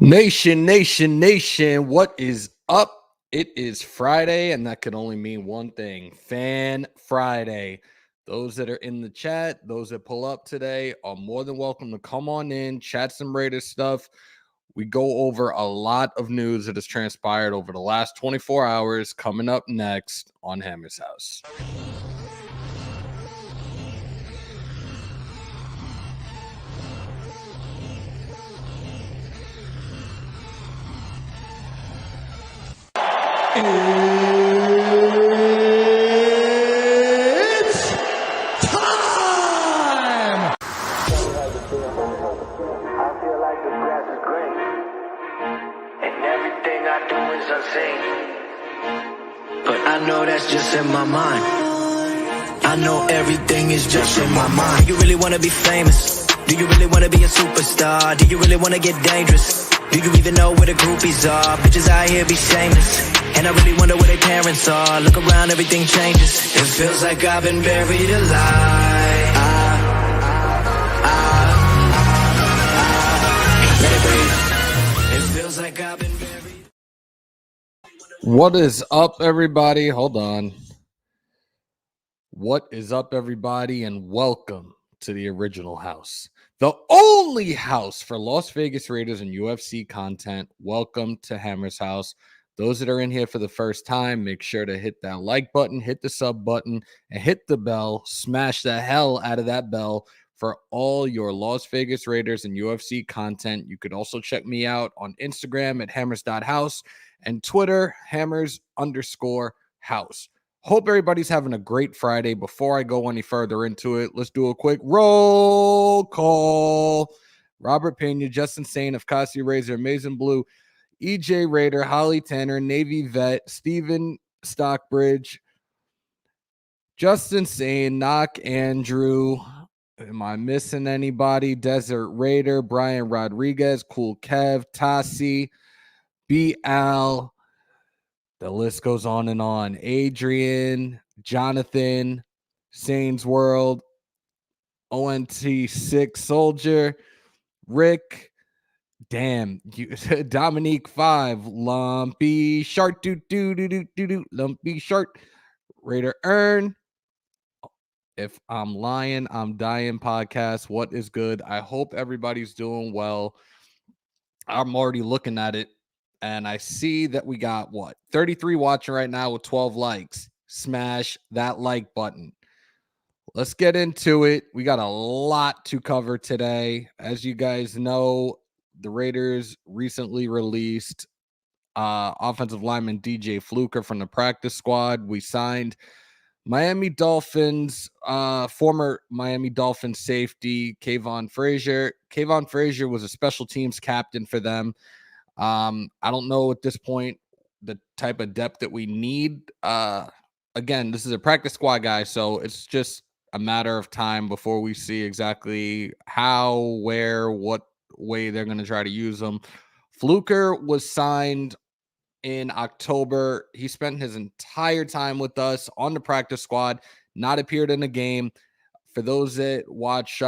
Nation, what is up? It is Friday, and that can only mean one thing: Fan Friday. Those that are in the chat, those that pull up today, are more than welcome to come on in, chat some Raiders stuff. We go over a lot of news that has transpired over the last 24 hours coming up next on Hammers.House. It's time! I feel like the grass is green, and everything I do is unseen. But I know that's just in my mind. I know everything is just in my mind. Do you really want to be famous? Do you really want to be a superstar? Do you really want to get dangerous? Do you even know where the groupies are? Bitches out here be shameless, and I really wonder where their parents are. Look around, everything changes. It feels like I've been buried alive. Let it breathe. It feels like I've been buried. What is up, everybody? Hold on. What is up, everybody, and welcome to the original house, the only house for Las Vegas Raiders and UFC content. Welcome to Hammers.House. Those that are in here for the first time, make sure to hit that like button, hit the sub button, and hit the bell. Smash the hell out of that bell for all your Las Vegas Raiders and UFC content. You could also check me out on Instagram at Hammers.House and Twitter, Hammers_House. Hope everybody's having a great Friday. Before I go any further into it, let's do a quick roll call. Robert Pena, Justin Sane of Cassie Razor, Amazing Blue, EJ Raider, Holly Tanner, Navy Vet, Steven Stockbridge, Justin Sane, Knock Andrew. Am I missing anybody? Desert Raider, Brian Rodriguez, Cool Kev, Tassi, B. Al. The list goes on and on. Adrian, Jonathan, Sane's World, ONT6 Soldier, Rick, Dominique 5, Lumpy Shark, Lumpy Shark, Raider Earn. If I'm lying, I'm dying podcast. What is good? I hope everybody's doing well. I'm already looking at it, and I see that we got 33 watching right now with 12 likes. Smash that like button. Let's get into it. We got a lot to cover today. As you guys know, the Raiders recently released offensive lineman DJ Fluker from the practice squad. We signed Miami Dolphins, former Miami Dolphins safety, Kayvon Frazier. Kayvon Frazier was a special teams captain for them. I don't know at this point the type of depth that we need. Again, this is a practice squad guy, so it's just a matter of time before we see exactly how, where, what way they're going to try to use them. Fluker was signed in October. He spent his entire time with us on the practice squad, not appeared in a game. For those that watch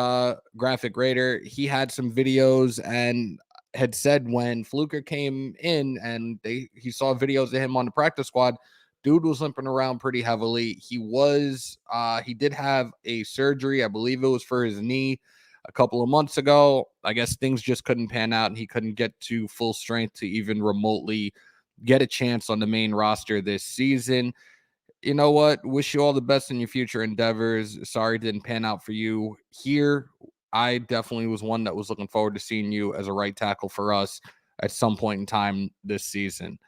Graphic Raider, he had some videos and had said when Fluker came in and he saw videos of him on the practice squad, dude was limping around pretty heavily. He did have a surgery. I believe it was for his knee a couple of months ago. I guess things just couldn't pan out and he couldn't get to full strength to even remotely get a chance on the main roster this season. You know what? Wish you all the best in your future endeavors. Sorry it didn't pan out for you here. I definitely was one that was looking forward to seeing you as a right tackle for us at some point in time this season.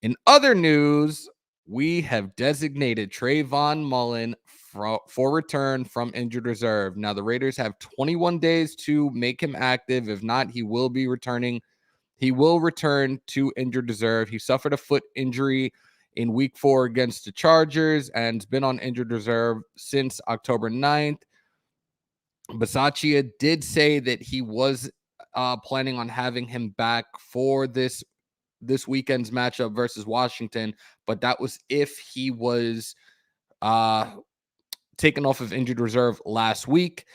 In other news, we have designated Trayvon Mullen for return from injured reserve. Now, the Raiders have 21 days to make him active. If not, he will be returning. He will return to injured reserve. He suffered a foot injury in week 4 against the Chargers and has been on injured reserve since October 9th. Bisaccia did say that he was planning on having him back for this weekend's matchup versus Washington, but that was if he was taken off of injured reserve last week.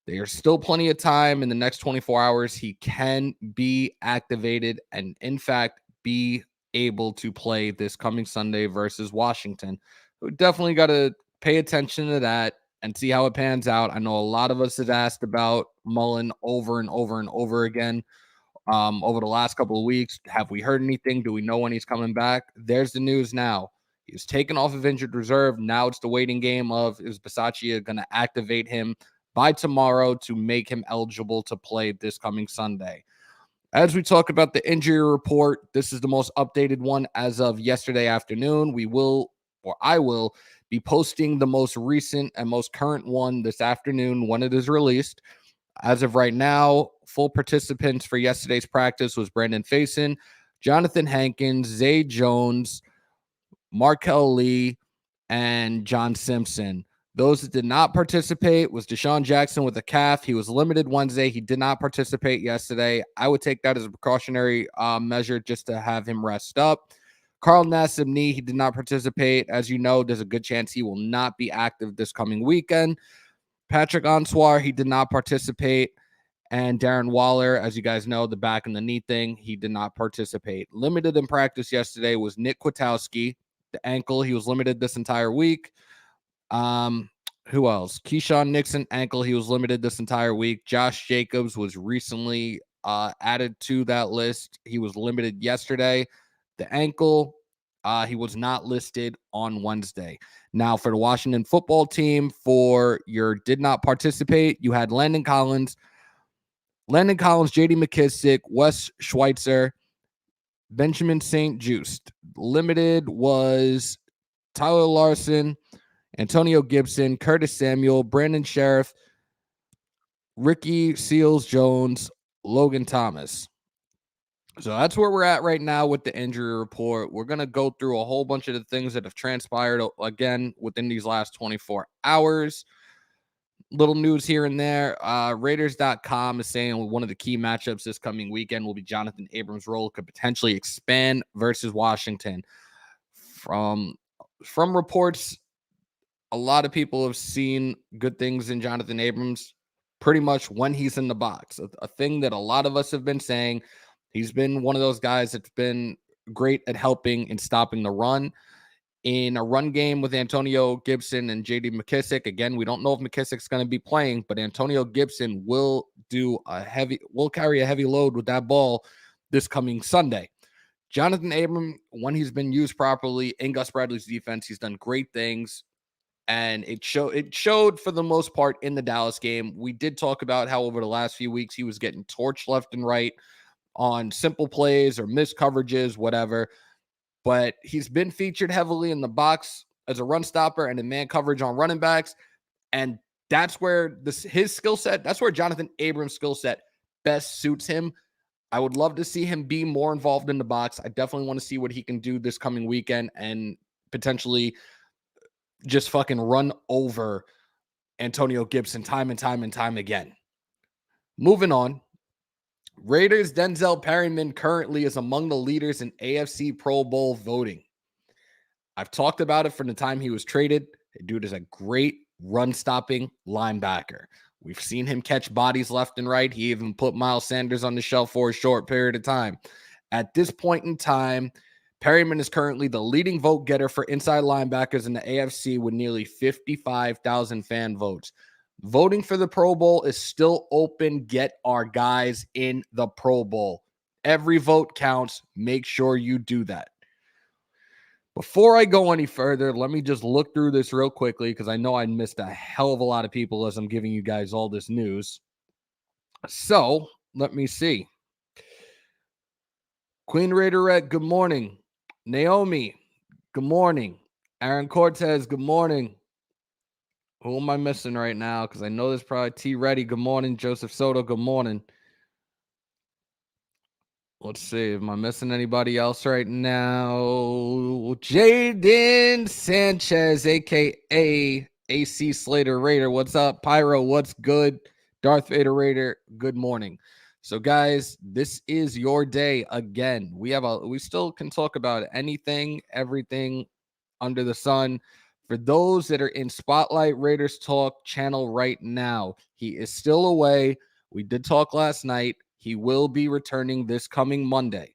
There's still plenty of time in the next 24 hours. He can be activated and, in fact, be able to play this coming Sunday versus Washington. We definitely got to pay attention to that and see how it pans out. I know a lot of us have asked about Mullen over and over and over again over the last couple of weeks. Have we heard anything? Do we know when he's coming back? There's the news now. He was taken off of injured reserve. Now it's the waiting game of, is Bisaccia going to activate him by tomorrow to make him eligible to play this coming Sunday? As we talk about the injury report, this is the most updated one as of yesterday afternoon. I will be posting the most recent and most current one this afternoon when it is released. As of right now, full participants for yesterday's practice was Brandon Faison, Jonathan Hankins, Zay Jones, Markel Lee, and John Simpson. Those that did not participate was Deshaun Jackson with a calf. He was limited Wednesday. He did not participate yesterday. I would take that as a precautionary measure just to have him rest up. Carl Nassib knee, he did not participate. As you know, there's a good chance he will not be active this coming weekend. Patrick Onswar, he did not participate. And Darren Waller, as you guys know, the back and the knee thing, he did not participate. Limited in practice yesterday was Nick Kwiatkowski, the ankle. He was limited this entire week. Who else? Keyshawn Nixon, ankle. He was limited this entire week. Josh Jacobs was recently added to that list. He was limited yesterday. The ankle, he was not listed on Wednesday. Now, for the Washington football team, for your did not participate, you had Landon Collins, J.D. McKissick, Wes Schweitzer, Benjamin St. Juste. Limited was Tyler Larson, Antonio Gibson, Curtis Samuel, Brandon Sheriff, Ricky Seals-Jones, Logan Thomas. So that's where we're at right now with the injury report. We're going to go through a whole bunch of the things that have transpired again within these last 24 hours. Little news here and there. Raiders.com is saying one of the key matchups this coming weekend will be Jonathan Abrams' role could potentially expand versus Washington. From reports, a lot of people have seen good things in Jonathan Abrams pretty much when he's in the box. A thing that a lot of us have been saying. He's been one of those guys that's been great at helping and stopping the run. In a run game with Antonio Gibson and J.D. McKissick, again, we don't know if McKissick's going to be playing, but Antonio Gibson will carry a heavy load with that ball this coming Sunday. Jonathan Abram, when he's been used properly in Gus Bradley's defense, he's done great things. And it showed for the most part in the Dallas game. We did talk about how over the last few weeks he was getting torched left and right on simple plays or missed coverages, whatever. But he's been featured heavily in the box as a run stopper and in man coverage on running backs. And that's where his skill set, that's where Jonathan Abrams' skill set best suits him. I would love to see him be more involved in the box. I definitely want to see what he can do this coming weekend and potentially just fucking run over Antonio Gibson time and time again. Moving on. Raiders' Denzel Perryman currently is among the leaders in AFC Pro Bowl voting. I've talked about it from the time he was traded. The dude is a great run-stopping linebacker. We've seen him catch bodies left and right. He even put Miles Sanders on the shelf for a short period of time. At this point in time, Perryman is currently the leading vote getter for inside linebackers in the AFC with nearly 55,000 fan votes. Voting for the Pro Bowl is still open. Get our guys in the Pro Bowl. Every vote counts. Make sure you do that. Before I go any further, let me just look through this real quickly because I know I missed a hell of a lot of people as I'm giving you guys all this news. So, let me see. Queen Raiderette, good morning. Naomi, good morning. Aaron Cortez, good morning. Who am I missing right now? Because I know there's probably T. Reddy. Good morning. Joseph Soto. Good morning. Let's see. Am I missing anybody else right now? Jaden Sanchez, a.k.a. AC Slater Raider. What's up? Pyro, what's good? Darth Vader Raider, good morning. So, guys, this is your day again. We still can talk about anything, everything under the sun. For those that are in Spotlight Raiders Talk channel right now, he is still away. We did talk last night. He will be returning this coming Monday.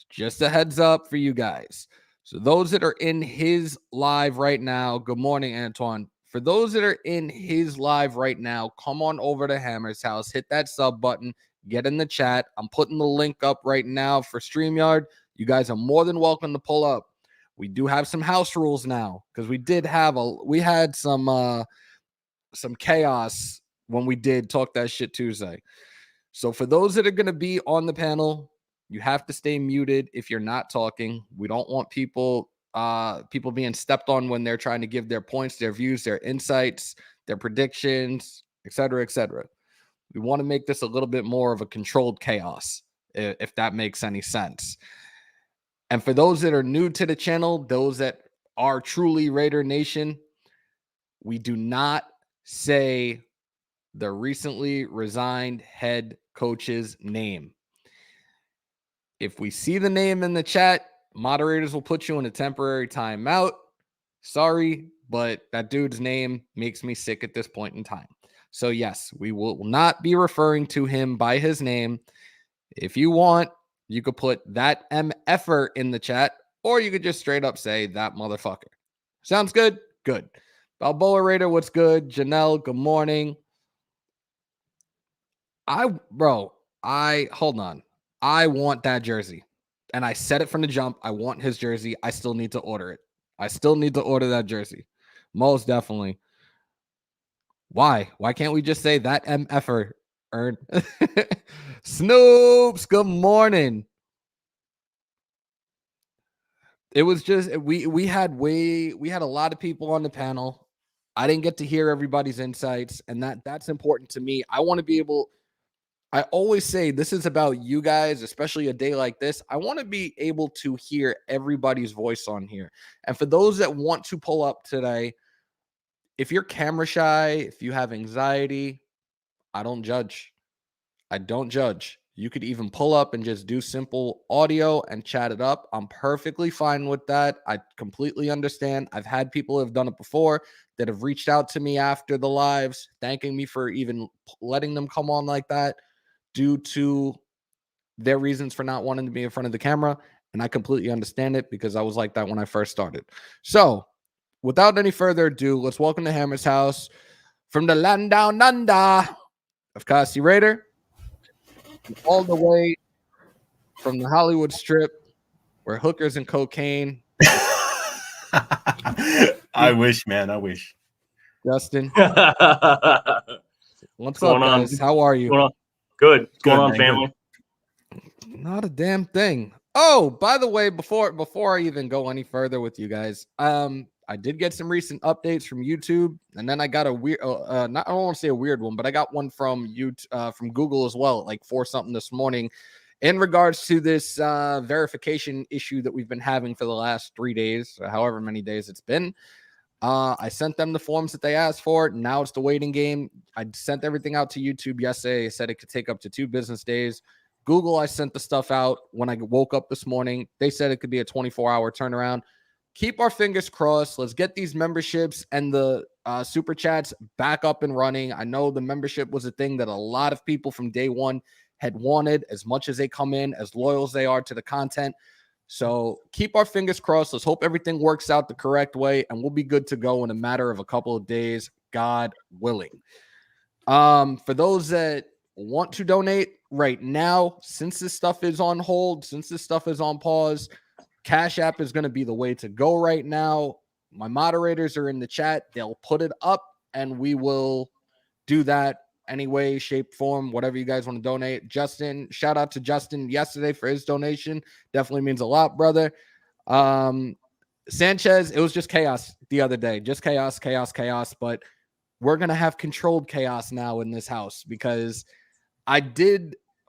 Just a heads up for you guys. So those that are in his live right now, good morning, Antoine. For those that are in his live right now, come on over to Hammers House, hit that sub button, get in the chat. I'm putting the link up right now for StreamYard. You guys are more than welcome to pull up. We do have some house rules now because we had some chaos when we did Talk That Shit Tuesday. So for those that are going to be on the panel, you have to stay muted if you're not talking. We don't want people being stepped on when they're trying to give their points, their views, their insights, their predictions, etc., etc. We want to make this a little bit more of a controlled chaos, if that makes any sense. And for those that are new to the channel, those that are truly Raider Nation, we do not say the recently resigned head coach's name. If we see the name in the chat, moderators will put you in a temporary timeout. Sorry, but that dude's name makes me sick at this point in time. So yes, we will not be referring to him by his name. If you want, you could put that MFer in the chat, or you could just straight up say that motherfucker. Sounds good? Good. Balboa Raider, what's good? Janelle, good morning. Hold on. I want that jersey. And I said it from the jump. I want his jersey. I still need to order it. I still need to order that jersey. Most definitely. Why? Why can't we just say that MFer earned? Snoops, good morning. It was just we had a lot of people on the panel. I didn't get to hear everybody's insights, and that's important to me. I want to be able. I always say this is about you guys, especially a day like this. I want to be able to hear everybody's voice on here. And for those that want to pull up today, if you're camera shy, if you have anxiety, I don't judge. I don't judge. You could even pull up and just do simple audio and chat it up. I'm perfectly fine with that. I completely understand. I've had people who have done it before that have reached out to me after the lives, thanking me for even letting them come on like that due to their reasons for not wanting to be in front of the camera. And I completely understand it because I was like that when I first started. So without any further ado, let's welcome to Hammers House from the land down under of Kasi Raider, all the way from the Hollywood Strip, where hookers and cocaine. I wish, man. I wish. Justin, what's going up, on? guys? How are you? Good. What's going on, man, family? Not a damn thing. Oh, by the way, before I even go any further with you guys, I did get some recent updates from YouTube, and then I got a weird, I don't want to say a weird one, but I got one from from Google as well, like 4 something this morning, in regards to this verification issue that we've been having for the last 3 days, however many days it's been. I sent them the forms that they asked for. Now it's the waiting game. I sent everything out to YouTube yesterday. I said it could take up to 2 business days. Google, I sent the stuff out when I woke up this morning. They said it could be a 24-hour turnaround. Keep our fingers crossed. Let's get these memberships and the super chats back up and running. I know the membership was a thing that a lot of people from day one had wanted, as much as they come in, as loyal as they are to the content. So keep our fingers crossed. Let's hope everything works out the correct way, and we'll be good to go in a matter of a couple of days, God willing. For those that want to donate right now, since this stuff is on hold, since this stuff is on pause, Cash App is going to be the way to go right now. My moderators are in the chat. They'll put it up, and we will do that any way, shape, form, whatever you guys want to donate. Justin, shout out to Justin yesterday for his donation. Definitely means a lot, brother. Sanchez, it was just chaos the other day. Just chaos. But we're going to have controlled chaos now in this house because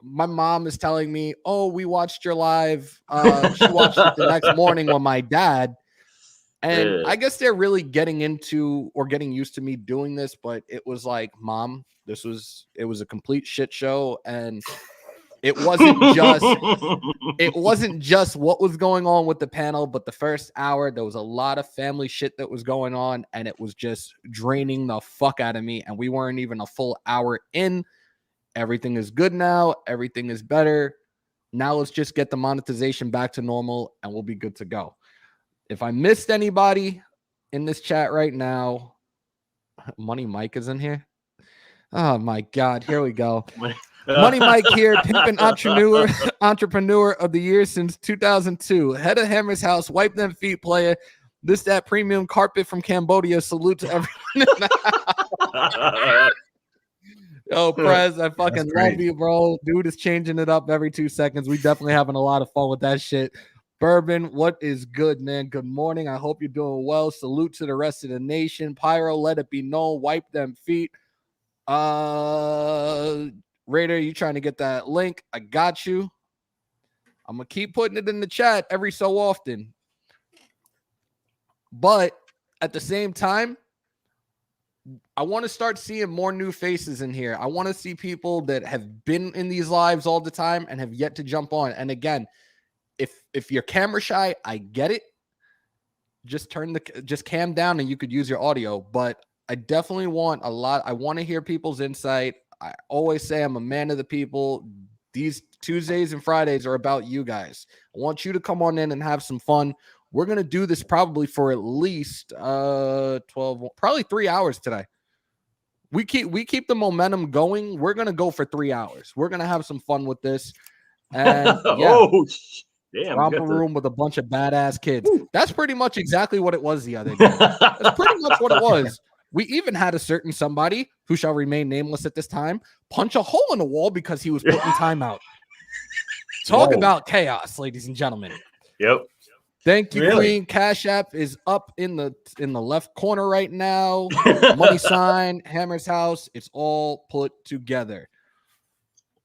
my mom is telling me, oh, we watched your live. She watched it the next morning with my dad. And I guess they're really getting into or getting used to me doing this, but it was like, Mom, it was a complete shit show. And it wasn't just what was going on with the panel, but the first hour there was a lot of family shit that was going on, and it was just draining the fuck out of me. And we weren't even a full hour in. Everything is good now. Everything is better. Now let's just get the monetization back to normal, and we'll be good to go. If I missed anybody in this chat right now, Money Mike is in here. Oh my God, here we go. Money Mike here, pimpin' entrepreneur of the year since 2002. Head of Hammers.House, wipe them feet, player. This that premium carpet from Cambodia. Salute to everyone. Yo, Prez, I fucking love you, bro. Dude is changing it up every 2 seconds. We definitely having a lot of fun with that shit. Bourbon, what is good, man? Good morning. I hope you're doing well. Salute to the rest of the nation. Pyro, let it be known. Wipe them feet. Raider, you trying to get that link? I got you. I'm gonna keep putting it in the chat every so often. But at the same time, I want to start seeing more new faces in here. I want to see people that have been in these lives all the time and have yet to jump on. And again, if you're camera shy, I get it. Just cam down and you could use your audio. But I definitely want a lot. I want to hear people's insight. I always say I'm a man of the people. These Tuesdays and Fridays are about you guys. I want you to come on in and have some fun. We're going to do this probably for at least 12, probably 3 hours today. We keep the momentum going. We're going to go for 3 hours. We're going to have some fun with this. And yeah. Damn, romper room with a bunch of badass kids. That's pretty much exactly what it was the other day. That's pretty much what it was. We even had a certain somebody who shall remain nameless at this time punch a hole in the wall because he was putting time out. Talk about chaos, ladies and gentlemen. Yep. Thank you, Queen. Cash App is up in the left corner right now. Money sign, Hammers.House. It's all put together.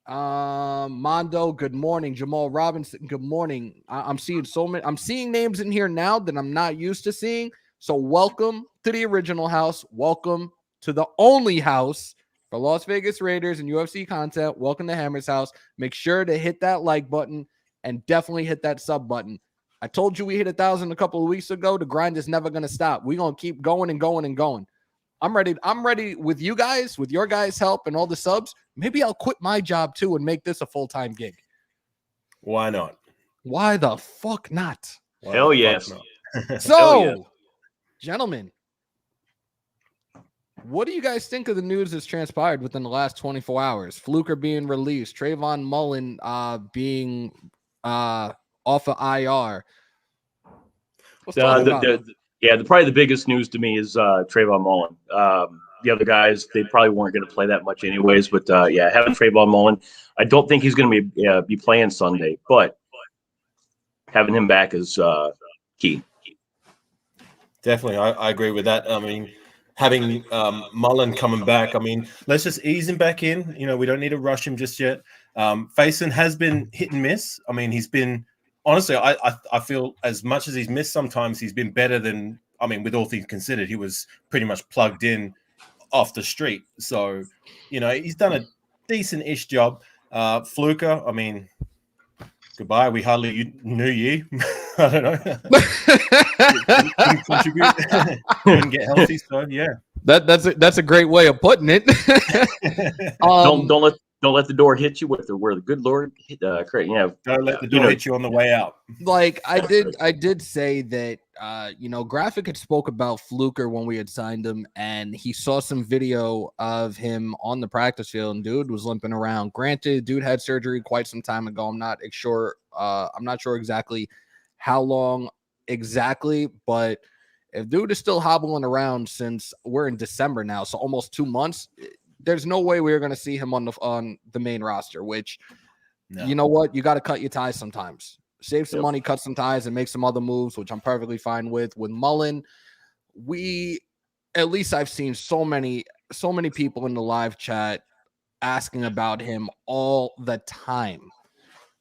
Mondo, good morning. Jamal Robinson, good morning. I'm seeing so many. I'm seeing names in here now that I'm not used to seeing. So welcome to the original house. Welcome to the only house for Las Vegas Raiders and UFC content. Welcome to Hammers.House. Make sure to hit that like button and definitely hit that sub button. I told you we hit 1,000 a couple of weeks ago. The grind is never going to stop. We're going to keep going and going and going. I'm ready with you guys, with your guys' help and all the subs. Maybe I'll quit my job too and make this a full-time gig. Why not? Why the fuck not? Hell yes. So, gentlemen, what do you guys think of the news that's transpired within the last 24 hours? Fluker being released, Trayvon Mullen being off of IR. Let's talk about it. Probably the biggest news to me is Trayvon Mullen. The other guys, they probably weren't going to play that much anyways. But having Trayvon Mullen, I don't think he's going to be playing Sunday, but having him back is key. Definitely, I agree with that. I mean, having Mullen coming back, I mean, let's just ease him back in. You know, we don't need to rush him just yet. Faison has been hit and miss. I mean, he's been honestly, I feel as much as he's missed sometimes, he's been better than, I mean, with all things considered, he was pretty much plugged in off the street. So, you know, he's done a decent-ish job. Fluker, I mean, goodbye. We hardly knew you. I don't know. Didn't contribute. Didn't get healthy, so yeah. That's a great way of putting it. Don't let the door hit you with where the good Lord create. Yeah, don't let the door hit you on the way out. Like I did say that Graphic had spoke about Fluker when we had signed him, and he saw some video of him on the practice field, and dude was limping around. Granted, dude had surgery quite some time ago. I'm not sure exactly how long exactly, but if dude is still hobbling around since we're in December now, so almost 2 months, there's no way we're going to see him on the main roster, which, You know what? You got to cut your ties sometimes. Save some money, cut some ties, and make some other moves, which I'm perfectly fine with. With Mullen, at least I've seen so many people in the live chat asking about him all the time.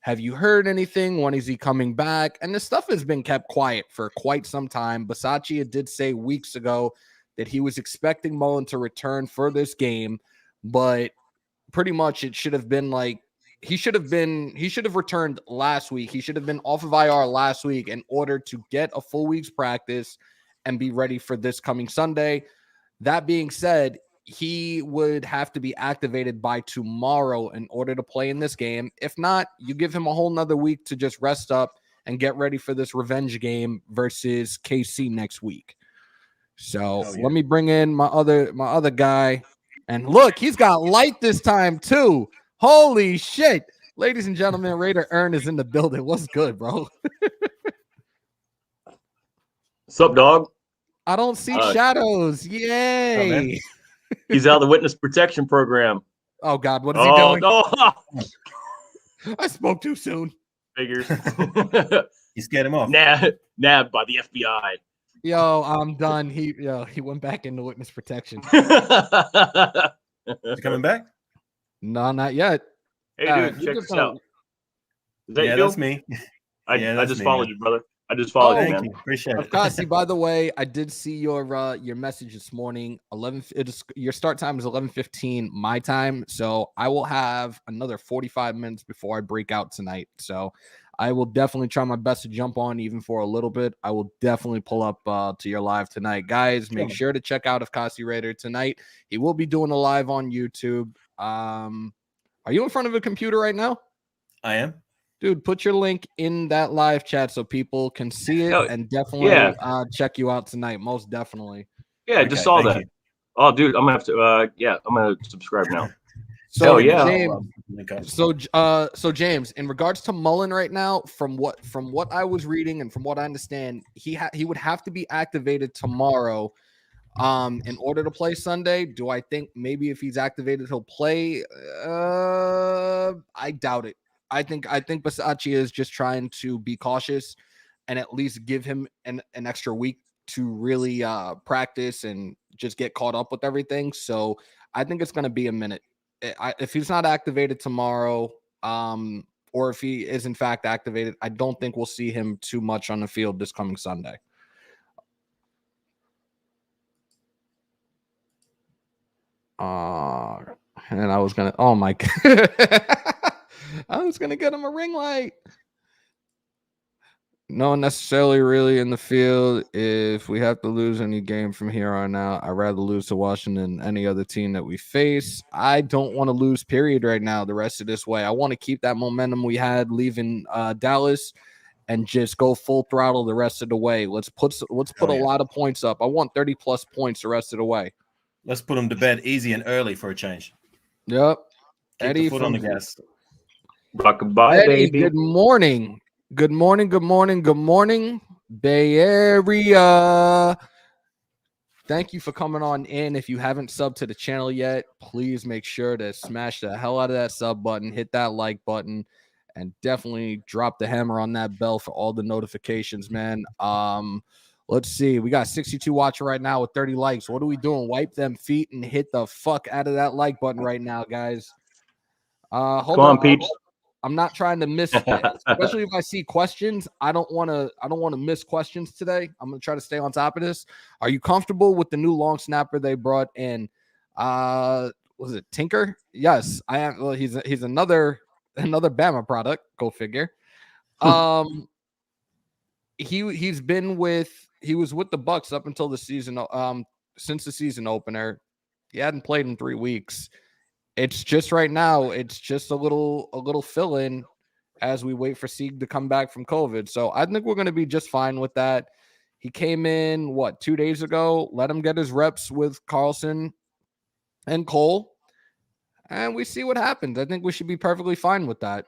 Have you heard anything? When is he coming back? And this stuff has been kept quiet for quite some time. Basaccia did say weeks ago that he was expecting Mullen to return for this game, but pretty much it should have been like he should have returned last week. He should have been off of IR last week in order to get a full week's practice and be ready for this coming Sunday. That being said, he would have to be activated by tomorrow in order to play in this game. If not, you give him a whole nother week to just rest up and get ready for this revenge game versus KC next week. So let me bring in my other guy. And look, he's got light this time too. Holy shit. Ladies and gentlemen, Raider Earn is in the building. What's good, bro? What's up, dog? I don't see shadows. Yay. He's out of the witness protection program. Oh, God. What is he doing? No. I spoke too soon. Figures. You scared him off. Nabbed by the FBI. Yo, I'm done. He went back into witness protection. Is he coming back? No, not yet. Hey, dude, check this out. Is that you? That's me. I just followed you, brother. I just followed you, man. Thank you. Appreciate it. Kasi, by the way, I did see your message this morning. Your start time is 11:15 my time, so I will have another 45 minutes before I break out tonight. So I will definitely try my best to jump on even for a little bit. I will definitely pull up to your live tonight, guys. Make sure to check out Kasi Raider tonight. He will be doing a live on YouTube. Are you in front of a computer right now? I am. Dude, put your link in that live chat so people can see it and definitely check you out tonight. Most definitely. Yeah, I just saw that. You. Oh, dude, I'm gonna have to. I'm gonna subscribe now. So James, so James, in regards to Mullen right now, from what I was reading and from what I understand, he would have to be activated tomorrow. In order to play Sunday. Do I think maybe if he's activated he'll play? I doubt it. I think Bisaccia is just trying to be cautious and at least give him an extra week to really practice and just get caught up with everything. So I think it's going to be a minute. If he's not activated tomorrow, or if he is in fact activated, I don't think we'll see him too much on the field this coming Sunday. And I was gonna, oh my God. I was gonna get him a ring light. No necessarily really in the field. If we have to lose any game from here on out, I'd rather lose to Washington than any other team that we face. I don't want to lose, period, right now, the rest of this way. I want to keep that momentum we had leaving Dallas and just go full throttle the rest of the way. Let's put a lot of points up. I want 30 plus points the rest of the way. Let's put them to bed easy and early for a change. Yep. Keep Eddie the foot on the gas. Rockabye, baby. Good morning. Good morning. Good morning. Good morning, Bay Area. Thank you for coming on in. If you haven't subbed to the channel yet, please make sure to smash the hell out of that sub button, hit that like button, and definitely drop the hammer on that bell for all the notifications, man. Let's see. We got 62 watching right now with 30 likes. What are we doing? Wipe them feet and hit the fuck out of that like button right now, guys. Hold on, Peach. I'm not trying to miss, especially if I see questions. I don't want to miss questions today. I'm gonna try to stay on top of this. Are you comfortable with the new long snapper they brought in? Was it Tinker? Yes, I am. Well, he's another Bama product. Go figure. He was with the Bucks up until the season. Since the season opener, he hadn't played in 3 weeks. It's just right now. It's just a little fill in as we wait for Sieg to come back from COVID. So I think we're going to be just fine with that. He came in 2 days ago. Let him get his reps with Carlson and Cole, and we see what happens. I think we should be perfectly fine with that.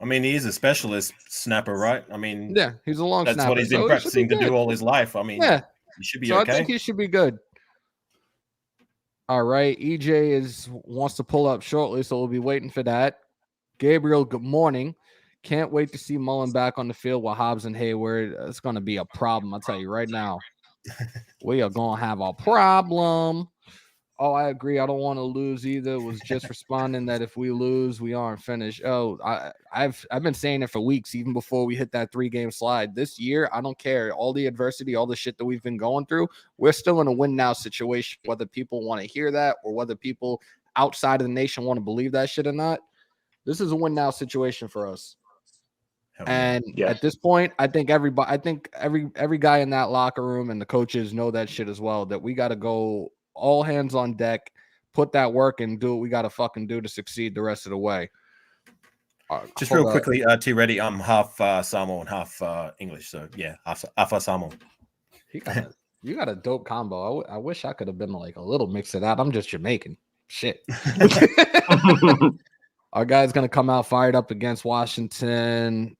I mean, he is a specialist snapper, right? I mean, yeah, he's a long snapper. That's what he's been practicing to do all his life. I mean, yeah, he should be okay. I think he should be good. All right, EJ wants to pull up shortly, so we'll be waiting for that. Gabriel, good morning. Can't wait to see Mullen back on the field with Hobbs and Hayward. It's going to be a problem, I'll tell you right now. We are going to have a problem. Oh, I agree. I don't want to lose either. Was just responding that if we lose, we aren't finished. Oh, I've been saying it for weeks, even before we hit that 3-game slide. This year, I don't care. All the adversity, all the shit that we've been going through, we're still in a win now situation, whether people want to hear that or whether people outside of the nation want to believe that shit or not. This is a win now situation for us. Hell yeah. And at this point, I think every guy in that locker room and the coaches know that shit as well, that we got to go all hands on deck, put that work and do what we got to fucking do to succeed the rest of the way. Just real quickly, T Ready, I'm half Samoan, half English. So yeah, half Samoan. You got a dope combo. I wish I could have been like a little mix of that. I'm just Jamaican. Shit. Our guy's gonna come out fired up against Washington.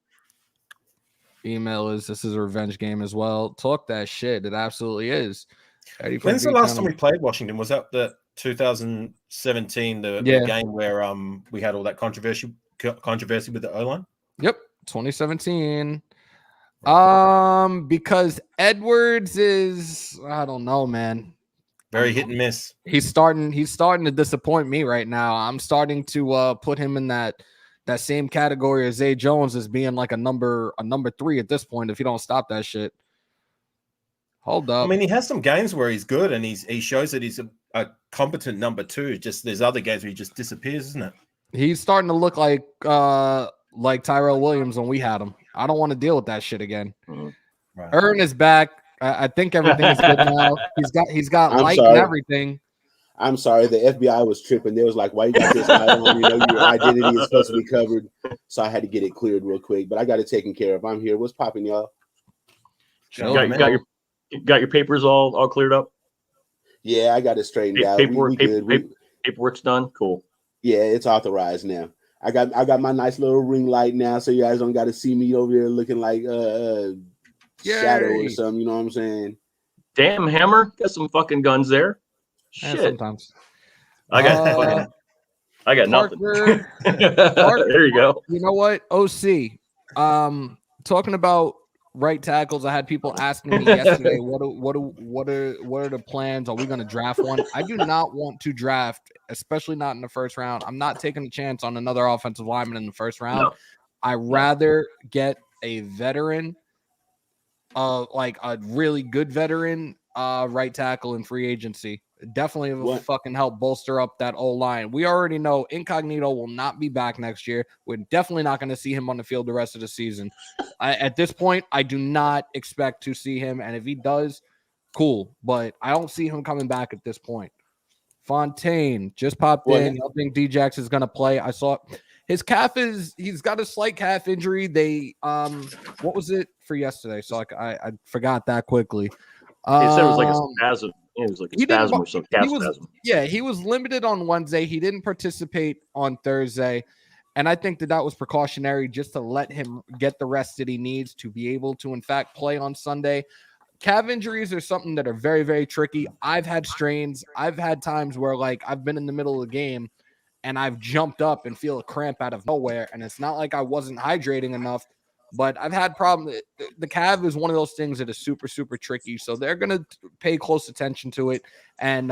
Email is this is a revenge game as well. Talk that shit. It absolutely is. When's the last time we played Washington? Was that the 2017, the game where we had all that controversy with the O-line? Yep, 2017. Because Edwards is, I don't know, man. Very hit and miss. He's starting to disappoint me right now. I'm starting to put him in that same category as Zay Jones as being like a number 3 at this point if you don't stop that shit. Hold up. I mean, he has some games where he's good and he shows that he's a competent number 2. Just there's other games where he just disappears, isn't it? He's starting to look like Tyrell Williams when we had him. I don't want to deal with that shit again. Right. Ern is back. I think everything is good now. He's got light and everything. I'm sorry, the FBI was tripping. They was like, "Why you got this light on? You know, your identity is supposed to be covered." So I had to get it cleared real quick. But I got it taken care of. I'm here. What's popping, y'all? Got your papers all cleared up? Yeah, I got it straightened out. Paperwork's done. Cool. Yeah, it's authorized now. I got my nice little ring light now, so you guys don't got to see me over there looking like shadow or something. You know what I'm saying? Damn, Hammer, got some fucking guns there. Shit. Sometimes. I got nothing. There you go. You know what? OC. Talking about right tackles, I had people asking me yesterday, what are the plans? Are we going to draft one? I do not want to draft, especially not in the first round. I'm not taking a chance on another offensive lineman in the first round. No. I rather get a veteran, like a really good veteran, right tackle in free agency. Definitely will fucking help bolster up that O-line. We already know Incognito will not be back next year. We're definitely not going to see him on the field the rest of the season. At this point, I do not expect to see him. And if he does, cool. But I don't see him coming back at this point. Fontaine just popped in. I think D-Jax is going to play. I saw his calf he's got a slight calf injury. They, what was it for yesterday? So I forgot that quickly. He said it was like a spasm. It was like a spasm or some calf spasm. Yeah, he was limited on Wednesday. He didn't participate on Thursday. And I think that was precautionary just to let him get the rest that he needs to be able to, in fact, play on Sunday. Calf injuries are something that are very, very tricky. I've had strains. I've had times where, like, I've been in the middle of the game and I've jumped up and feel a cramp out of nowhere. And it's not like I wasn't hydrating enough. But I've had problems. The calf is one of those things that is super, super tricky. So they're going to pay close attention to it and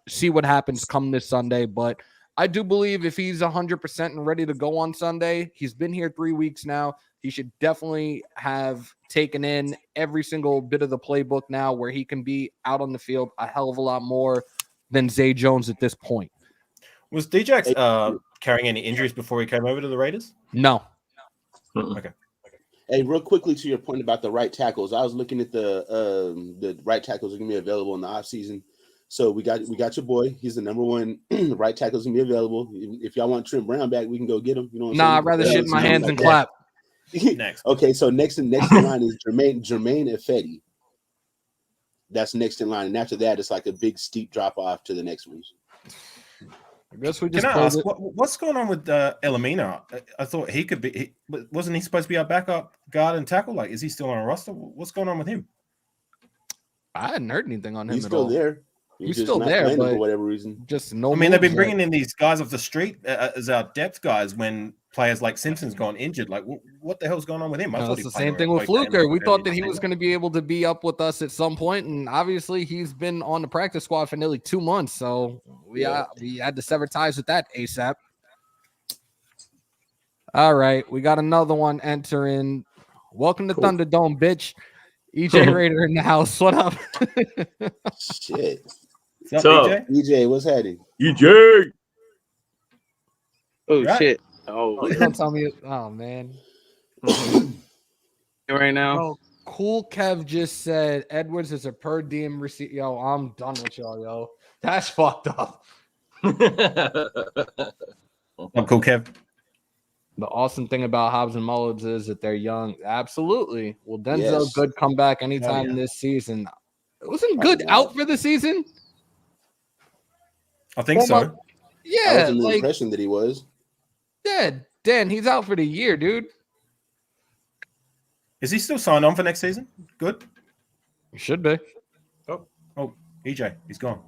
see what happens come this Sunday. But I do believe if he's 100% and ready to go on Sunday, he's been here 3 weeks now. He should definitely have taken in every single bit of the playbook now where he can be out on the field a hell of a lot more than Zay Jones at this point. Was D-Jax carrying any injuries before he came over to the Raiders? No. Okay. Hey, real quickly to your point about the right tackles, I was looking at the right tackles are going to be available in the offseason. So we got your boy. He's the number one right tackle's going to be available. If y'all want Trent Brown back, we can go get him. You know what I'm saying? I'd rather shit in my hands and clap. Next. Okay, so next in line is Jermaine Ifedi. That's next in line. And after that, it's like a big steep drop off to the next ones. I guess we just Can I ask, what's going on with Elamina? I thought he could be. Wasn't he supposed to be our backup guard and tackle? Like, is he still on a roster? What's going on with him? I hadn't heard anything on him. He's still there. He's still there, but for whatever reason. Just no. I mean, they've been bringing in these guys off the street as our depth guys when players like Simpson's gone injured. Like, what the hell's going on with him? It's the same thing with Fluker. We thought that he was going to be able to be up with us at some point, and obviously he's been on the practice squad for nearly 2 months. So we had to sever ties with that ASAP. All right, we got another one entering. Welcome to Thunderdome, bitch. EJ Raider in the house. What up? Shit. What's up, EJ, what's happening? EJ. Oh, shit. Oh, Please don't tell me. Oh man. right now. Bro, Cool Kev just said Edwards is a per diem receipt. Yo, I'm done with y'all, yo. That's fucked up. I'm cool, Kev. The awesome thing about Hobbs and Mullins is that they're young. Absolutely. Will Denzel Yes. Good come back anytime yeah. this season? Wasn't Probably Good not. out for the season? I think Well, so. I Yeah, was under the like impression that he was. yeah, Dan, he's out for the year, dude. Is he still signed on for next season? Good. He should be. Oh, EJ, he's gone.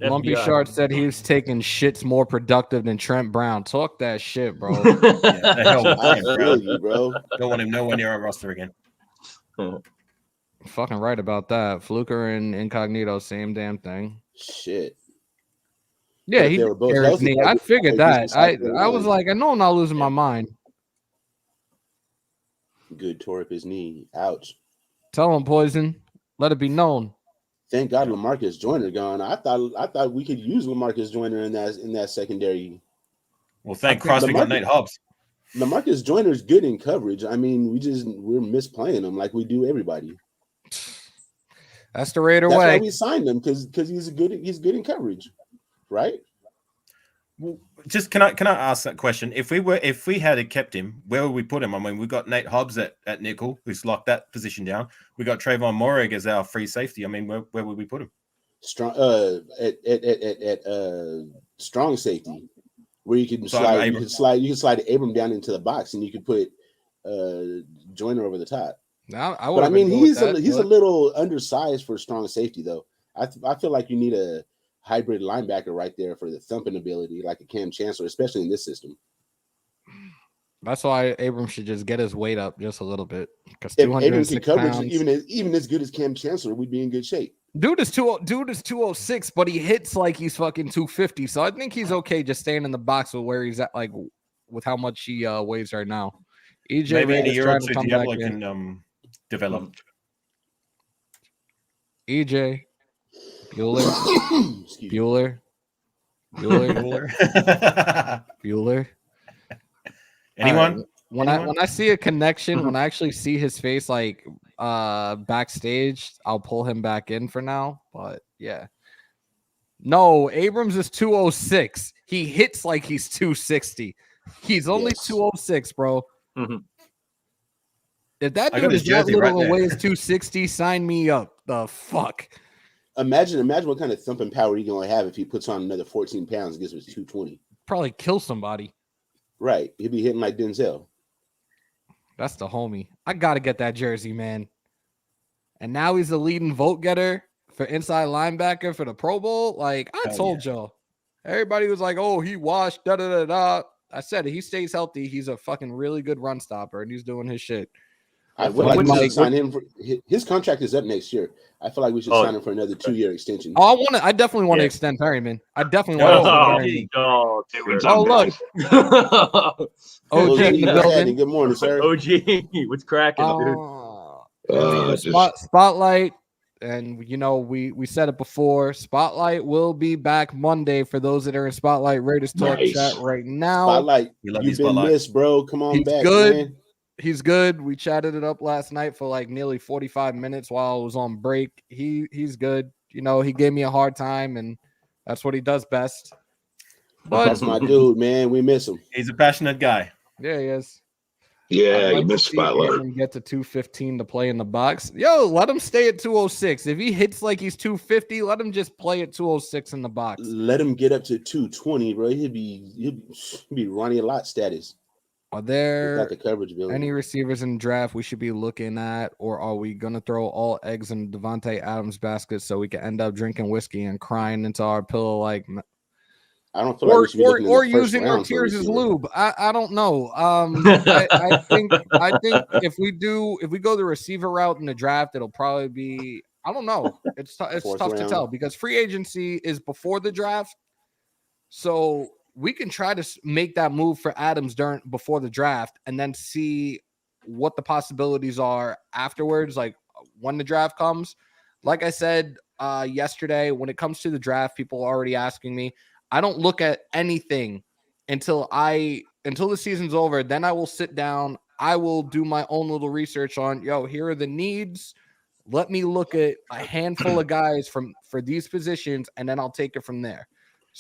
Lumpy FBI. Shard said he was taking shits more productive than Trent Brown. Talk that shit, bro. Yeah, the hell with I him, feel bro. you, bro. Don't want him nowhere near our roster again. Fucking right about that. Fluker and Incognito, same damn thing. Shit. Yeah, if he they did were both tear his healthy, knee. that I would- figured that would that. just I be was one. like, I know I'm not losing my mind. Good tore up his knee. Ouch. Tell him, Poison. Let it be known. Thank God LaMarcus Joyner gone. I thought we could use LaMarcus Joyner in that secondary. Well, thank I think Christ we got LaMarcus- Nate Hobbs. LaMarcus Joyner's good in coverage. I mean, we're misplaying him like we do everybody. That's the Raider That's why way. we signed him because he's good in coverage, right? Well, just can I ask that question? If we had kept him, where would we put him? I mean, we got Nate Hobbs at nickel, who's locked that position down. We got Trayvon Mullen as our free safety. I mean, where would we put him? Strong at strong safety, where you can So, slide, Abram. you can slide Abram down into the box, and you could put Joyner over the top. Now, But I mean, he's a but little undersized for strong safety, though. I feel like you need a hybrid linebacker right there for the thumping ability, like a Cam Chancellor, especially in this system. that's why Abram should just get his weight up just a little bit. Because If Abram can 206 coverage pounds. even as good as Cam Chancellor, we'd be in good shape. Dude is 206, but he hits like he's fucking 250. So I think he's okay just staying in the box with where he's at, like with how much he weighs right now. EJ Maybe in a Reed is year or trying two, to come back Diablo in. can develop. EJ Bueller. Excuse me. Bueller. Anyone? Right. When I see a connection, when I actually see his face like backstage, I'll pull him back in for now. But yeah. No, Abrams is 206. He hits like he's 260. He's only Yes. 206, bro. Mhm. If that I got dude his is that jersey little right and there. weighs 260, sign me up. The fuck. Imagine what kind of thumping power he's gonna have if he puts on another 14 pounds and gets his 220. Probably kill somebody. Right. He'll be hitting like Denzel. That's the homie. I gotta get that jersey, man. And now he's the leading vote getter for inside linebacker for the Pro Bowl. Like I Hell told y'all, everybody was like, "Oh, he washed." Da da da da. I said it. He stays healthy. He's a fucking really good run stopper, and he's doing his shit. I Yeah, feel what like do we you should sign him for his contract is up next year. I feel like we should Oh. sign him for another 2-year extension. Oh, I definitely want to Yeah. extend Perryman. I definitely want to Oh, extend Perryman. Oh, Hey, what's Oh, up, look. guys? OG in the what's happening? building. Good morning, sir. OG, what's cracking, dude? Spotlight, and you know we said it before. Spotlight will be back Monday for those that are in Spotlight Raiders Talk Nice. chat right now. Spotlight, We love you've you, been Spotlight. missed, bro. Come on He's back, good. man. He's good. We chatted it up last night for like nearly 45 minutes while I was on break. He's good. You know, he gave me a hard time, and that's what he does best. But That's my dude, man. We miss him. He's a passionate guy. yeah, he is. Yeah, I'd you like to missed see Spotlight. Abram get to 215 to play in the box. Yo, let him stay at 206. If he hits like he's 250, let him just play at 206 in the box. Let him get up to 220, bro. He'd be Ronnie Lott status Are there without the coverage ability. any receivers in the draft we should be looking at, or are we gonna throw all eggs in Devontae Adams' basket so we can end up drinking whiskey and crying into our pillow like, I don't feel like we should be looking in the first using our round for a tears as receiver. lube? I don't know. I think if we go the receiver route in the draft, it'll probably be, I don't know. It's Fourth tough to round. tell because free agency is before the draft, so we can try to make that move for Adams before the draft and then see what the possibilities are afterwards, like when the draft comes. Like I said yesterday, when it comes to the draft, people are already asking me. I don't look at anything until I until the season's over, then I will sit down. I will do my own little research on, here are the needs. Let me look at a handful of guys for these positions, and then I'll take it from there.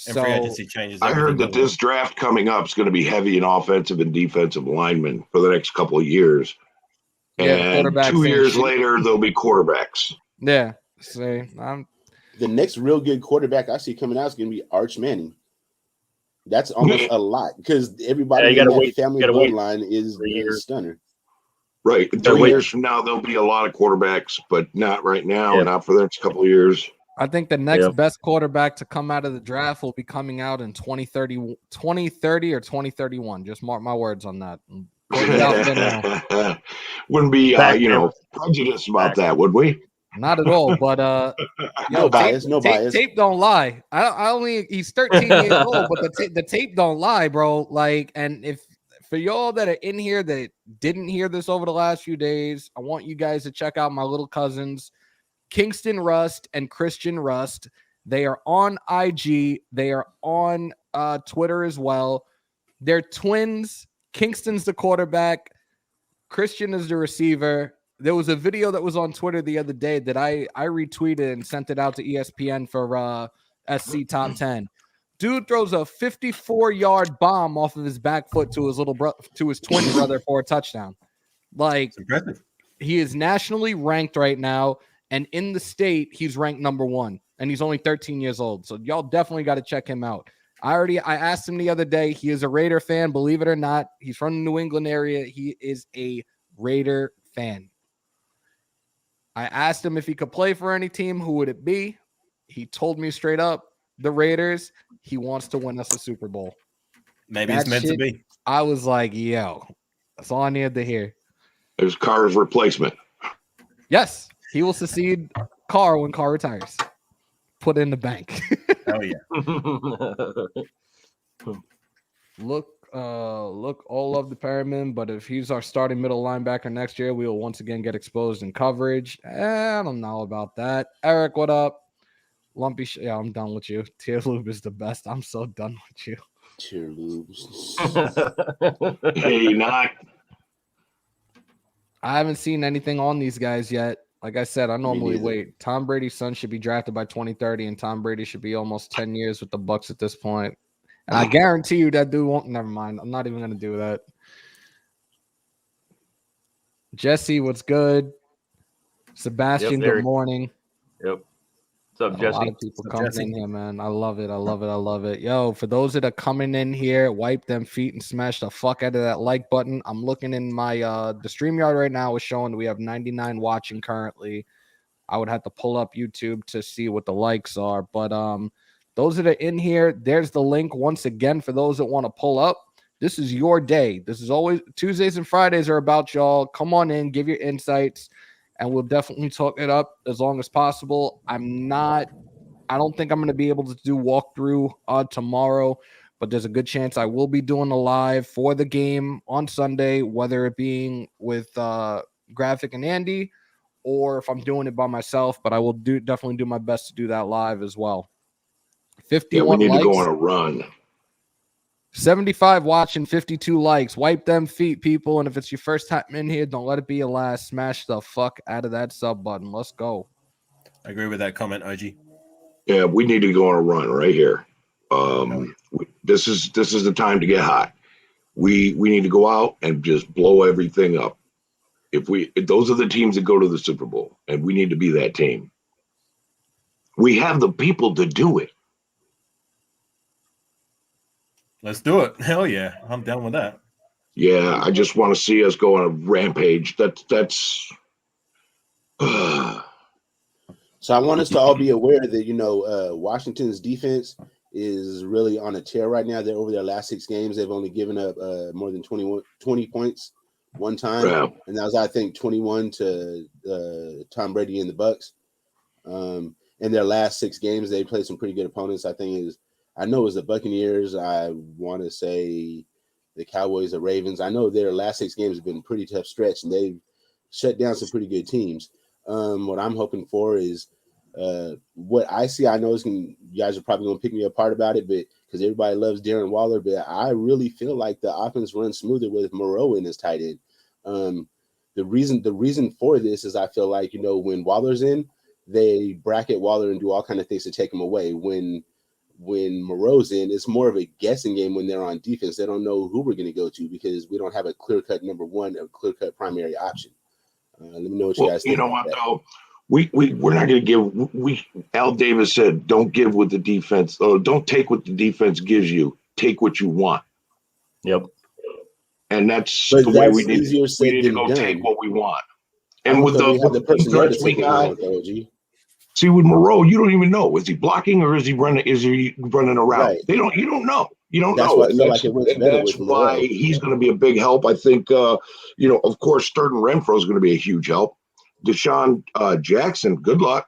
And free So agency changes I heard everything. that this draft coming up is going to be heavy in offensive and defensive linemen for the next couple of years. yeah, the And quarterbacks 2 ain't years shit. later, there'll be quarterbacks. Yeah. See, I'm The next real good quarterback I see coming out is going to be Arch Manning. That's almost a lot because everybody you in gotta that wait- family you gotta wait bloodline is for a year. a stunner. Right. In Gotta 3 wait. years from now, there'll be a lot of quarterbacks, but not right now, Yeah. not for the next couple of years. I think the next Yeah. best quarterback to come out of the draft will be coming out in 2030 or 2031. Just mark my words on that. Put it out there now. Wouldn't be, Back prejudiced about Back. that, would we? Not at all, but No bias, no bias. Tape don't lie. I only he's 13 years old, but the tape don't lie, bro. Like, and if for y'all that are in here that didn't hear this over the last few days, I want you guys to check out my little cousins, Kingston Rust and Christian Rust. They are on IG. They are on Twitter as well. They're twins. Kingston's the quarterback. Christian is the receiver. There was a video that was on Twitter the other day that I retweeted and sent it out to ESPN for SC Top 10. Dude throws a 54-yard bomb off of his back foot to his twin brother for a touchdown. Like, It's impressive. he is nationally ranked right now, and in the state, he's ranked number 1, and he's only 13 years old. So y'all definitely got to check him out. I asked him the other day. He is a Raider fan, believe it or not. He's from the New England area. He is a Raider fan. I asked him if he could play for any team, who would it be? He told me straight up, the Raiders. He wants to win us a Super Bowl. Maybe That it's meant shit- to be. I was like, yo, that's all I needed to hear. There's Carr's replacement. Yes, he will succeed Carr when Carr retires. Put it in the bank. Oh yeah. Look, all of the Perriman, but if he's our starting middle linebacker next year, we will once again get exposed in coverage. I don't know about that. Eric, what up? Lumpy, yeah, I'm done with you. Tier Lube is the best. I'm so done with you. Cheer loops. Hey, knock. I haven't seen anything on these guys yet. Like I said, I normally neither. wait. Tom Brady's son should be drafted by 2030, and Tom Brady should be almost 10 years with the Bucks at this point. And I guarantee you that dude won't. Never mind. I'm not even going to do that. Jesse, what's good? Sebastian, Yep, good morning. Yep. What's up, A lot Jesse? of people What's up, coming Jesse? in here, man. I love it. I love it. I love it. Yo, for those that are coming in here, wipe them feet and smash the fuck out of that like button. I'm looking in my the StreamYard right now is showing that we have 99 watching currently. I would have to pull up YouTube to see what the likes are. But those that are in here, there's the link once again for those that want to pull up. This is your day. This is always Tuesdays and Fridays are about y'all. Come on in, give your insights, and we'll definitely talk it up as long as possible. I don't think I'm going to be able to do walkthrough tomorrow, but there's a good chance I will be doing a live for the game on Sunday, whether it being with Graphic and Andy, or if I'm doing it by myself, but I will definitely do my best to do that live as well. Yeah, 51 we need likes, to go on a run. 75 watching, 52 likes. Wipe them feet, people. And if it's your first time in here, don't let it be your last. Smash the fuck out of that sub button. Let's go. I agree with that comment, OG. Yeah, we need to go on a run right here. This is the time to get hot. We need to go out and just blow everything up. If those are the teams that go to the Super Bowl, and we need to be that team. We have the people to do it. Let's do it. Hell yeah. I'm down with that. Yeah, I just want to see us go on a rampage. That's So I want us to all be aware that Washington's defense is really on a tear right now. They're over their last 6 games. They've only given up more than 20 points one time, Yeah. and that was, I think, 21 to Tom Brady and the Bucks. In their last 6 games, they played some pretty good opponents. I know it was the Buccaneers. I want to say the Cowboys, the Ravens. I know their last 6 games have been a pretty tough stretch, and they've shut down some pretty good teams. What I'm hoping for is What I see, I know you guys are probably going to pick me apart about it, but because everybody loves Darren Waller, but I really feel like the offense runs smoother with Moreau in his tight end. The reason for this is I feel like, when Waller's in, they bracket Waller and do all kind of things to take him away. When Moreau's in, it's more of a guessing game when they're on defense. They don't know who we're going to go to because we don't have a clear-cut number one, a clear-cut primary option. Let me know what you guys think. You know what, though? We're not going to give. Al Davis said, "Don't give what the defense. Don't take what the defense gives you. Take what you want." Yep. And that's But the way we that's need. easier We said need to than go done. take what we want. I And don't with feel the we have the personnel to defense we take what we got, want, though, G. see with Moreau, you don't even know, is he blocking or is he running? Is he running a route? Right. You don't know. You don't That's know, why I and feel like it works better that's with why Moreau. he's going to be a big help. I think. Of course, Third and Renfro is going to be a huge help. Deshaun Jackson, good luck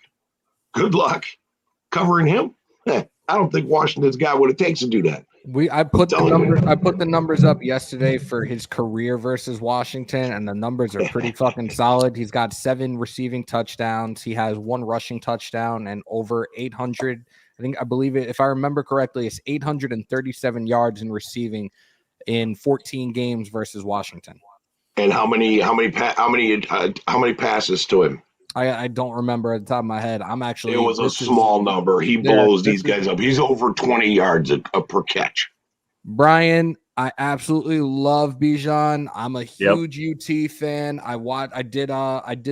covering him. I don't think Washington's got what it takes to do that. I put the numbers up yesterday for his career versus Washington, and the numbers are pretty fucking solid. He's got 7 receiving touchdowns. He has 1 rushing touchdown and over 800. I believe it, if I remember correctly, it's 837 yards in receiving in 14 games versus Washington. And how many passes to him? I don't remember at the top of my head. I'm actually. It was a small number. He blows these guys up. He's over 20 yards per catch. Brian, I absolutely love Bijan. I'm a huge UT fan. I did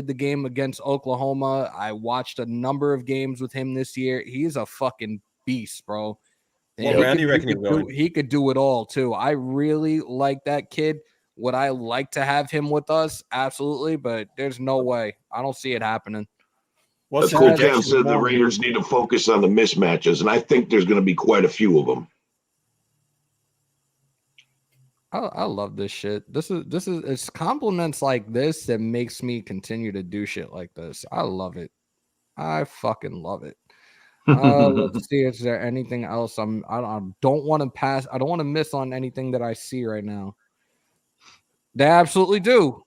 the game against Oklahoma. I watched a number of games with him this year. He's a fucking beast, bro. What round do you reckon he's going? He could do it all too. I really like that kid. Would I like to have him with us? Absolutely, but there's no way. I don't see it happening. What's Coach Kev said the Raiders need to focus on the mismatches, and I think there's going to be quite a few of them. I love this shit. This is it's compliments like this that makes me continue to do shit like this. I love it. I fucking love it. Let's see. Is there anything else? I don't want to pass. I don't want to miss on anything that I see right now. They absolutely do.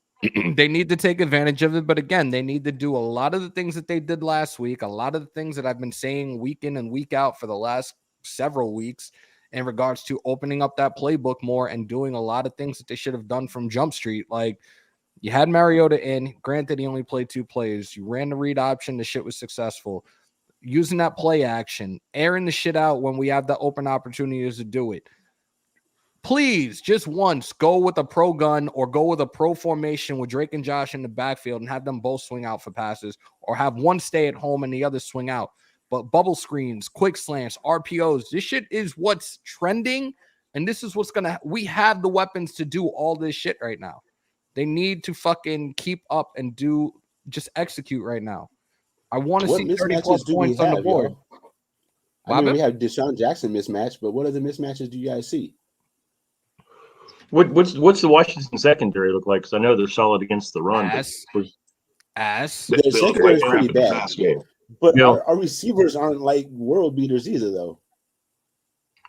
They need to take advantage of it, but again, they need to do a lot of the things that they did last week. A lot of the things that I've been saying week in and week out for the last several weeks in regards to opening up that playbook more and doing a lot of things that they should have done from Jump Street. Like, you had Mariota in. Granted, he only played 2 plays. You ran the read option. The shit was successful. Using that play action, airing the shit out when we have the open opportunities to do it. Please, just once, go with a pro gun or go with a pro formation with Drake and Josh in the backfield and have them both swing out for passes, or have one stay at home and the other swing out. But bubble screens, quick slants, RPOs, this shit is what's trending, and this is what's we have the weapons to do all this shit right now. They need to fucking keep up and just execute right now. I want to see 30+ points on the board. I mean, we have Deshaun Jackson mismatch, but what other mismatches do you guys see? What's the Washington secondary look like? Because I know they're solid against the run. Their secondary is pretty bad. But our receivers aren't like world beaters either, though.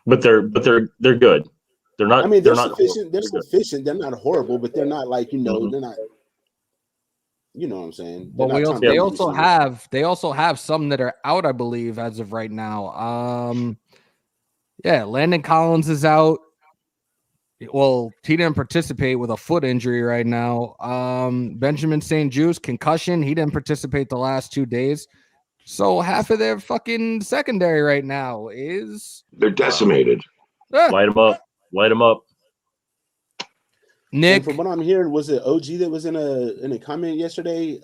But they're good. They're not. I mean, they're sufficient. They're sufficient. They're not horrible, but they're not like they're not. You know what I'm saying? But they also have some that are out, I believe, as of right now. Landon Collins is out. Well, he didn't participate with a foot injury right now. Benjamin St. Juste, concussion. He didn't participate the last 2 days. So half of their fucking secondary right now they're decimated. Light them up. Nick, and from what I'm hearing, was it OG that was in a comment yesterday?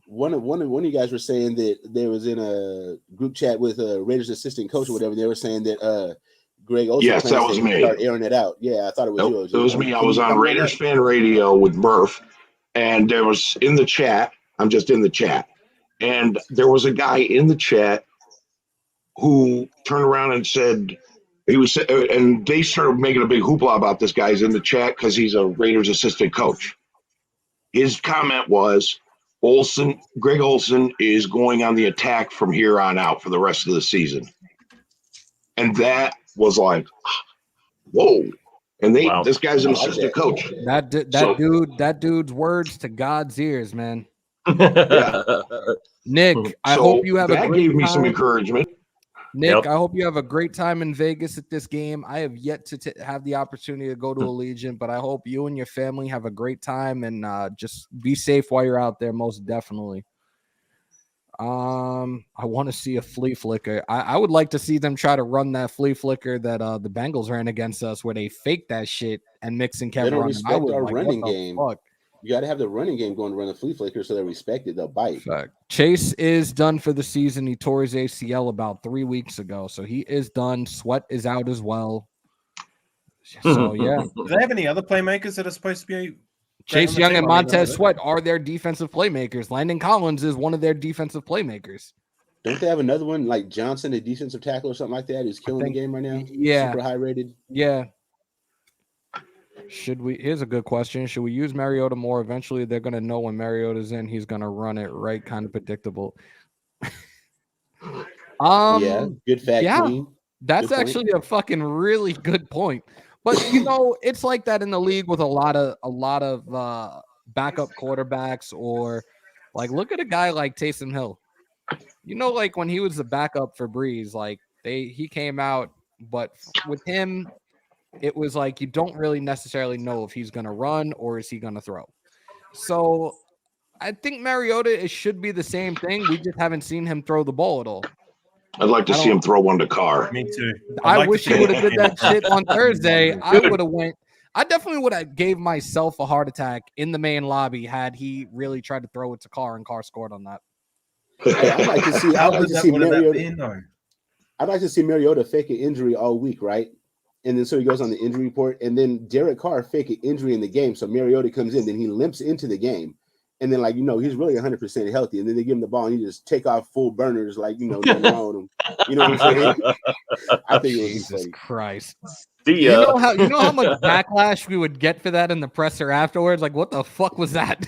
One of you guys were saying that there was in a group chat with a Raiders assistant coach or whatever. They were saying that Greg Olsen. Yes, that was me. Start airing it out. Yeah, I thought it was you, OG. It was me. I was on Raiders fan radio with Murph, and there was in the chat. I'm just in the chat, and there was a guy in the chat who turned around and said and they started making a big hoopla about this guy's in the chat because he's a Raiders assistant coach. His comment was, Greg Olsen is going on the attack from here on out for the rest of the season. And that was like, whoa. And this guy's an assistant coach. That dude's words to God's ears, man. Nick, I hope you have a that great gave me some time. encouragement. Nick, Yep. I hope you have a great time in Vegas at this game. I have yet to have the opportunity to go to Allegiant, but I hope you and your family have a great time and just be safe while you're out there, most definitely. I want to see a flea flicker. I would like to see them try to run that flea flicker that the Bengals ran against us, where they faked that shit and Mixon kept They don't running. I respect was our like, running what the game. fuck? You got to have the running game going to run the flea flicker so they respect it. They'll bite. Fact. Chase is done for the season. He tore his ACL about 3 weeks ago, so he is done. Sweat is out as well. So yeah, Do they have any other playmakers that are supposed to be? Chase on the Young team? and I mean, Montez Sweat are their defensive playmakers. Landon Collins is one of their defensive playmakers. Don't they have another one like Johnson, a defensive tackle or something like that, who's killing the game right now? Yeah, Super high rated. yeah. Should we? Here's a good question. Should we use Mariota more? Eventually, they're gonna know when Mariota's in. He's gonna run it right. Kind of predictable. Yeah, good fat yeah, queen. that's Good point. actually a fucking really good point. But it's like that in the league with a lot of backup quarterbacks, or like look at a guy like Taysom Hill. Like when he was the backup for Breeze, like he came out, but with him, it was like you don't really necessarily know if he's gonna run or is he gonna throw. So I think Mariota, it should be the same thing. We just haven't seen him throw the ball at all. I'd like to see him throw one to Carr. Me too. I wish he would have did that shit on Thursday. I would have went. I definitely would have gave myself a heart attack in the main lobby had he really tried to throw it to Carr and Carr scored on that. Hey, I'd like to see. How would that been, though? I'd like to see Mariota fake an injury all week, right? And then so he goes on the injury report, and then Derek Carr fake an injury in the game. So Mariota comes in, then he limps into the game. And then, he's really 100% healthy. And then they give him the ball, and he just take off full burners, nothing wrong with him. You know what I'm saying? I think it was Jesus Christ. See ya. You know how much backlash we would get for that in the presser afterwards? Like, what the fuck was that?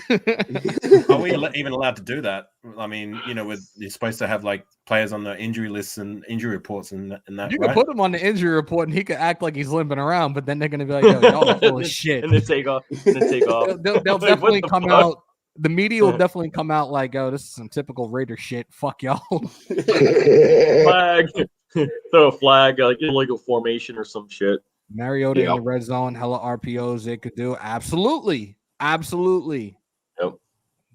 Are we even allowed to do that? I mean, you're supposed to have players on the injury lists and injury reports and that. You right? could put him on the injury report, and he could act like he's limping around, but then they're gonna be like, "Yo, y'all are full of shit," and then take off. They'll definitely come out. The media will definitely come out like, "Oh, this is some typical Raider shit. Fuck y'all." Flag. Throw a flag, like illegal formation or some shit. Mariota in the red zone, hella RPOs they could do. Absolutely. Yep.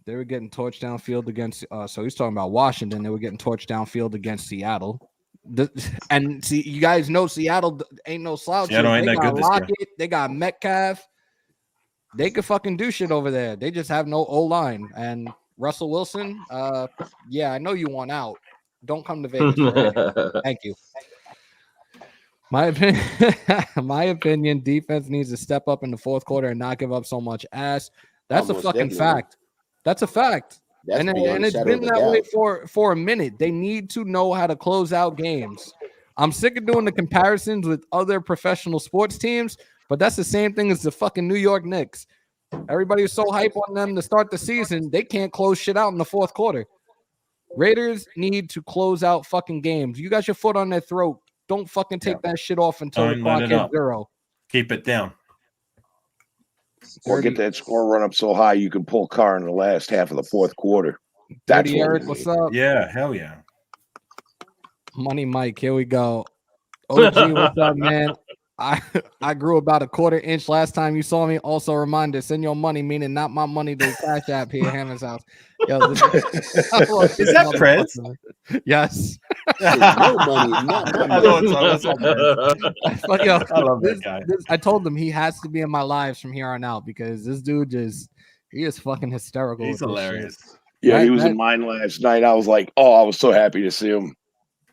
They were getting torched downfield against. So he's talking about Washington. They were getting torched downfield against Seattle. And see, you guys know Seattle ain't no slouch. Seattle ain't they that got good this year. Lockett, they got Metcalf. They could fucking do shit over there. They just have no O-line. And Russell Wilson, I know you want out. Don't come to Vegas. Thank you. My opinion, defense needs to step up in the fourth quarter and not give up so much ass. That's a fucking fact. That's a fact. And it's been that way for a minute. They need to know how to close out games. I'm sick of doing the comparisons with other professional sports teams, but that's the same thing as the fucking New York Knicks. Everybody was so hype on them to start the season. They can't close shit out in the fourth quarter. Raiders need to close out fucking games. You got your foot on their throat. Don't fucking take that shit off until the clock hits 0. Keep it down. Or get that score run up so high you can pull Carr in the last half of the fourth quarter. That's what Eric, what's up? Yeah, hell yeah. Money Mike, here we go. OG, what's up, man? I grew about a quarter inch last time you saw me. Also, a reminder: send your money, meaning not my money, to Cash App here, Hammers.House. Yo, is that Preds? Yes. No money, not my money. I love that guy. I told him he has to be in my lives from here on out because this dude he is fucking hysterical. He's hilarious. Yeah, he was in mine last night. I was like, I was so happy to see him.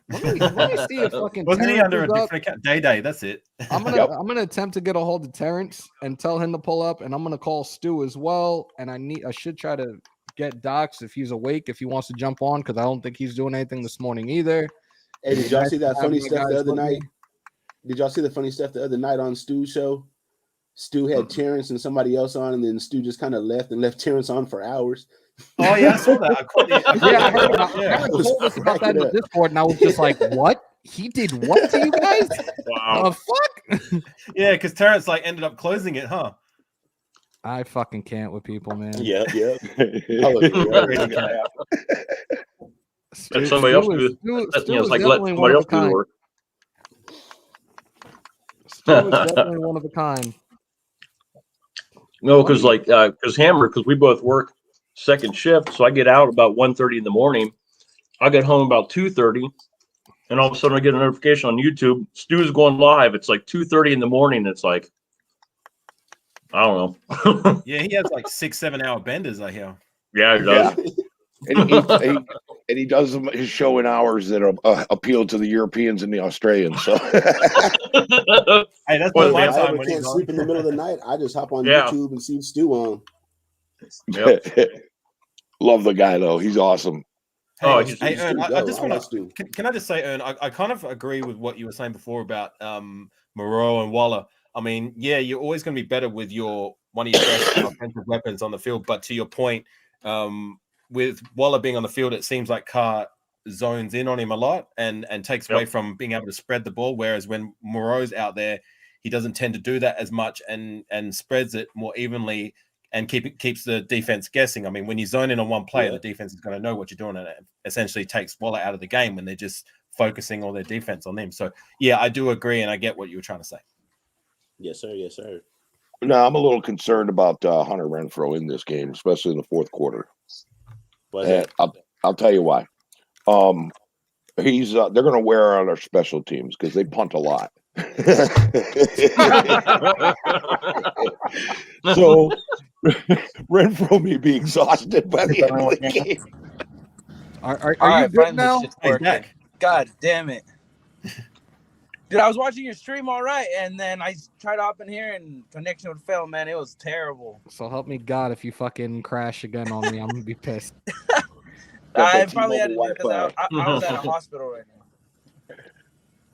Let me see if fucking wasn't he under a Terrence different account? Day? That's it. I'm gonna attempt to get a hold of Terrence and tell him to pull up, and I'm gonna call Stu as well. And I should try to get Docs if he's awake, if he wants to jump on, because I don't think he's doing anything this morning either. Hey, did y'all see that funny stuff the other night? Did y'all see the funny stuff the other night on Stu's show? Stu had Terrence and somebody else on, and then Stu just kind of left Terrence on for hours. Oh yeah, I saw that. I heard about that in the Discord, and I was just like, "What? He did what to you guys? Wow. The fuck?" Yeah, because Terrence ended up closing it, huh? I fucking can't with people, man. Yeah. Stu, Let somebody else Stu do is- it. Stu- It's Stu is like let definitely somebody one of else a do the kind. work. Stu is definitely one of a kind. No, because because we both work second shift, so I get out about 1:30 in the morning. I get home about 2:30, and all of a sudden I get a notification on YouTube. Stu's going live. It's like 2:30 in the morning. It's like, I don't know. Yeah, he has like 6-7 hour benders, I hear. Yeah, it does. And he does his show in hours that appeal to the Europeans and the Australians. So Hey, that's Well, not If my I time ever when can't he's on. sleep in the middle of the night, I just hop on Yeah. YouTube and see Stu on. Yep. love the guy though. He's awesome. Hey, Oh, hey, he's Ern, Stu I dope. just I want like Stu. to. Can I just say, Ern, I kind of agree with what you were saying before about Moreau and Waller. I mean, yeah, you're always going to be better with one of your best offensive weapons on the field. But to your point, with Waller being on the field, it seems like Carr zones in on him a lot and takes away from being able to spread the ball. Whereas when Moreau's out there, he doesn't tend to do that as much and spreads it more evenly and keeps the defense guessing. I mean, when you zone in on one player, the defense is going to know what you're doing, and it essentially takes Waller out of the game when they're just focusing all their defense on him. So, yeah, I do agree, and I get what you were trying to say. Yes, sir. Yes, sir. No, I'm a little concerned about Hunter Renfrow in this game, especially in the fourth quarter. But I'll tell you why. He's they're going to wear out our special teams because they punt a lot. So Renfrow may be exhausted by the end of the game. Are All you right, good finally now? shit's Hey, working. Dak. God damn it. Dude, I was watching your stream all right, and then I tried to hop in here and connection would fail, man. It was terrible. So help me God if you fucking crash again on me, I'm gonna be pissed. I probably had to do it because Wi-Fi. I was at a hospital right now.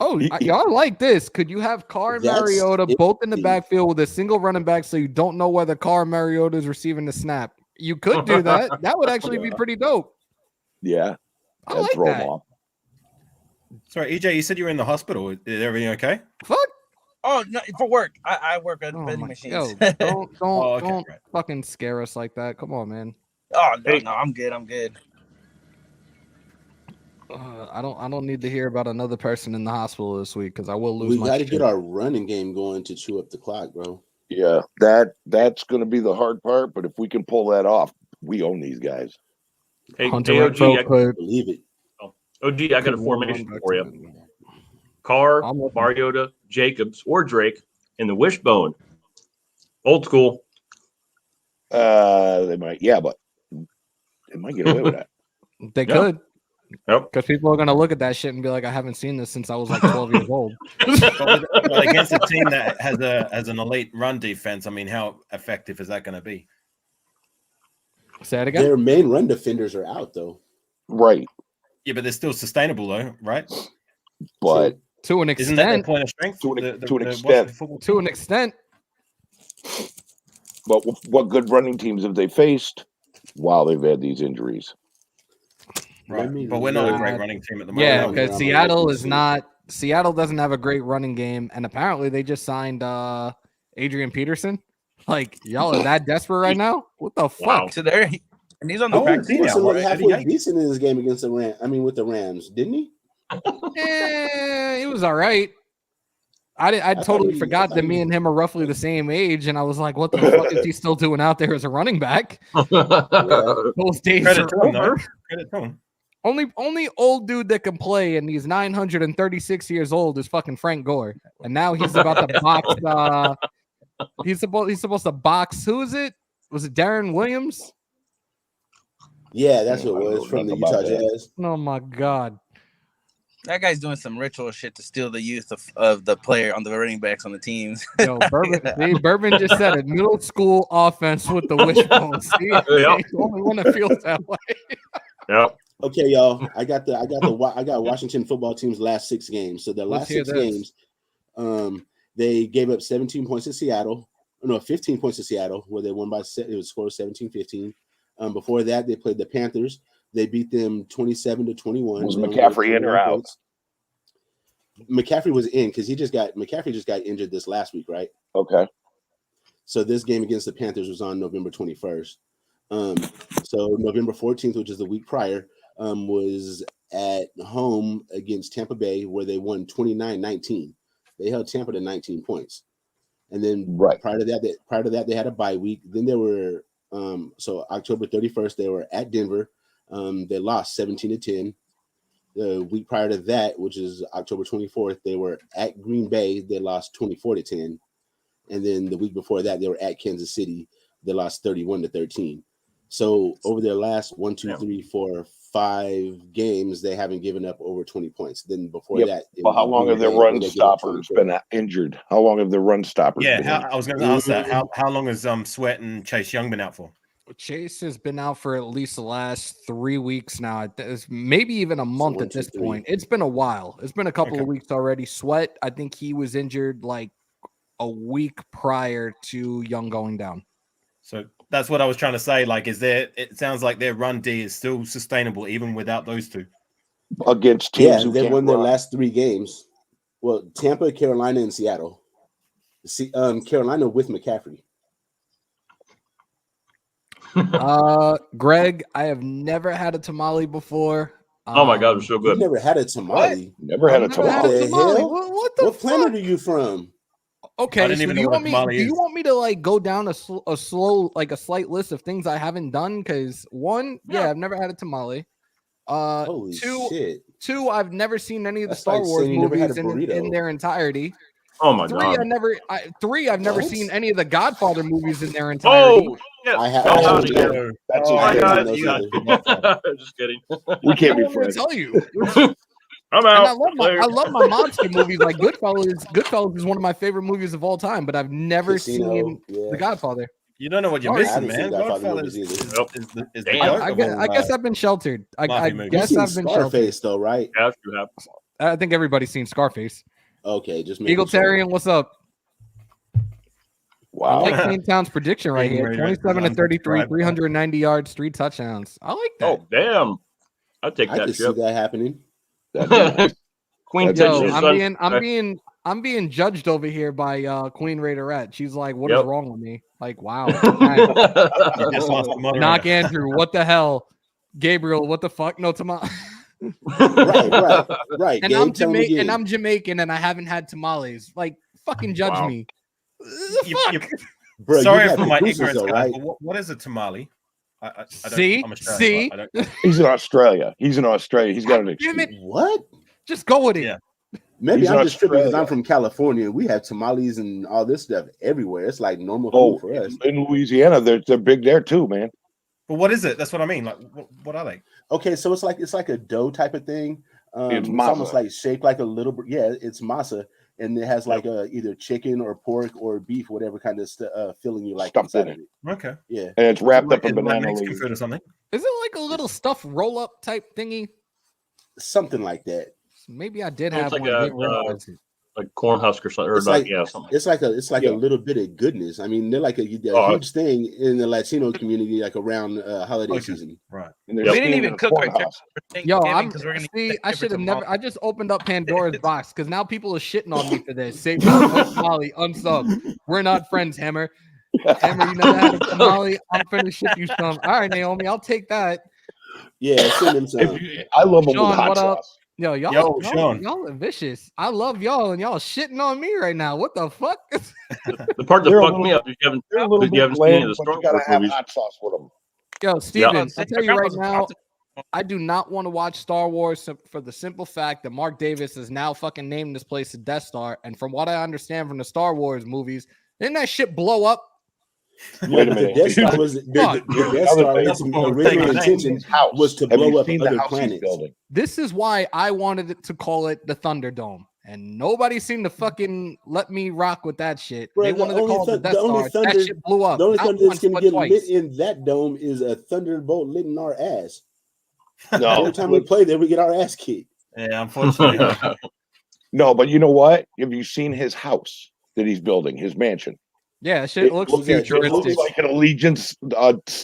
Oh, y'all like this? Could you have Carr and That's Mariota both in the interesting. backfield with a single running back, so you don't know whether Carr and Mariota is receiving the snap? You could do that. That would actually be pretty dope. Yeah, I that'd like throw him that. off. Sorry, EJ, you said you were in the hospital. Is everything okay? Fuck. Oh, no, for work. I work at Oh vending my, machines. yo, don't okay, don't right. fucking scare us like that. Come on, man. Oh, no, Hey. no, I'm good. I'm good. I don't need to hear about another person in the hospital this week because I will lose we my got to shit. get our running game going to chew up the clock, bro. Yeah, that's going to be the hard part. But if we can pull that off, we own these guys. Hey, Hunter OG, Renfrow could. Believe it. I got a formation for you. Carr, I'm with Mariota, Jacobs, or Drake in the wishbone. Old school. They might, but they might get away with that. They Yeah. could. Yep. Because people are gonna look at that shit and be like, I haven't seen this since I was like 12 years old. But against a team that has an elite run defense, I mean, how effective is that going to be? Say it again. Their main run defenders are out, though. Right, Yeah, but they're still sustainable, though, right? but To an Isn't that their extent. point of strength? To an Washington extent. football To team? an extent. but what good running teams have they faced while they've had these injuries? Right, Let me but we're not a look. great running team at the moment. Yeah, Hold on, because I'm Seattle looking is to- not. Seattle doesn't have a great running game, and apparently they just signed Adrian Peterson. Like y'all are that desperate right now? What the fuck? Wow. So there, and he's on the Oh, practice Peterson Peterson squad. looked right? halfway 88. decent in this game against the with the Rams, didn't he? It was all right. I thought totally he- forgot I thought that he- me and him are roughly the same age, and I was like, "What the fuck is he still doing out there as a running back?" Those days Credit are to him, though. over. Credit to him. Only old dude that can play, and he's 936 years old is fucking Frank Gore, and now he's about to box. He's supposed to box. Who is it? Was it Darren Williams? Yeah, that's what I it don't was know from the nothing about Utah that. Jazz. Oh my god! That guy's doing some ritual shit to steal the youth of the player on the running backs on the teams. Yo, Bourbon just said it. Middle school offense with the wishbone. See, Yep. he's the only one that feels that way. Yep. Okay, y'all. I got Washington football team's last 6 games. So the Let's last hear 6 this. games, they gave up 17 points to Seattle. No, 15 points to Seattle, where they won by it was scored 17-15. Before that, they played the Panthers. They beat them 27-21. Was They only McCaffrey gave in or 21 out? points. McCaffrey was in because McCaffrey just got injured this last week, right? Okay. So this game against the Panthers was on November 21st. So November 14th, which is the week prior, was at home against Tampa Bay, where they won 29-19. They held Tampa to 19 points. And then prior to that, they had a bye week. Then they were so October 31st, they were at Denver. They lost 17-10. The week prior to that, which is October 24th, they were at Green Bay. They lost 24-10. And then the week before that, they were at Kansas City. They lost 31-13. So over their last 5 games, they haven't given up over 20 points. Then before that, well, how long have their run stoppers been injured? How long have their run stoppers been injured? I was going to ask that. How long has Sweat and Chase Young been out for? Chase has been out for at least the last 3 weeks now. It's maybe even a month at this point. It's been a while. It's been a couple of weeks already. Sweat, I think he was injured like a week prior to Young going down. So that's what I was trying to say. Like, it sounds like their run D is still sustainable even without those two. Against teams who they can't won their run. last 3 games. Well, Tampa, Carolina, and Seattle. Carolina with McCaffrey. Greg, I have never had a tamale before. Oh my God, it's so good. You've never had a tamale? Never had a tamale. What planet are you from? Okay, so do you want me to like go down a slow, like a slight list of things I haven't done? Because one, I've never had a tamale. Holy shit. Two, I've never seen any of the Star Wars movies in their entirety. Oh my God. I've never seen any of the Godfather movies in their entirety. Oh, yeah. I have. That's just kidding. We can't be I'm friends. tell you. I'm out. I love my monster movies like Goodfellas. Goodfellas is one of my favorite movies of all time, but I've never seen The Godfather. You don't know what you're missing, man. Godfather is I guess I've been sheltered. I guess I've been Scarface, though, right? Yeah, you have. I think everybody's seen Scarface. Okay, just Eagletarian, what's up? Wow. I like Clean Town's prediction right here. 27-33, 390 yards, 3 touchdowns. I like that. Oh, damn. I'll take that. I can see that happening. Queen, I'm being judged over here by Queen Raiderette. She's like, "What is wrong with me?" Like, wow. Knock Andrew. What the hell? Gabriel. What the fuck? No tamale. Right. And I'm Jamaican, and I haven't had tamales. Like, fucking judge me. Bro, sorry for my ignorance, guys, but what is a tamale? See? He's in Australia. He's got an excuse. What? Just go with it. Yeah. Maybe I'm just tripping because I'm from California. We have tamales and all this stuff everywhere. It's like normal food for us. In Louisiana, they're big there too, man. But what is it? That's what I mean. Like, what are they? Okay, so it's like a dough type of thing. It's almost like shaped like a little. Yeah, it's masa, and it has like either chicken or pork or beef, whatever kind of filling you like stuffed in it. Okay. Yeah, and it's wrapped up in banana leaves or something. Is it like a little stuffed roll up type thingy? Something like that. Maybe I did have like one. Like Cornhusker or something. Something. It's like a little bit of goodness. I mean, they're like a huge thing in the Latino community, like around holiday season. Right. And they didn't even cook right there. Yo, I should have never. I just opened up Pandora's box because now people are shitting on me for this. Say Molly unsub. We're not friends, Hammer. Hammer, you never had a tamale. I'm finna ship you some. All right, Naomi, I'll take that. Yeah, send him some. I love them Sean, with hot what sauce. up? Yo, y'all are vicious. I love y'all, and y'all shitting on me right now. What the fuck? The part that fucked me up is you haven't seen any of the Star Wars movies. Hot sauce with them. Yo, Steven, I tell you right now, I do not want to watch Star Wars for the simple fact that Mark Davis is now fucking named this place the Death Star. And from what I understand from the Star Wars movies, didn't that shit blow up? Wait a minute. The Death Star was the Death Star. Its original intention was to blow up other planets. This is why I wanted it to call it the Thunderdome, and nobody seemed to fucking let me rock with that shit. Bro, they wanted to call it the Death Star. That shit blew up. The only thunder that's going to get twice. lit in that dome is a thunderbolt lit in our ass. No, every time we play there, we get our ass kicked. Yeah, unfortunately. No, but you know what? Have you seen his house that he's building, his mansion? Yeah, shit looks futuristic. It looks like an Allegiance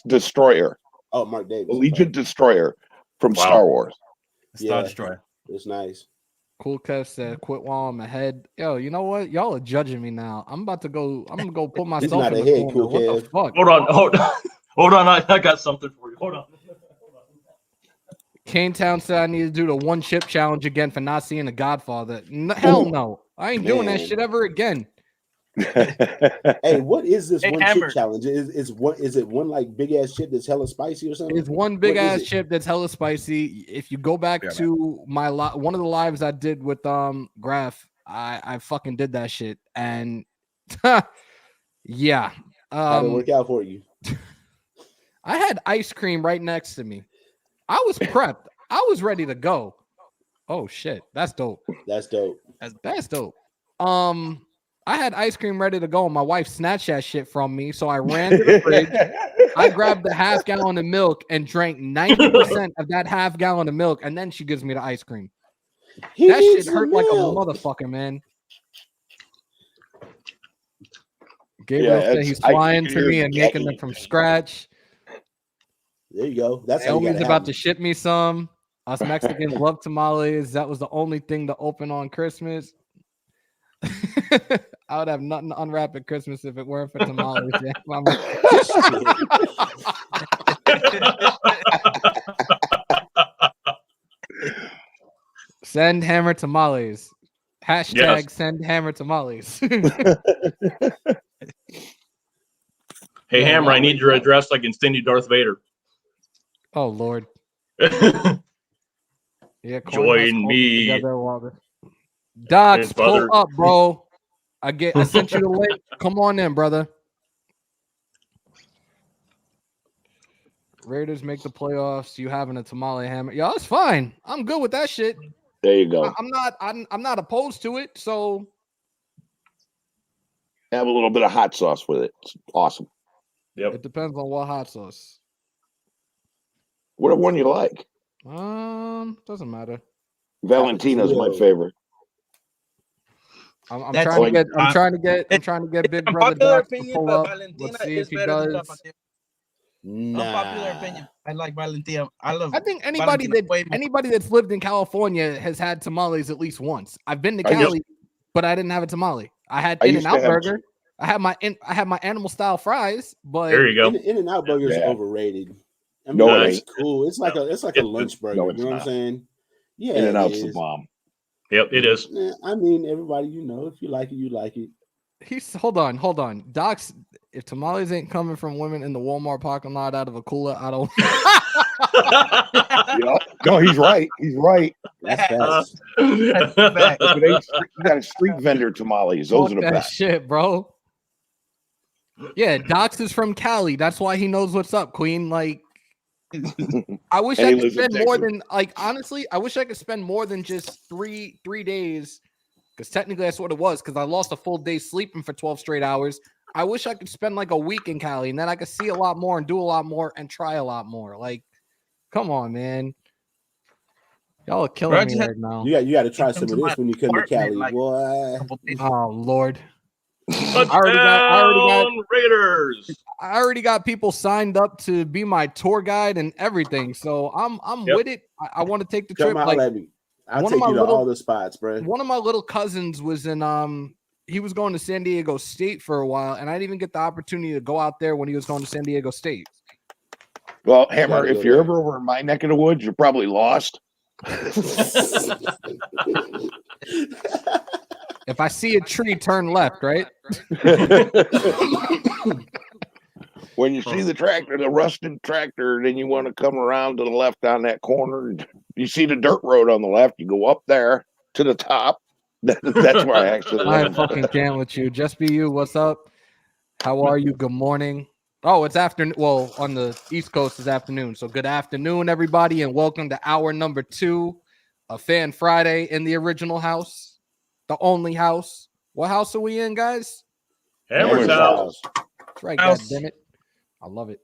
destroyer. Oh, Mark Davis. Allegiant destroyer from Star Wars. Star Destroyer. It's nice. Cool Kev said, "Quit while I'm ahead." Yo, you know what? Y'all are judging me now. I'm gonna go put myself not in the ahead, corner. Cool What the Kev. fuck? Hold on. I got something for you. Hold on. Cane Town said I need to do the one chip challenge again for not seeing The Godfather. Hell no, I ain't doing that Man. shit ever again. Hey, what is this Hey, one chip Hammer. challenge? Is it one like big ass chip that's hella spicy or something? It's one big What is ass it? chip that's hella spicy. If you go back Yeah, to my one of the lives I did with Graph, I fucking did that shit, and yeah, How'd it work out for you? I had ice cream right next to me. I was prepped. I was ready to go. Oh shit, that's dope. That's dope. That's dope. I had ice cream ready to go, and my wife snatched that shit from me. So I ran to the fridge. I grabbed the half gallon of milk and drank 90% of that half gallon of milk, and then she gives me the ice cream. He That shit needs hurt some like a milk. motherfucker, man. Gabriel said he's I flying can to hear me and making them gagging. from scratch. There you go. That's how you Naomi's gotta about have to them. ship me some. Us Mexicans love tamales. That was the only thing to open on Christmas. I would have nothing to unwrap at Christmas if it weren't for tamales. Send Hammer tamales. Hashtag Yes. send Hammer tamales. Hey, Yeah, Hammer, no, I need your address so I can send you Darth Vader. Oh Lord. Yeah, Join me. Together Docs, And pull Father- up, bro. I sent you the link. Come on in, brother. Raiders make the playoffs. You having a tamale hammer? Yo, it's fine. I'm good with that shit. There you go. I'm not opposed to it. So Have a little bit of hot sauce with it. It's awesome. Yep. it depends on what hot sauce. Whatever one you like. Doesn't matter. Valentina's my Tapatio. favorite. I'm That's- trying to get I'm uh, trying to get Big Brother Unpopular Doc to opinion, pull but up. Valentina Let's see is if he better than does. Tapatio. Nah. Unpopular opinion. I like Valentina. I love. I think anybody that's lived in California has had tamales at least once. I've been to I used- Cali, but I didn't have a tamale. I had I used In-N-Out to have- burger. I had my animal style fries, but There you go. In-N-Out burger is Yeah. overrated. I mean, No, it it's ain't. cool. It's like a lunch burger. No, it's you know what I'm not. saying? Yeah, In and it Out's the is. bomb. Yep, it is. I mean, everybody, if you like it, you like it. he's hold on. Docs, if tamales ain't coming from women in the Walmart parking lot out of a cooler, I don't. Yeah. No, he's right. He's right. That's Uh, facts. If it ain't street, you got a street vendor tamales. Those Fuck are the that best. shit, bro. Yeah, Docs is from Cali. That's why he knows what's up, Queen. Like, I wish And I he could lives in spend more Texas. than honestly, I wish I could spend more than just three days. Because technically that's what it was, because I lost a full day sleeping for 12 straight hours. I wish I could spend like a week in Cali, and then I could see a lot more and do a lot more and try a lot more. Like, come on, man. Y'all are killing me right now. You got to try Come some to of my this when you come to apartment, Cali, like, boy. Oh Lord. Touchdown Raiders. I already got people signed up to be my tour guide and everything. So I'm Yep. with it. I want to take the Come trip. out Like, at me. I'll one of take my you to little- all the spots, bro. one of my little cousins was in he was going to San Diego State for a while, and I didn't even get the opportunity to go out there when he was going to San Diego State. Well, Hammer, gotta if go you're there. ever over in my neck of the woods, you're probably lost. If I see a tree, turn left, right? When you see the tractor, the rusted tractor, then you want to come around to the left on that corner. You see the dirt road on the left, you go up there to the top. That's where I actually I live. fucking can't with you. Just be you. What's up? How are you? Good morning. Oh, it's afternoon. Well, on the East Coast is afternoon. So good afternoon, everybody, and welcome to hour number 2 of Fan Friday in the original house, the only house. What house are we in, guys? Hammers House. That's right, House. goddammit. I love it.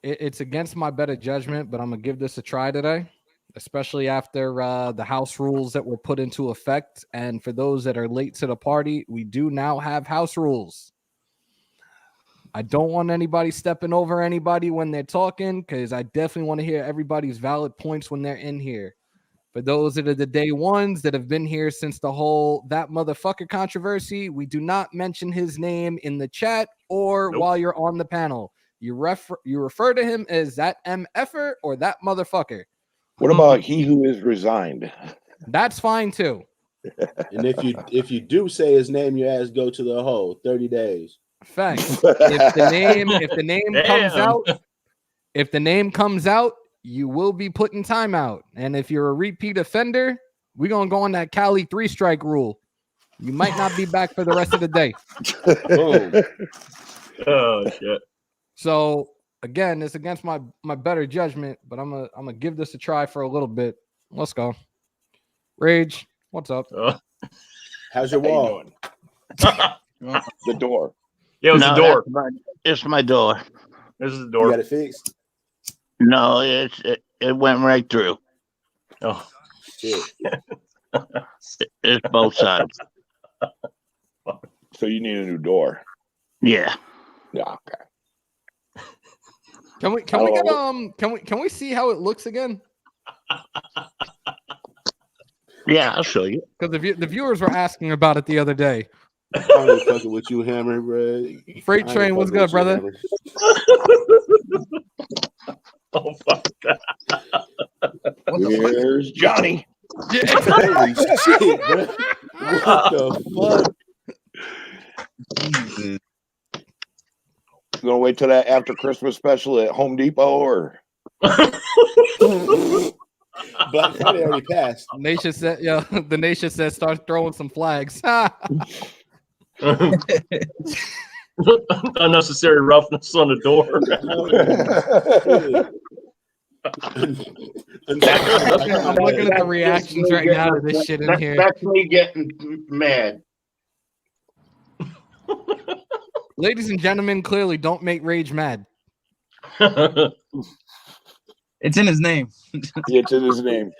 It's against my better judgment, but I'm gonna give this a try today, especially after the house rules that were put into effect. And for those that are late to the party, we do now have house rules. I don't want anybody stepping over anybody when they're talking, because I definitely want to hear everybody's valid points when they're in here. For those that are the day ones that have been here since the whole that motherfucker controversy, we do not mention his name in the chat or while you're on the panel. You refer to him as that MFer or that motherfucker. What about he who is resigned? That's fine too. And if you do say his name, your ass go to the hole. 30 days. Facts. If the name comes Damn. out, if the name comes out, you will be put in timeout. And if you're a repeat offender, we're gonna go on that Cali 3-strike rule. You might not be back for the rest of the day. Boom. Oh shit. So again, it's against my better judgment, but I'm gonna give this a try for a little bit. Let's go. Rage, what's up? How's your How you wall? doing? The door. Yeah, it was the door. It's my door. This is the You door. got it fixed? No, it went right through. Oh. Shit. It's both sides. So you need a new door. Yeah. Yeah. Okay. Can we get can we see how it looks again? Yeah, I'll show you. Because the viewers were asking about it the other day. I ain't fucking with you, Hammer, bro. Freight train, what's good, brother? Oh fuck. Here's Johnny. Holy shit, bro. What the Jesus. You gonna wait till that after Christmas special at Home Depot or? fuck? Black Friday already passed. Nation said, yeah, the nation said start throwing some flags. Unnecessary roughness on the door. I'm looking at the reactions right now to this shit in here. That's me getting mad. Ladies and gentlemen, clearly don't make Rage mad. It's in his name. Yeah, it's in his name.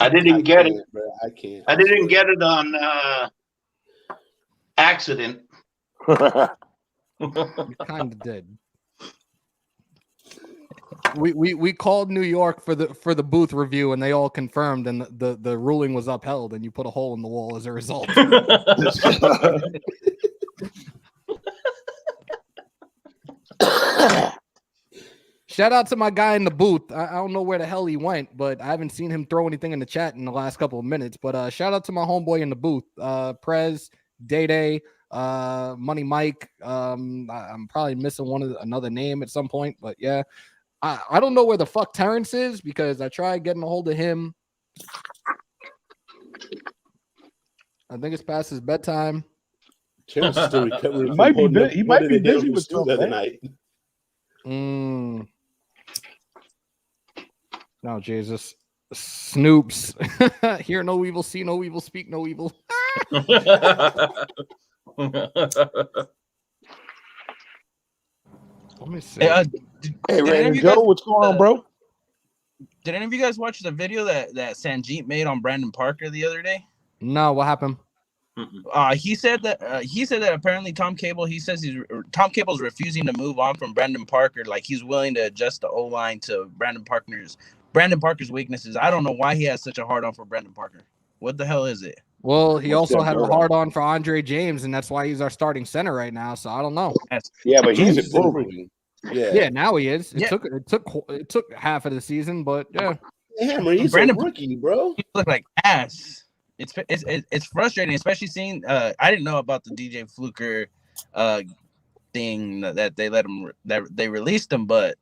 I didn't get it. Bro, I can't. I didn't get it on accident. You kind of did. We called New York for the booth review and they all confirmed and the ruling was upheld and you put a hole in the wall as a result. Shout out to my guy in the booth. I don't know where the hell he went, but I haven't seen him throw anything in the chat in the last couple of minutes. But shout out to my homeboy in the booth, Prez, Day, Money Mike. I'm probably missing another name at some point, but yeah, I don't know where the fuck Terrence is because I tried getting a hold of him. I think it's past his bedtime. Terrence is still recovering. He might be busy with the other night. No, Jesus. Snoops. Hear no evil, see no evil, speak no evil. Let me see. Hey, Random Joe, what's going on, bro? Did any of you guys watch the video that Sanjeet made on Brandon Parker the other day? No, what happened? He said that apparently Tom Cable's refusing to move on from Brandon Parker. Like he's willing to adjust the O-line to Brandon Parker's weaknesses. I don't know why he has such a hard on for Brandon Parker. What the hell is it? Well, he also had a hard on for Andre James, and that's why he's our starting center right now. So I don't know. Yeah, but he's improving. Yeah, now he is. It took half of the season, but yeah. Hammer, he's Brandon, a rookie, bro. He looked like ass. It's frustrating, especially seeing. I didn't know about the DJ Fluker thing that they they released him, but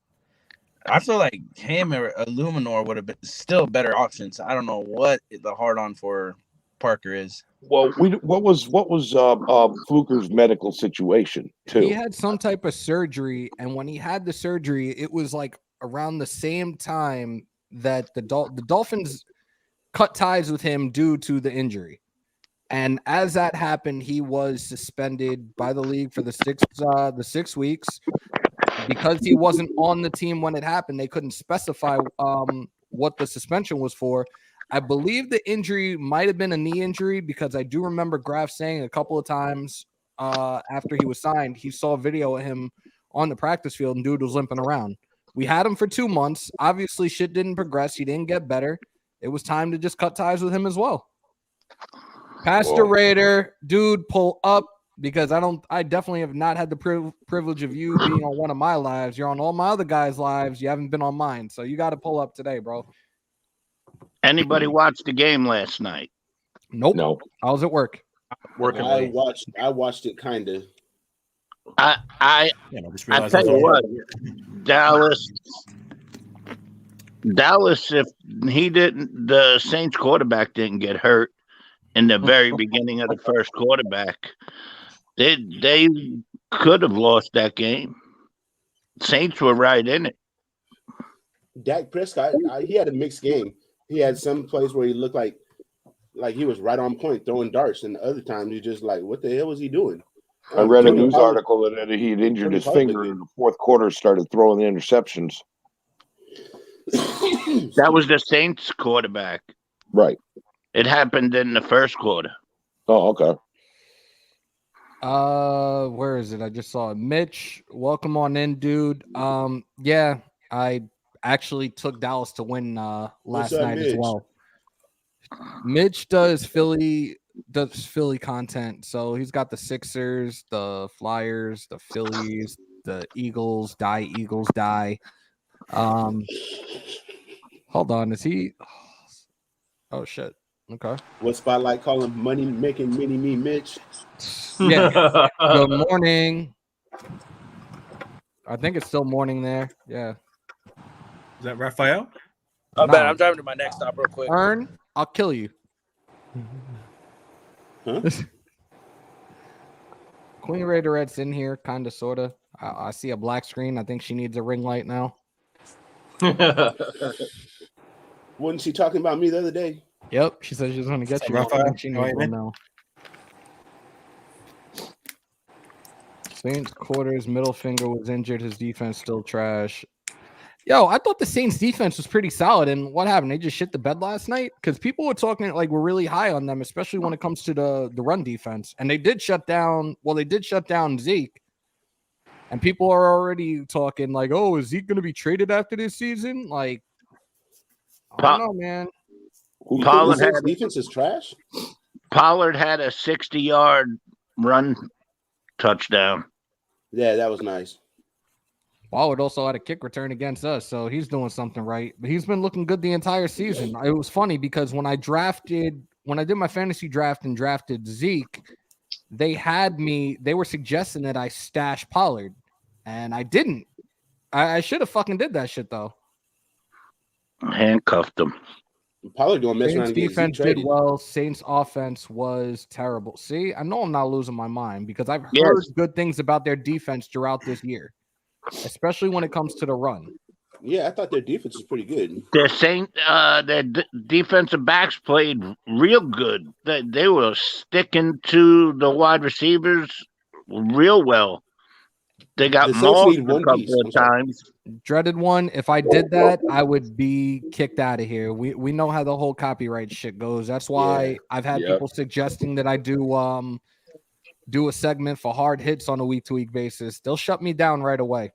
I feel like him or Illuminor would have been still better options. I don't know what the hard on for Parker is. Well, what was Fluker's medical situation too? He had some type of surgery, and when he had the surgery, it was like around the same time that the Dolphins cut ties with him due to the injury. And as that happened, he was suspended by the league for the 6 weeks. Because he wasn't on the team when it happened, they couldn't specify what the suspension was for. I believe the injury might have been a knee injury because I do remember Graf saying a couple of times after he was signed, he saw a video of him on the practice field and dude was limping around. We had him for 2 months. Obviously, shit didn't progress. He didn't get better. it was time to just cut ties with him as well. Pastor Raider, dude, pull up, because I definitely have not had the privilege of you being on one of my lives. You're on all my other guys' lives. You haven't been on mine. So you got to pull up today, bro. Anybody watch the game last night? Nope. No. I was at work. Working I late. watched it kind of. I just I realized tell I was you on. what, Dallas, if the Saints quarterback didn't get hurt in the very beginning of the first quarterback, they could have lost that game. Saints were right in it. Dak Prescott, he had a mixed game. He had some plays where he looked like he was right on point throwing darts, and the other times he just like, what the hell was he doing? I read a Tony news Pollard- article that he had injured Tony his Pollard finger looked in the fourth quarter, started throwing the interceptions. That was the Saints quarterback. Right. It happened in the first quarter. Oh, okay. Where is it? I just saw it. Mitch, welcome on in, dude. Yeah, I actually took Dallas to win last up, night as Mitch? well. Mitch does Philly content, so he's got the Sixers, the Flyers, the Phillies, the Eagles die. Hold on, is he? Oh shit. Okay. What Spotlight call him money making mini me Mitch? Yeah. Good morning. I think it's still morning there. Yeah. Is that Raphael? Oh, No. man, I'm driving to my next stop real quick. Earn, I'll kill you. Huh? Queen Raiderette's in here, kind of, sort of. I see a black screen. I think she needs a ring light now. Wasn't she talking about me the other day? Yep, she said she was going to get you. Raphael, I think she needs go one ahead. now. Saints quarters, middle finger was injured. His defense still trash. Yo, I thought the Saints defense was pretty solid. And what happened? They just shit the bed last night? Because people were talking like we're really high on them, especially when it comes to the run defense. And they did shut down Zeke. And people are already talking like, oh, is Zeke going to be traded after this season? Like, I don't know, man. You think the Pollard Saints had defense is trash? Pollard had a 60-yard run touchdown. Yeah, that was nice. Pollard also had a kick return against us, so he's doing something right. But he's been looking good the entire season. It was funny because when I did my fantasy draft and drafted Zeke, they were suggesting that I stash Pollard, and I didn't. I should have fucking did that shit though. Handcuffed him. Pollard going to mess around Saints and get Zeke defense did traded. well. Saints offense was terrible. See, I know I'm not losing my mind because I've heard Yes. good things about their defense throughout this year, especially when it comes to the run. Yeah, I thought their defense was pretty good. Their defensive backs played real good. They were sticking to the wide receivers real well. They got The Saints mauled need a one couple piece. of I'm sorry. times. Dreaded one. If I did that, I would be kicked out of here. We know how the whole copyright shit goes. That's why Yeah. I've had Yep. people suggesting that I do a segment for hard hits on a week-to-week basis. They'll shut me down right away,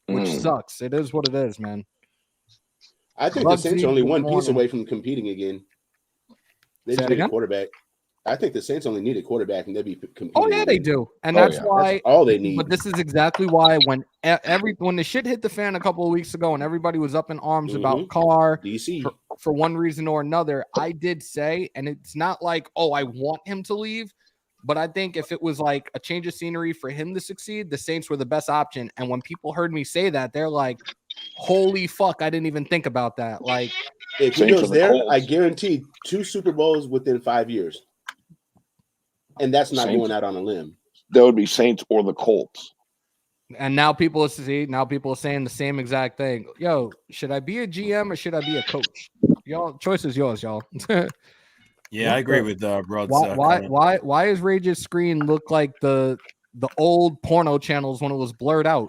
which sucks. It is what it is, man. I think the Saints are only Bugsy, one good piece morning. away from competing again. They Say just it need a again? quarterback. I think the Saints only need a quarterback and they'll be competing. Oh yeah, they again. do, and Oh, that's yeah. why. That's all they need. But this is exactly why when the shit hit the fan a couple of weeks ago and everybody was up in arms about Carr DC. for one reason or another, I did say, and it's not like, oh, I want him to leave, but I think if it was like a change of scenery for him to succeed, the Saints were the best option. And when people heard me say that, they're like, holy fuck, I didn't even think about that. Like, If he Saints goes are the there, Colts. I guarantee 2 Super Bowls within 5 years. And that's not Saints. going out on a limb. That would be Saints or the Colts. and now people are saying the same exact thing. Yo, should I be a GM or should I be a coach? Y'all, choice is yours, y'all. Yeah, I agree with Rod's Why comment. why is Rage's screen look like the old porno channels when it was blurred out?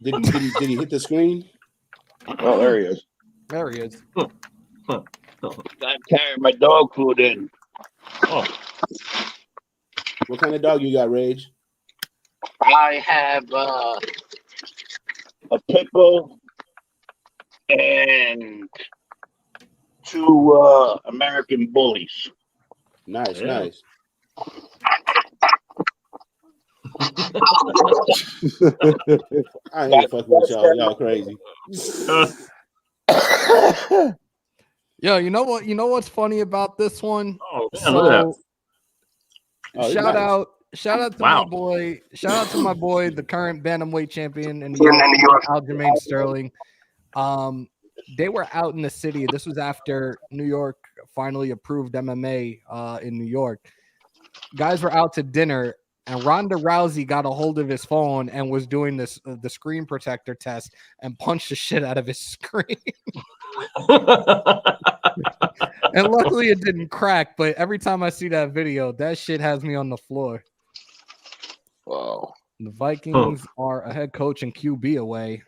Did he hit the screen? Oh, there he is. There he is. Got to carry my dog food in. Oh, What kind of dog you got, Rage? I have a pit bull and two American bullies. Nice, Yeah. nice. I ain't fucking with y'all. Y'all crazy. Yo, you know what? You know what's funny about this one? Oh man, look at that. Oh, it's Shout nice. out to Wow. my boy. Shout out to my boy, the current bantamweight champion in New York, Aljamain Sterling. They were out in the city. This was after New York finally approved MMA in New York. Guys were out to dinner, and Ronda Rousey got a hold of his phone and was doing this the screen protector test and punched the shit out of his screen. And luckily it didn't crack, but every time I see that video, that shit has me on the floor. Wow. The Vikings are a head coach and QB away.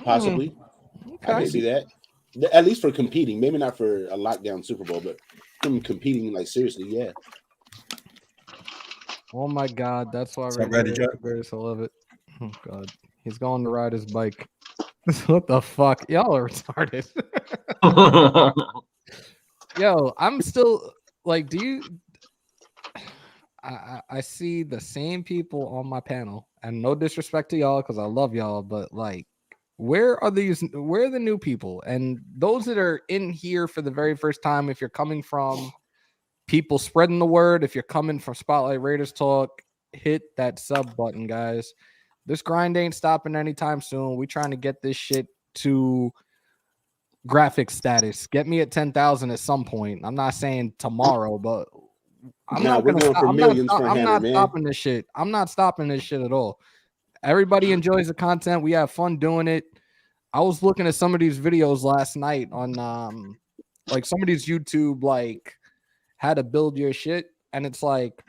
Possibly. I can see that. At least for competing. Maybe not for a lockdown Super Bowl, but from competing, like, seriously, yeah. Oh my God, that's why Is that ready, Joe? I love it. Oh God, he's going to ride his bike. What the fuck? Y'all are retarded. Yo, I'm still like, do you? I see the same people on my panel, and no disrespect to y'all because I love y'all, but like, where are these? Where are the new people? And those that are in here for the very first time, if you're coming from people spreading the word, if you're coming from Spotlight Raiders Talk, hit that sub button, guys. This grind ain't stopping anytime soon. We trying to get this shit to graphic status. Get me at 10,000 at some point. I'm not saying tomorrow, but I'm not we're gonna going stop. for I'm millions not, for I'm Hammer, not man. stopping this shit. I'm not stopping this shit at all. Everybody enjoys the content. We have fun doing it. I was looking at some of these videos last night on like some of these YouTube, like how to build your shit, and it's like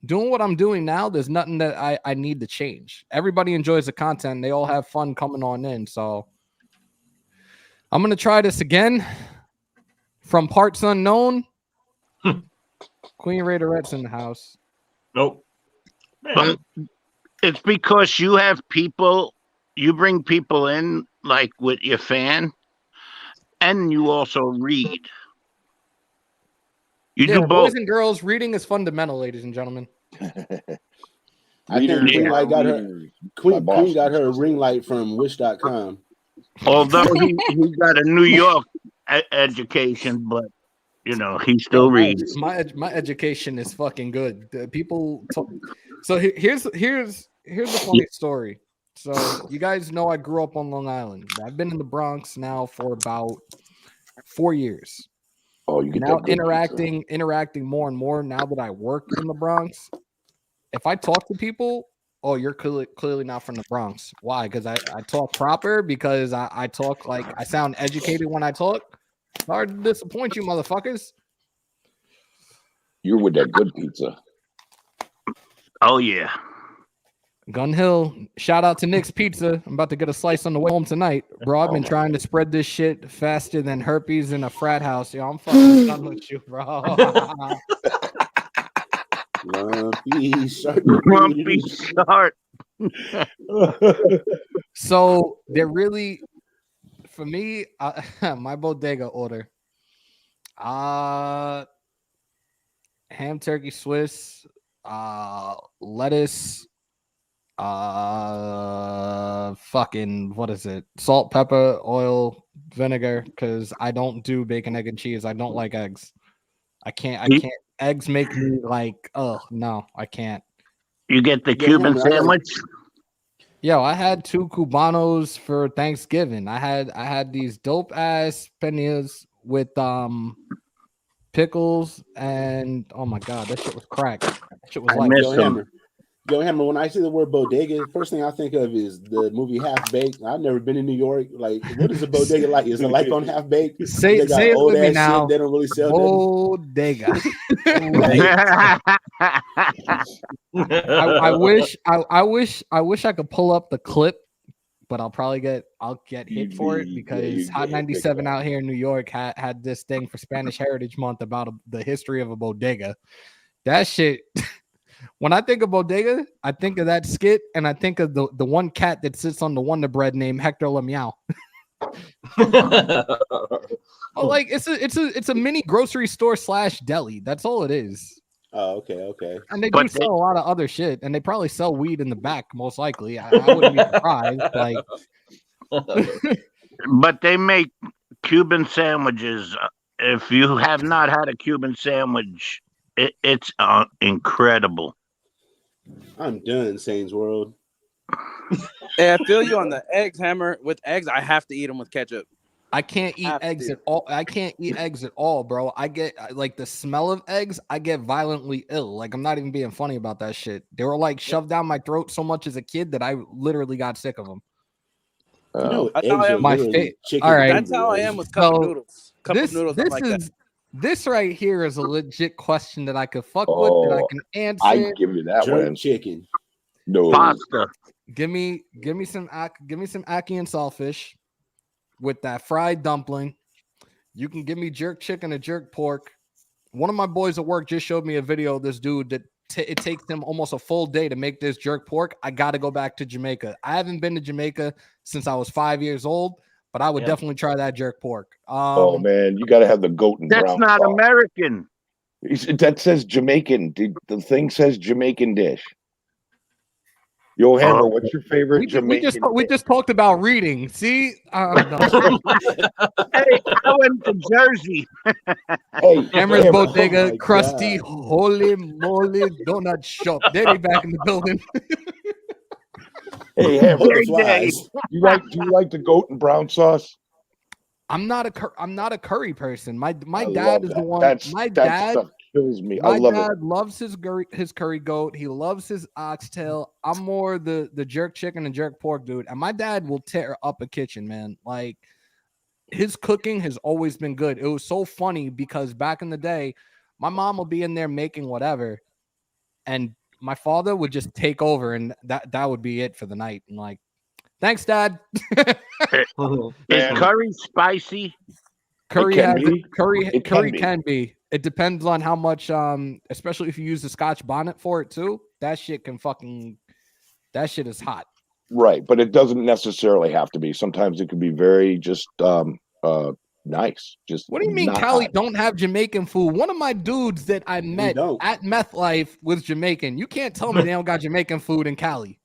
doing what I'm doing now, there's nothing that I need to change. Everybody enjoys the content. They all have fun coming on in. So I'm going to try this again from parts unknown. Queen Raiderette's in the house. Nope. But it's because you have people, you bring people in like with your fan, and you also read. You do both. Boys and girls, reading is fundamental, ladies and gentlemen. I think Queen Light got her Queen got her ring light from wish.com. Although he got a New York education, but you know, he still reads. My education is fucking good. People talk. So here's a funny story. So you guys know I grew up on Long Island. I've been in the Bronx now for about 4 years. Oh, you get now that good interacting more and more now that I work in the Bronx. If I talk to people, oh, you're clearly not from the Bronx. Why? Because I talk proper, because I talk like I sound educated when I talk. Hard to disappoint you, motherfuckers. You're with that good pizza. Oh, yeah. Gun Hill, shout out to Nick's Pizza. I'm about to get a slice on the way home tonight. Bro, I've been trying to spread this shit faster than herpes in a frat house. Yo, I'm fucking done with you, bro. Lumpy shark. Lumpy shark. So they're really, for me, my bodega order. Ham, turkey, Swiss, lettuce, fucking, what is it? Salt, pepper, oil, vinegar, because I don't do bacon, egg, and cheese. I don't like eggs. I can't. Eggs make me like, oh no, I can't. You get the Cuban sandwich? Yo, I had 2 Cubanos for Thanksgiving. I had these dope ass penne with pickles, and oh my god, that shit was crack. That shit was like Yo, Hammer, when I see the word bodega, the first thing I think of is the movie Half Baked. I've never been in New York. Like, what is a bodega like? Is it like on Half Baked? Say it with me now. Shit. They don't really sell bodega. I wish I could pull up the clip, but I'll get hit for it because Hot 97 out here in New York had this thing for Spanish Heritage Month about the history of a bodega. That shit. When I think of bodega, I think of that skit, and I think of the one cat that sits on the Wonder Bread named Hector LaMeow. Oh, like it's a mini grocery store / deli. That's all it is. Oh, okay. And they do But sell a lot of other shit, and they probably sell weed in the back, most likely. I wouldn't be surprised. Like, But they make Cuban sandwiches. If you have not had a Cuban sandwich, it's incredible. I'm done, Saints World. Hey, I feel you on the eggs, Hammer. With eggs, I have to eat them with ketchup. I can't eat eggs at all. I can't eat eggs at all, bro. I get like the smell of eggs. I get violently ill. Like, I'm not even being funny about that shit. They were like shoved down my throat so much as a kid that I literally got sick of them. You know, That's how eggs I are am. literally chicken. All right. That's how I am with cup of noodles. Cup of noodles, I'm like that. This right here is a legit question that I could fuck with, that I can answer. I give you that Jerk one. chicken. No. Pasta. Give me some ackee and saltfish with that fried dumpling. You can give me jerk chicken or jerk pork. One of my boys at work just showed me a video of this dude that it takes him almost a full day to make this jerk pork. I got to go back to Jamaica. I haven't been to Jamaica since I was 5 years old, but I would definitely try that jerk pork. Oh man, you got to have the goat and That's brown not sauce. American. That says Jamaican. The thing says Jamaican dish. Yo, Hammer, what's your favorite Jamaican? We just talked about reading. See, no. Hey, I went to Jersey. Hey, Hammer's Hammer. Bodega, my crusty, God. holy moly donut shop. They back in the building. Hey, Hammer. Hooters wise. Do you like the goat and brown sauce? I'm not a curry person. My I dad love is the that. one. That stuff kills me. I My love dad it. loves his curry goat. He loves his oxtail. I'm more the jerk chicken and jerk pork dude. And my dad will tear up a kitchen, man. Like, his cooking has always been good. It was so funny because back in the day, my mom will be in there making whatever, and my father would just take over, and that would be it for the night. And like, thanks, Dad. Is curry spicy? Curry can has be. curry. It Curry can be. can be. It depends on how much. Especially if you use the Scotch bonnet for it too. That shit is hot. Right, but it doesn't necessarily have to be. Sometimes it can be very just nice. Just What do you mean not Cali hot. don't have Jamaican food? One of my dudes that I met don't. at Meth Life was Jamaican. You can't tell me they don't got Jamaican food in Cali.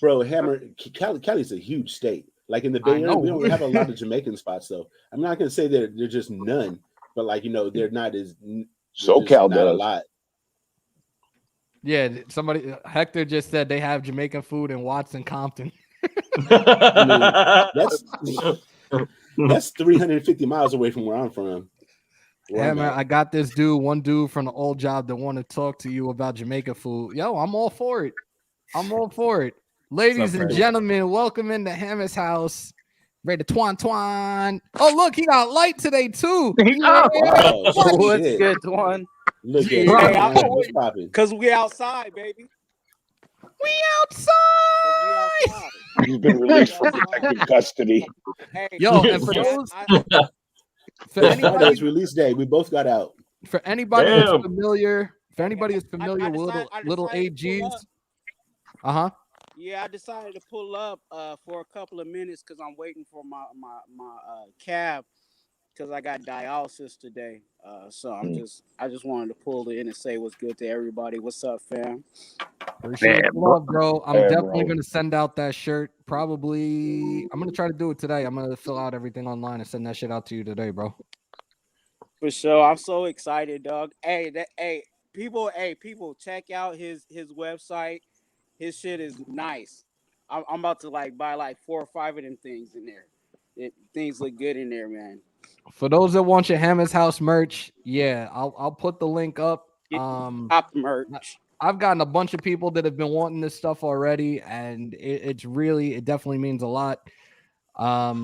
Bro, Hammer, Cali's a huge state. Like in the Bay Area, we don't have a lot of Jamaican spots, though. I'm not going to say that they're just none, but like, they're not as SoCal not a does. lot. Yeah, Hector just said they have Jamaican food in Watson, Compton. I mean, that's 350 miles away from where I'm from. Hammer, I got this one dude from the old job that want to talk to you about Jamaican food. Yo, I'm all for it. Ladies and gentlemen, welcome into Hammers' house. Ready to twan. Oh, look, he got light today too. Wow. What's Shit. good, Twan? Look at Yeah. it. What's popping? Because we outside, baby. We outside. He's been released from protective custody. Hey, Yo, and for those, for anybody, Friday's release day, we both got out. For anybody who's Damn. familiar, with little decided to pull AGs, up. Yeah, I decided to pull up for a couple of minutes because I'm waiting for my cab because I got dialysis today. So I just wanted to pull in and say what's good to everybody. What's up, fam? Appreciate the love, bro. I'm Yeah, definitely bro. gonna send out that shirt. Probably, I'm gonna try to do it today. I'm gonna fill out everything online and send that shit out to you today, bro. For sure, I'm so excited, dog. People, check out his website. His shit is nice. I'm about to buy 4 or 5 of them things in there. Things look good in there, man. For those that want your Hammers House merch, yeah, I'll put the link up. Top merch. I've gotten a bunch of people that have been wanting this stuff already, and it definitely means a lot. I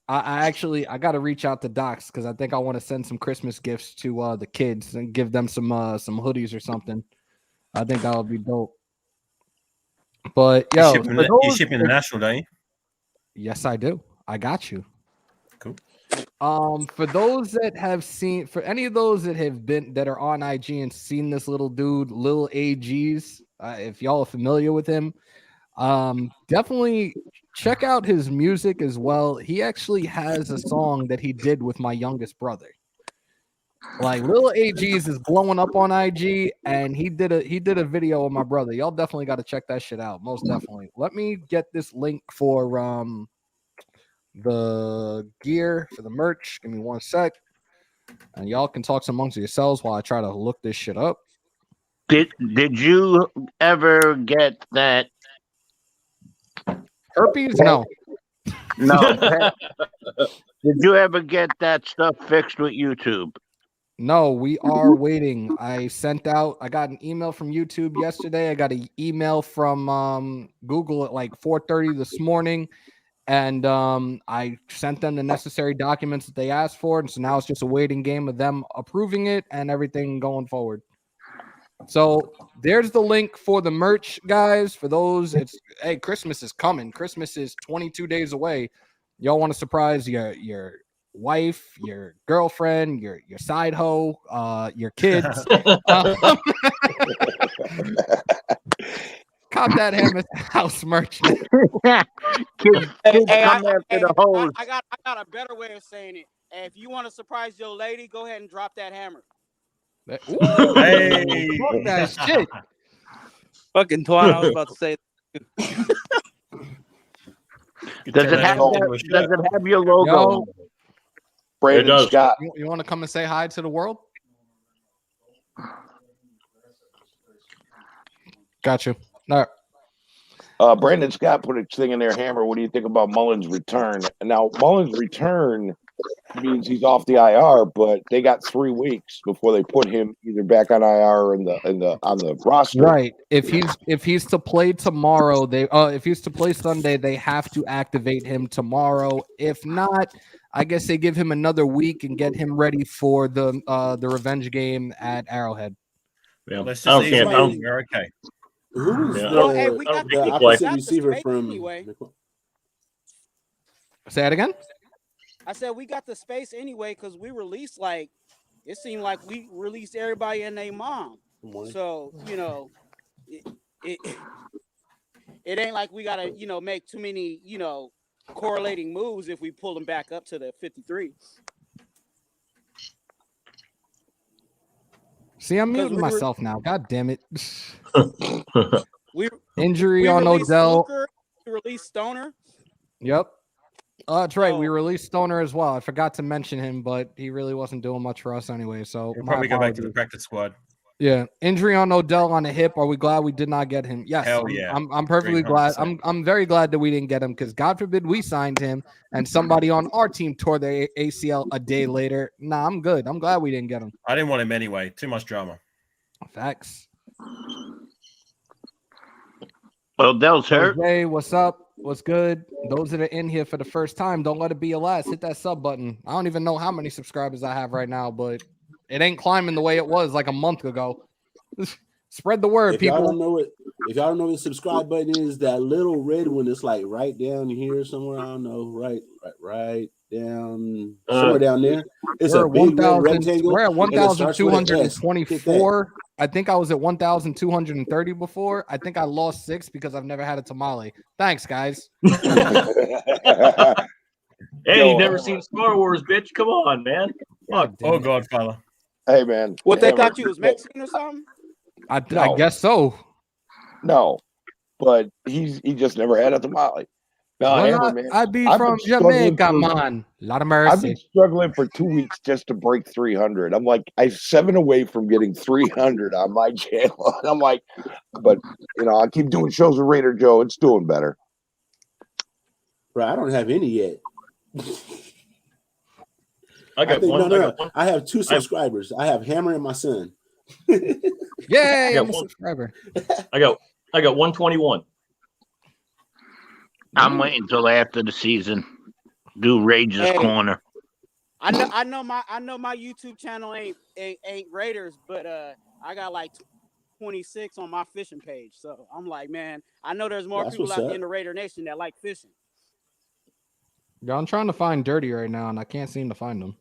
got to reach out to Docs because I think I want to send some Christmas gifts to the kids and give them some hoodies or something. I think that would be dope. But yo, you ship international, don't you? Yes, I do. I got you. Cool. For those that have seen, for any of those that have been that are on IG and seen this little dude, Lil AGs, if y'all are familiar with him, definitely check out his music as well. He actually has a song that he did with my youngest brother. Like Lil AGs is blowing up on IG, and he did a video with my brother. Y'all definitely got to check that shit out. Most definitely. Let me get this link for the gear for the merch. Give me one sec, and y'all can talk amongst yourselves while I try to look this shit up. Did you ever get that? Herpes? No. No. Did you ever get that stuff fixed with YouTube? No, we are waiting. I got an email from YouTube yesterday. I got an email from Google at like 4:30 this morning. And I sent them the necessary documents that they asked for. And so now it's just a waiting game of them approving it and everything going forward. So there's the link for the merch, guys. For those, hey, Christmas is coming. Christmas is 22 days away. Y'all want to surprise your wife, your girlfriend, your side hoe, your kids. Cop that Hammers.House merch. Kids Hey, come after the hose. I got a better way of saying it. If you want to surprise your lady, go ahead and drop that hammer. Ooh, Hey. fuck that shit. Fucking twat. I was about to say. Does it have your logo? Yo, Brandon does. Scott. you want to come and say hi to the world? Got you. All right. Brandon Scott put a thing in there. Hammer, what do you think about Mullen's return? Now, Mullen's return means he's off the IR, but they got 3 weeks before they put him either back on IR or on the roster. Right. If he's to play tomorrow, if he's to play Sunday, they have to activate him tomorrow. If not, I guess they give him another week and get him ready for the revenge game at Arrowhead. Yeah. Let's just ease it. We're okay. Who's Yeah. Well, hey, we got the the opposite the receiver space from? anyway. Say that again. I said we got the space anyway because we released it seemed like we released everybody and their mom. So it ain't like we gotta make too many correlating moves if we pull them back up to the 53. See, I'm muting myself now. God damn it. we Injury on Odell. Fluker, we released Stoner. Yep. That's right. We released Stoner as well. I forgot to mention him, but he really wasn't doing much for us anyway. So He'll probably go back to the practice squad. Yeah, injury on Odell on the hip. Are we glad we did not get him? Yes, Hell yeah. I'm perfectly glad. 300%. I'm very glad that we didn't get him because God forbid we signed him and somebody on our team tore their ACL a day later. Nah, I'm good. I'm glad we didn't get him. I didn't want him anyway. Too much drama. Facts. Odell's hurt. Hey, what's up? What's good? Those that are in here for the first time, don't let it be your last. Hit that sub button. I don't even know how many subscribers I have right now, but it ain't climbing the way it was like a month ago. Spread the word, people. If y'all don't know what the subscribe button is, that little red one is like right down here somewhere. I don't know, right down somewhere down there. It's a big red rectangle. We're at 1,224. I think I was at 1,230 before. I think I lost 6 because I've never had a tamale. Thanks, guys. Hey, you never seen Star Wars, bitch? Come on, man. God, Godfather. Hey, man. What they thought you was Mexican or something? I guess so. No, but he just never had a tamale. No, Hammer, man. I'd be from Jamaica, man. A lot of mercy. I've been struggling for 2 weeks just to break 300. I'm like, I'm 7 away from getting 300 on my channel. And I'm like, but I keep doing shows with Raider Joe. It's doing better. Bro, I don't have any yet. I have 2 subscribers. I have Hammer and my son. Yay, I'm a subscriber. I got 121. I'm waiting until after the season. Do Rage's Corner. I know my YouTube channel ain't Raiders, but I got like 26 on my fishing page. So I'm like, man, I know there's more people out in the Raider Nation that like fishing. Yeah, I'm trying to find Dirty right now, and I can't seem to find him.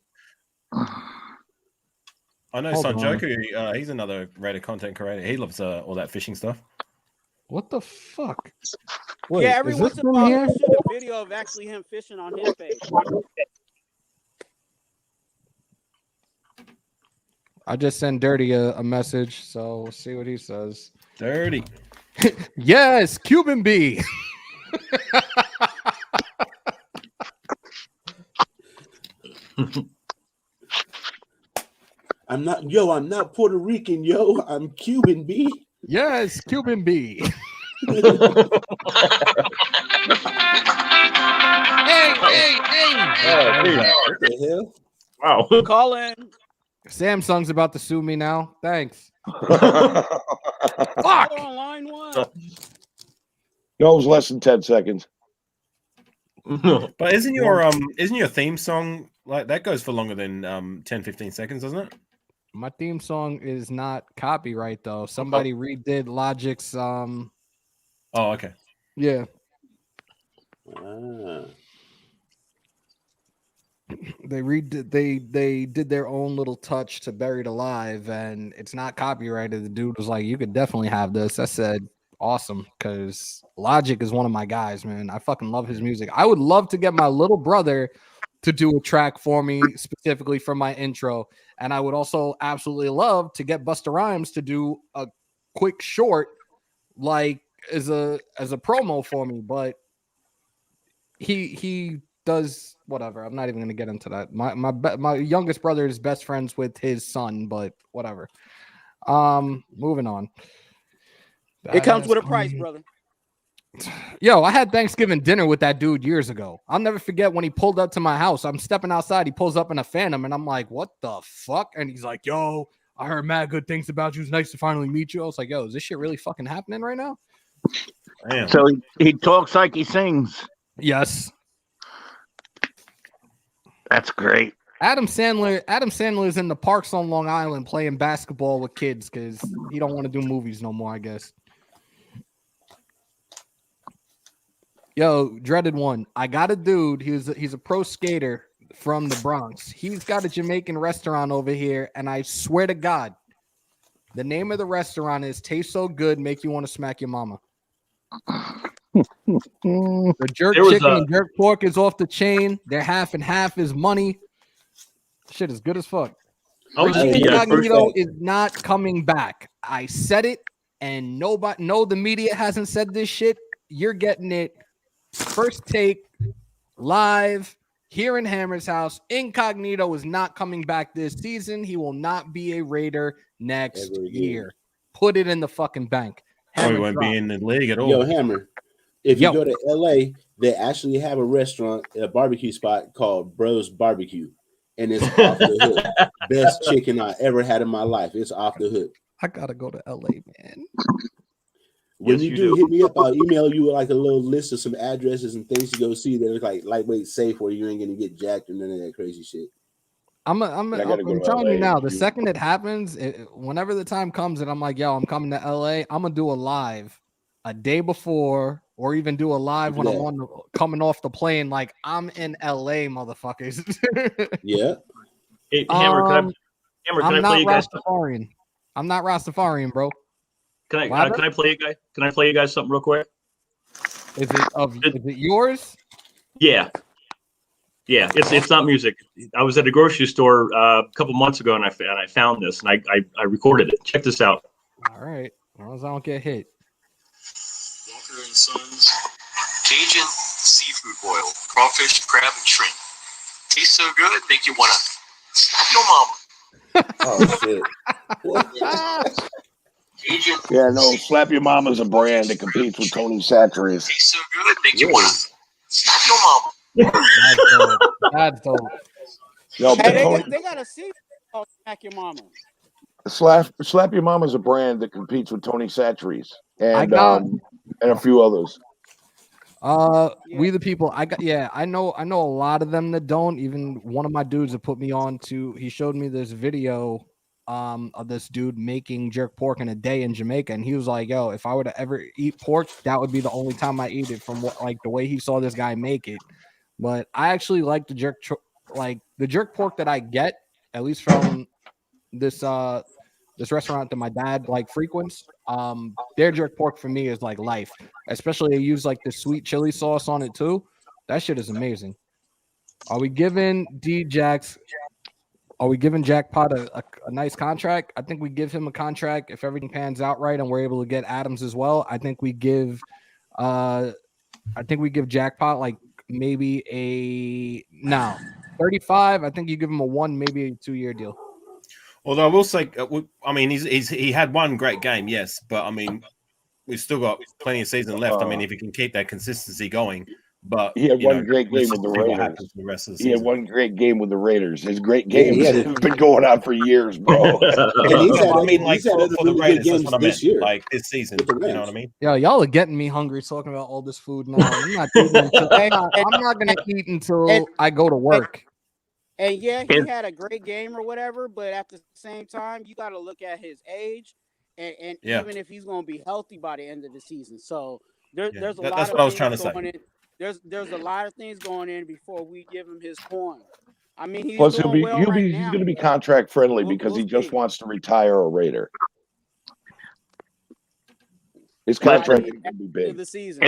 I know Hold on. Sanjoku, he's another Raider content creator. He loves all that fishing stuff. What the fuck? Wait, Yeah, every is once this in a from while here? he'll shoot a video of actually him fishing on his page. I just sent Dirty a message, so we'll see what he says. Dirty. Yes, Cuban B. I'm not Puerto Rican, yo. I'm Cuban, B. Yes, Cuban B. Hey. Oh, dude. What the hell? Wow. Colin. Samsung's about to sue me now. Thanks. No, Fuck. On line one. it was less than 10 seconds. But isn't your theme song like that goes for longer than 10, 15 seconds, doesn't it? My theme song is not copyright though. Somebody redid Logic's Oh, okay. yeah. They did their own little touch to Buried Alive, and it's not copyrighted. The dude was like, you could definitely have this. I said, awesome, because Logic is one of my guys, man. I fucking love his music. I would love to get my little brother to do a track for me specifically for my intro, and I would also absolutely love to get Busta Rhymes to do a quick short like as a promo for me, but he does whatever. I'm not even going to get into that. My youngest brother is best friends with his son, but whatever. Moving on. It comes with a price, brother. Yo, I had Thanksgiving dinner with that dude years ago. I'll never forget when he pulled up to my house. I'm stepping outside. He pulls up in a Phantom, and I'm like, what the fuck? And he's like, yo, I heard mad good things about you. It's nice to finally meet you. I was like, yo, is this shit really fucking happening right now? Damn. So he talks like he sings. Yes. That's great. Adam Sandler is in the parks on Long Island playing basketball with kids because he don't want to do movies no more, I guess. Yo, dreaded one. I got a dude. He's a pro skater from the Bronx. He's got a Jamaican restaurant over here, and I swear to God, the name of the restaurant is Taste So Good, Make You Want to Smack Your Mama. The jerk chicken and jerk pork is off the chain. They're half and half is money. Shit is good as fuck. Incognito is not coming back. I said it, and the media hasn't said this shit. You're getting it first take live here in Hammers' house. Incognito is not coming back this season. He will not be a Raider next year. Put it in the fucking bank. He won't be in the league at all. Yo, Hammer. If you go to LA, they actually have a restaurant, a barbecue spot called Bros Barbecue. And it's off the hook. Best chicken I ever had in my life. It's off the hook. I gotta go to LA, man. When you do hit me up, I'll email you like a little list of some addresses and things to go see that are like lightweight safe where you ain't gonna get jacked or none of that crazy shit. I'm telling you now, the second it happens, whenever the time comes and I'm like, yo, I'm coming to LA, I'm gonna do a live a day before, or even do a live when I'm coming off the plane. Like, I'm in LA, motherfuckers. Yeah. Hey, Hammer, can I play you guys? I'm not Rastafarian, bro. Can I play you guys? Can I play you guys something real quick? Is it yours? Yeah. Yeah, it's not music. I was at a grocery store a couple months ago, and I found this, and I recorded it. Check this out. All right, as long as I don't get hit. Walker and Sons Cajun seafood boil, crawfish, crab, and shrimp. Tastes so good, make you wanna slap your mama. Oh shit! Cajun. Yeah, no, Slap Your Mama's a brand that competes with Tony Satchery's. Tastes so good, make you wanna slap your mama. That's dope. No, Hey, they got a seafood called Smack Your Mama. Slap Your Mama's a brand that competes with Tony Satchery's and a few others. We the people. I know a lot of them that don't. Even one of my dudes that put me on to. He showed me this video of this dude making jerk pork in a day in Jamaica, and he was like, yo, if I were to ever eat pork, that would be the only time I eat it. From the way he saw this guy make it, but I actually like the jerk pork that I get, at least from this restaurant that my dad like frequents. Their jerk pork for me is like life, especially they use like the sweet chili sauce on it too. That shit is amazing. Are we giving Jackpot a nice contract? I think we give him a contract if everything pans out right and we're able to get Adams as well. I think we give Jackpot like maybe 35. I think you give him a 1, maybe a 2-year deal. Although I will say, I mean, he had one great game, yes, but I mean, we've still got plenty of season left. I mean, if he can keep that consistency going, but he had one great game with the what Raiders. happens for the rest of the He had season. one great game with the Raiders. His great games Yeah, have been going on for years, bro. And he's had, I mean, like he's had other for the really good Raiders, that's games what I meant. this year. Like this season, with the you know Rams. what I mean? Yeah, y'all are getting me hungry talking about all this food now. I'm not eating until I'm not gonna eat until I go to work. And yeah, he had a great game or whatever, but at the same time, you got to look at his age, and Yeah. even if he's going to be healthy by the end of the season. So there's a lot that's of what I was things trying to say. going in. There's a lot of things going in before we give him his coin. I mean, he's Plus, doing well right he's now. going to be contract friendly We'll- because we'll he just see. wants to retire a Raider. His contract is going to be End big. of the season.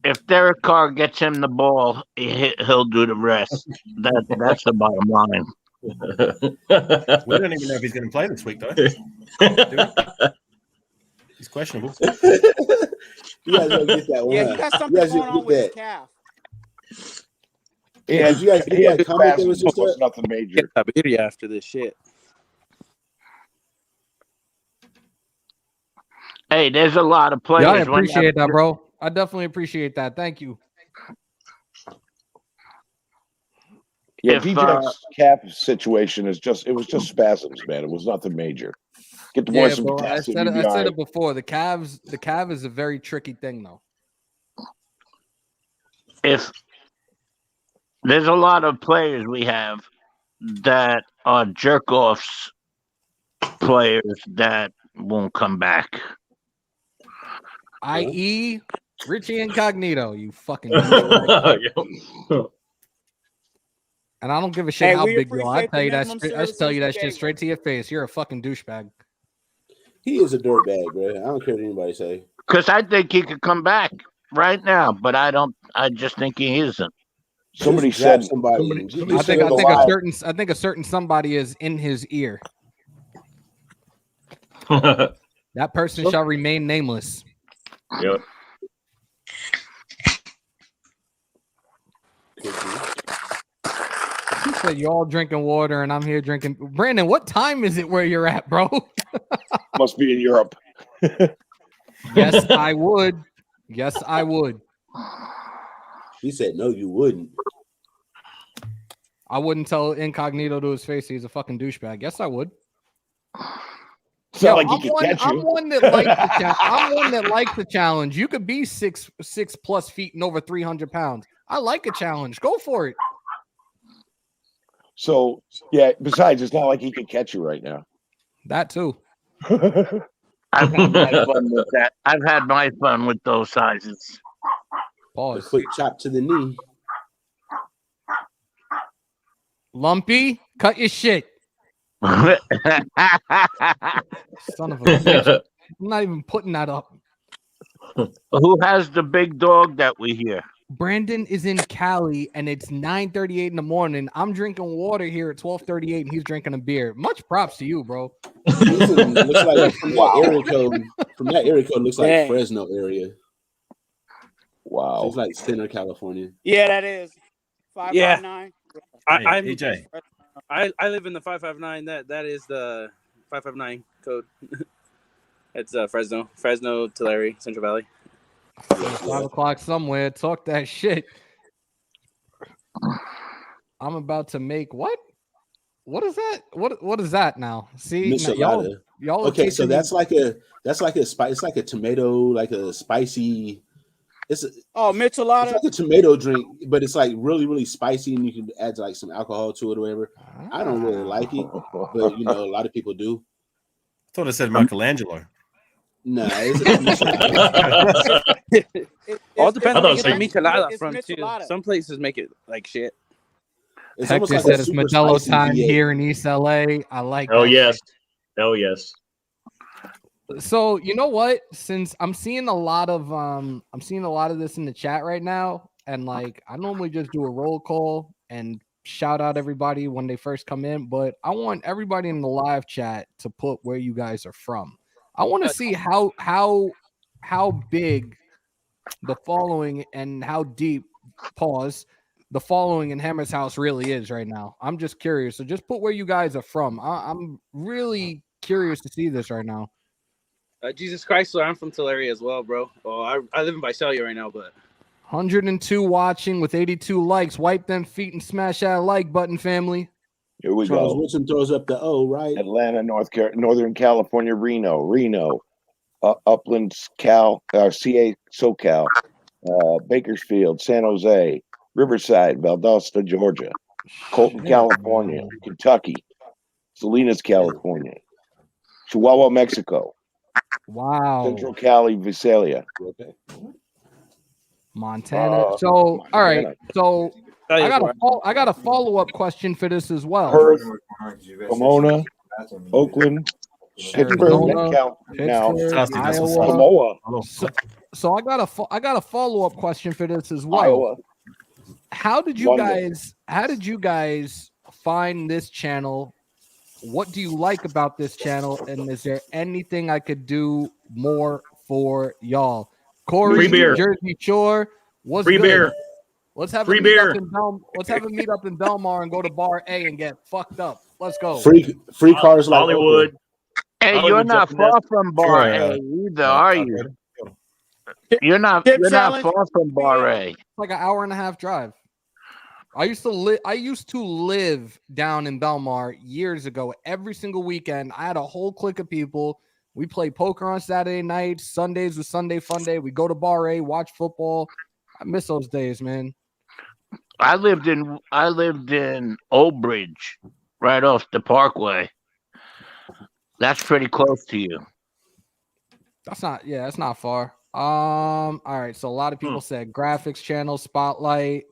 If Derek Carr gets him the ball, he'll do the rest. That's the bottom line. We don't even know if he's going to play this week, though. Do we? He's questionable. You guys don't get that one. Yeah, huh? he got You something guys going didn't on get with his that. calf. Yeah, Did you guys get that comment that was just was up? nothing major. Get after this shit. Hey, there's a lot of players. Yeah, I when you appreciate have- that, bro. I definitely appreciate that. Thank you. Yeah, If, DJ's cap situation is it was just spasms, man. It was nothing major. Get the boy Yeah, some bro. I potassium. said he'll be all right. it before. The calf is a very tricky thing, though. If there's a lot of players we have that are jerk offs players that won't come back. I.e., Richie Incognito, you fucking douchebag. And I don't give a shit Hey, how we big you are. I appreciate tell the you that. minimum I just tell you services that you shit gave straight us. to your face. You're a fucking douchebag. He is a dirtbag, bro. I don't care what anybody say. Because I think he could come back right now, but I don't. I just think he isn't. Somebody Just draft said somebody. somebody and get I this think shit over with. I think a certain somebody is in his ear. That person shall remain nameless. Yep. He said you're all drinking water and I'm here drinking. Brandon, what time is it where you're at, bro? must be in Europe. Yes, I would. Yes, I would. He said, "No, you wouldn't." I wouldn't tell Incognito to his face he's a fucking douchebag. Yes, I would. It's not like he can catch you. I'm one that likes the challenge. I'm one that likes the challenge. You could be 6+ feet and over 300 pounds. I like a challenge. Go for it. So yeah. Besides, it's not like he can catch you right now. That too. I've had my fun with that. I've had my fun with those sizes. A Pause. quick chop to the knee. Lumpy, cut your shit. Son of a bitch. I'm not even putting that up. Who has the big dog that we hear? Brandon is in Cali and it's 9:38 in the morning. I'm drinking water here at 12:38 and he's drinking a beer. Much props to you, bro. He's in, looks like from that area code. From that area code, looks like Dang. Fresno area. Wow. So it's like Center, California. Yeah, that is 559. I'm AJ. I live in the 559. That is the 559 code. It's Fresno, Tulare, Central Valley. 5 o'clock somewhere. Talk that shit. I'm about to make what? What is that? What is that now? See, now, y'all Okay, so teaching me- that's like a spice. It's like a tomato, like a spicy. Michelada. It's like a tomato drink, but it's like really, really spicy, and you can add like some alcohol to it or whatever. I don't really like it, but a lot of people do. I thought it said Michelangelo. Nah, All depends I on thought where it you was get the like- michelada from too. Some places make it like shit. It's Hector almost like said a it's super Modelo spicy time V8. here in East LA. I like Oh that. yes. Oh yes. So you know what? Since I'm seeing a lot of this in the chat right now, and like I normally just do a roll call and shout out everybody when they first come in, but I want everybody in the live chat to put where you guys are from. I want to see how big the following and how deep the following in Hammers House really is right now. I'm just curious. So just put where you guys are from. I'm really curious to see this right now. Jesus Christ, I'm from Tulare as well, bro. Oh, I live in Visalia right now, but 102 watching with 82 likes. Wipe them feet and smash that like button, family. Here we Charles go. Woodson throws up the O, right? Atlanta, Northern California, Reno, Uplands, CA, SoCal, Bakersfield, San Jose, Riverside, Valdosta, Georgia, Colton, Shit, California, man. Kentucky, Salinas, California, Chihuahua, Mexico, Wow. Central Cali, Visalia, Montana. So, all right. So I got a follow-up question for this as well. Perth, Pomona, Oakland, Pittsburgh, Pittsburgh, Iowa. Samoa, So I got a follow-up question for this as well. Iowa. How did you London. guys find this channel? What do you like about this channel? And is there anything I could do more for y'all? Corey, Free beer. Jersey Shore, what's Free good? beer. Let's have Free a meet beer. up in let's have a meet up in Belmar and go to Bar A and get fucked up. Let's go. Free cars like Hollywood. Oprah. Hey, you're Hollywood's not up in far this. from Bar A either, are you? You're not far from Bar A. It's like an hour and a half drive. I used to live down in Belmar years ago. Every single weekend, I had a whole clique of people. We play poker on Saturday nights. Sundays was Sunday Fun Day. We go to Bar A, watch football. I miss those days, man. I lived in Old Bridge, right off the Parkway. That's pretty close to you. That's not far. All right. So a lot of people said graphics channel, Spotlight.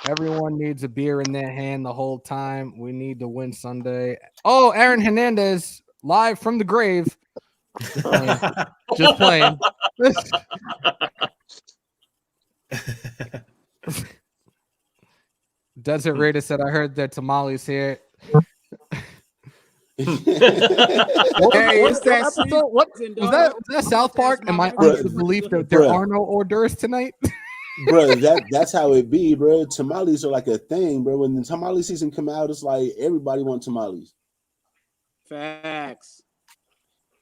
Everyone needs a beer in their hand the whole time. We need to win Sunday. Oh, Aaron Hernandez, live from the grave. Just playing. Desert Raider said, I heard that tamales here. Hey, it's that episode? What was that? Was that South Park? Am I under the belief that there are no hors d'oeuvres tonight? Bro, that's how it be, bro. Tamales are like a thing, bro. When the tamale season come out, it's like everybody wants tamales. Facts.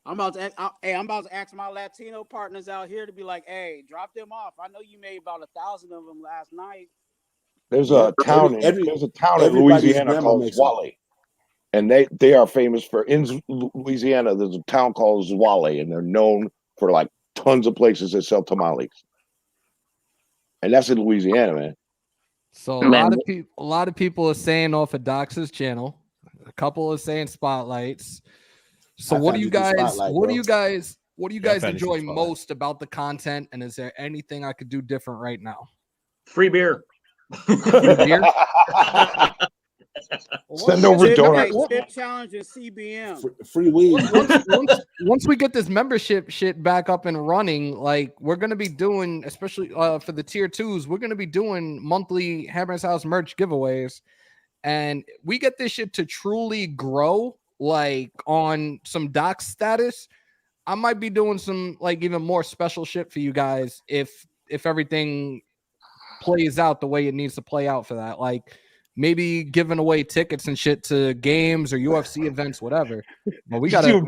I'm about to ask my Latino partners out here to be like, hey, drop them off. I know you made about 1,000 of them last night. There's a town in Louisiana called Zwale, and they are famous for in Louisiana. There's a town called Zwale, and they're known for like tons of places that sell tamales, and that's in Louisiana, man. So a lot of people are saying off of Dox's channel. A couple are saying spotlights. So what do you guys enjoy most about the content? And is there anything I could do different right now? Free beer. Free beer? Send over donuts. Tip challenge and CBM. Free weed. Once we get this membership shit back up and running, like we're gonna be doing, especially for the tier 2s, we're gonna be doing monthly Hammers House merch giveaways, and we get this shit to truly grow, like on some doc status. I might be doing some like even more special shit for you guys if everything plays out the way it needs to play out for that. Like maybe giving away tickets and shit to games or UFC events, whatever. But we gotta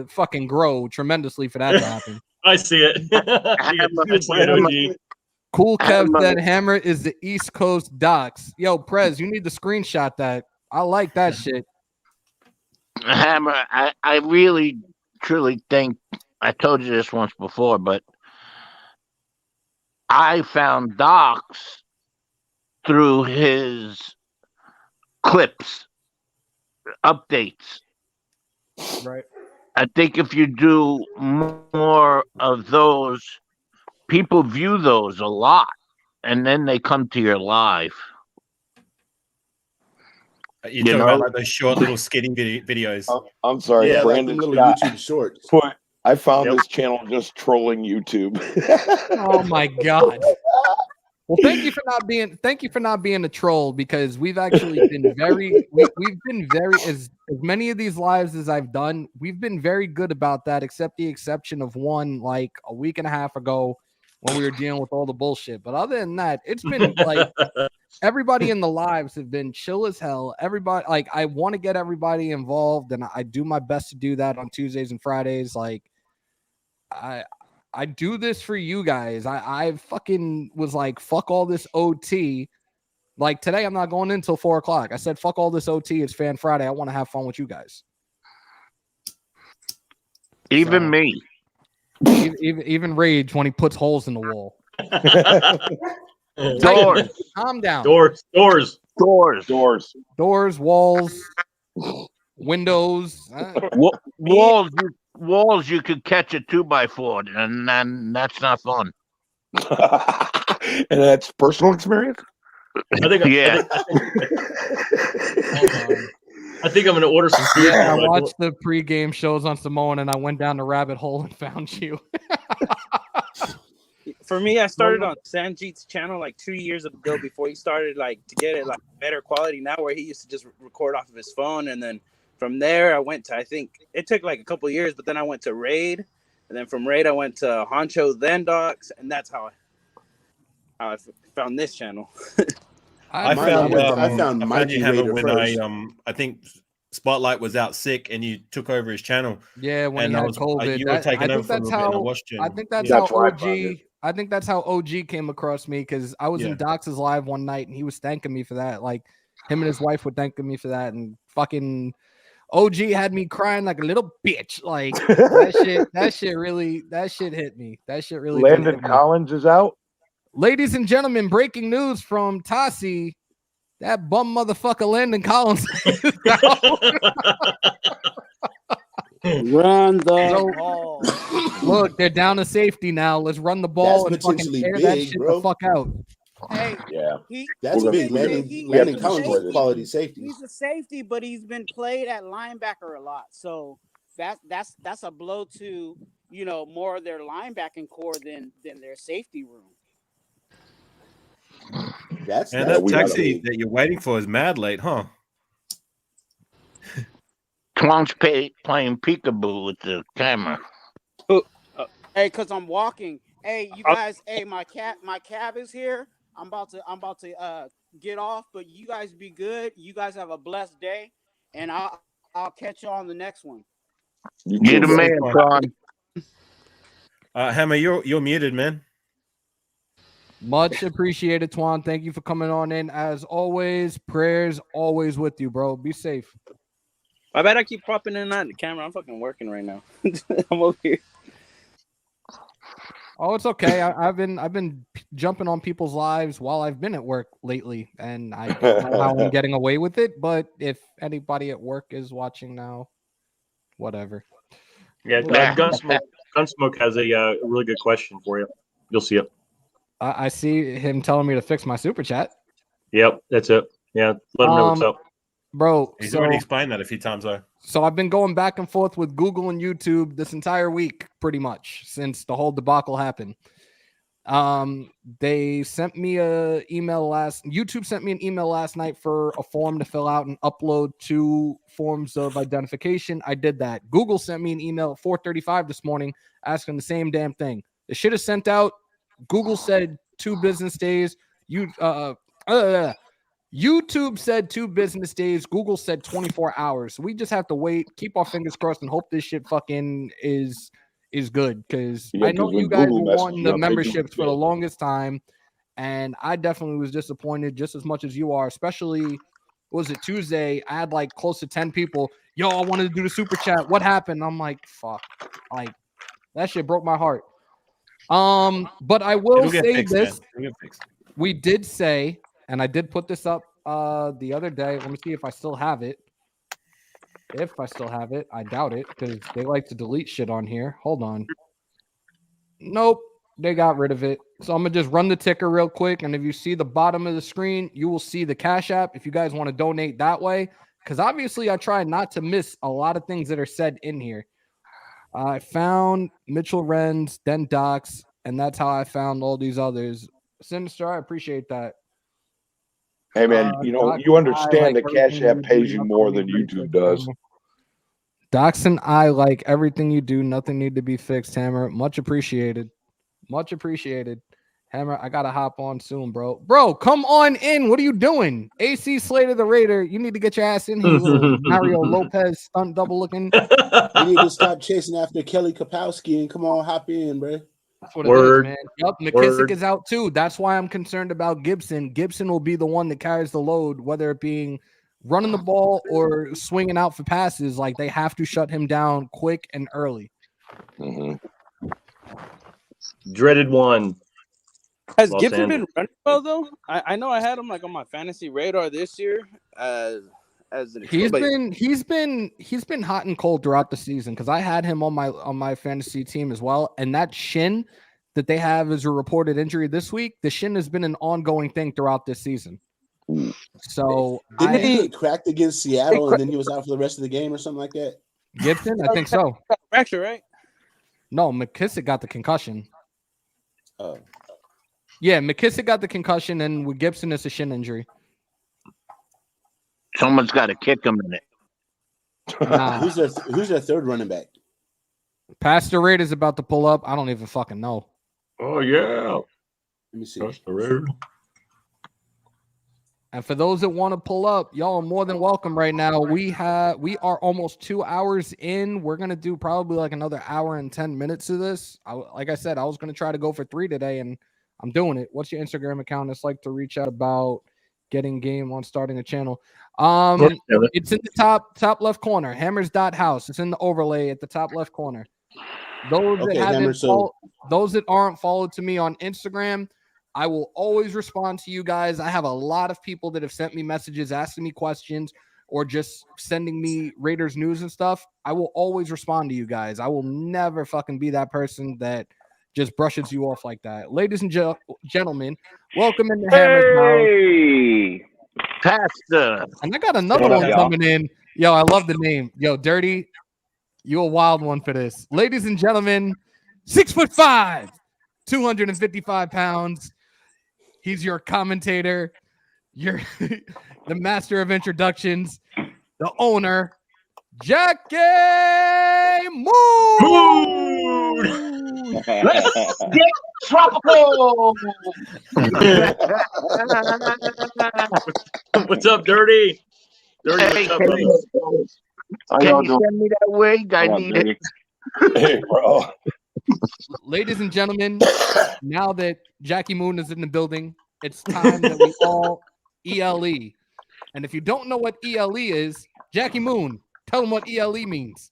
fucking grow tremendously for that to happen. I see it. I see it, OG. Cool Kev said Hammer is the East Coast docs. Yo, Prez, you need to screenshot that. I like that shit. Hammer, I really truly think I told you this once before, but I found Docs through his clips, updates. Right. I think if you do more of those, people view those a lot, and then they come to your live. You're You talking know? about like those short little skidding videos. I'm sorry, Yeah, like Brandon them little Scott YouTube shorts. put. I found Yep. this channel just trolling YouTube. Oh my god. Well, thank you for not being a troll, because we've actually been we've been very, as many of these lives as I've done, we've been very good about that, except the exception of one like a week and a half ago when we were dealing with all the bullshit. But other than that, it's been like everybody in the lives have been chill as hell. Everybody, like, I want to get everybody involved, and I do my best to do that on Tuesdays and Fridays. Like, I do this for you guys. I fucking was like, fuck all this OT. Like today, I'm not going in until 4:00. I said, fuck all this OT. It's Fan Friday. I want to have fun with you guys. Even me. Even Rage when he puts holes in the wall. Doors. Calm down. Doors. Walls, windows. Walls you could catch a 2x4, and then that's not fun. And that's personal experience. Yeah. I think I'm going to order some food. Yeah, I watched the pregame shows on Samoan, and I went down the rabbit hole and found you. For me, I started on Sanjeet's channel like 2 years ago before he started like to get it like better quality now, where he used to just record off of his phone. And then from there, I went to, I think it took like a couple of years, but then I went to Raid. And then from Raid, I went to Honcho, then Docs. And that's how I found this channel. I found Mikey you, Hammer, Raider when first. I think Spotlight was out sick and you took over his channel. Yeah, when and he had COVID. You were taking over for a little bit, and I watched you. I think that's Yeah. how OG. I think that's how OG came across me, because I was in Dox's live one night and he was thanking me for that. Like, him and his wife were thanking me for that, and fucking OG had me crying like a little bitch. Like that shit hit me. That shit really did Landon hit me. Collins is out. Ladies and gentlemen, breaking news from Tassi. That bum motherfucker Landon Collins is Run the ball. Look, they're down to safety now. Let's run the ball and fucking potentially tear that big, shit bro. the fuck out. Hey, yeah, that's big. Landon Collins is a quality safety. He's a safety, but he's been played at linebacker a lot. So that's a blow to, you know, more of their linebacking core than their safety room. That taxi that you're waiting for is mad late, huh? Twonk's playing peekaboo with the camera. Hey, because I'm walking. Hey, you guys. Hey, my cab is here. I'm about to get off, but you guys be good. You guys have a blessed day, and I'll catch you on the next one. You're the man, Con. Hammer, you're muted, man. Much appreciated, Twan. Thank you for coming on in. As always, prayers always with you, bro. Be safe. I bet I keep popping in and out of the camera. I'm fucking working right now. I'm over here. Oh, it's okay. I've been jumping on people's lives while I've been at work lately, and I don't know how I'm getting away with it. But if anybody at work is watching now, whatever. Yeah, Gunsmoke has a really good question for you. You'll see it. I see him telling me to fix my super chat. Yep, that's it. Yeah, let him know what's up. Bro, He's already explained that a few times, though. So I've been going back and forth with Google and YouTube this entire week, pretty much, since the whole debacle happened. They sent me a email YouTube sent me an email last night for a form to fill out and upload 2 forms of identification. I did that. Google sent me an email at 4:35 this morning asking the same damn thing. The shit is sent out. Google said 2 business days. YouTube said 2 business days. Google said 24 hours. So we just have to wait, keep our fingers crossed, and hope this shit fucking is good. Because I know you guys were wanting the memberships for the longest time, and I definitely was disappointed just as much as you are. Especially, was it Tuesday? I had like close to 10 people. Yo, I wanted to do the super chat. What happened? I'm like, fuck. Like, that shit broke my heart. But I will say this: we did say. And I did put this up the other day. Let me see if I still have it. If I still have it, I doubt it because they like to delete shit on here. Hold on. Nope, they got rid of it. So I'm gonna just run the ticker real quick, and if you see the bottom of the screen, you will see the Cash App. If you guys want to donate that way, because obviously I try not to miss a lot of things that are said in here. I found Mitchell Renz, then Docs, and that's how I found all these others. Sinister, I appreciate that. Hey man, Docs you and I understand like that Cash everything App you pays do, you nothing more need than to be YouTube fixed, does. Hammer. Docs and I like everything you do, nothing need to be fixed, Hammer. Much appreciated. Much appreciated. Hammer, I gotta hop on soon, bro. Bro, come on in. What are you doing? AC Slater the Raider. You need to get your ass in here, you little Mario Lopez stunt double looking. You need to stop chasing after Kelly Kapowski and come on, hop in, bro. That's what it is, man. Yep, McKissick is out too. That's why I'm concerned about Gibson. Gibson will be the one that carries the load, whether it being running the ball or swinging out for passes. Like they have to shut him down quick and early. Dreaded one. Has Los Gibson Angeles. been running well though? I know I had him like on my fantasy radar this year as an He's been hot and cold throughout the season because I had him on my fantasy team as well. And that shin that they have as a reported injury this week, the shin has been an ongoing thing throughout this season. So didn't he get cracked against Seattle and then he was out for the rest of the game or something like that? Gibson, I think so. Fracture, right? No, McKissick got the concussion. Oh. Yeah, McKissick got the concussion, and with Gibson, it's a shin injury. Someone's got to kick him in it. Nah. Who's their third running back? Pastor Raid is about to pull up. I don't even fucking know. Oh yeah. Let me see. Pastor Raid. And for those that want to pull up, y'all are more than welcome right now. We are almost 2 hours in. We're gonna do probably like another hour and 10 minutes of this. Like I said, I was gonna try to go for 3 today, and I'm doing it. What's your Instagram account? It's like to reach out about getting game on starting a channel. It's in the top left corner. Hammers.House. It's in the overlay at the top left corner. Those that those that aren't followed to me on Instagram, I will always respond to you guys. I have a lot of people that have sent me messages asking me questions or just sending me Raiders news and stuff. I will always respond to you guys. I will never fucking be that person that just brushes you off like that. Ladies and gentlemen, welcome into Hammers.House. Pastor. And I got another one coming in. Yo, I love the name. Yo, Dirty, you a wild one for this. Ladies and gentlemen, 6'5", 255 pounds. He's your commentator, you're the master of introductions, the owner, Jackie Moon. Let's get tropical. What's up, Dirty? Dirty, what's up, buddy? Can you send me that wig? I need it. Hey, bro. Ladies and gentlemen, now that Jackie Moon is in the building, it's time that we all ELE. And if you don't know what ELE is, Jackie Moon, tell them what ELE means.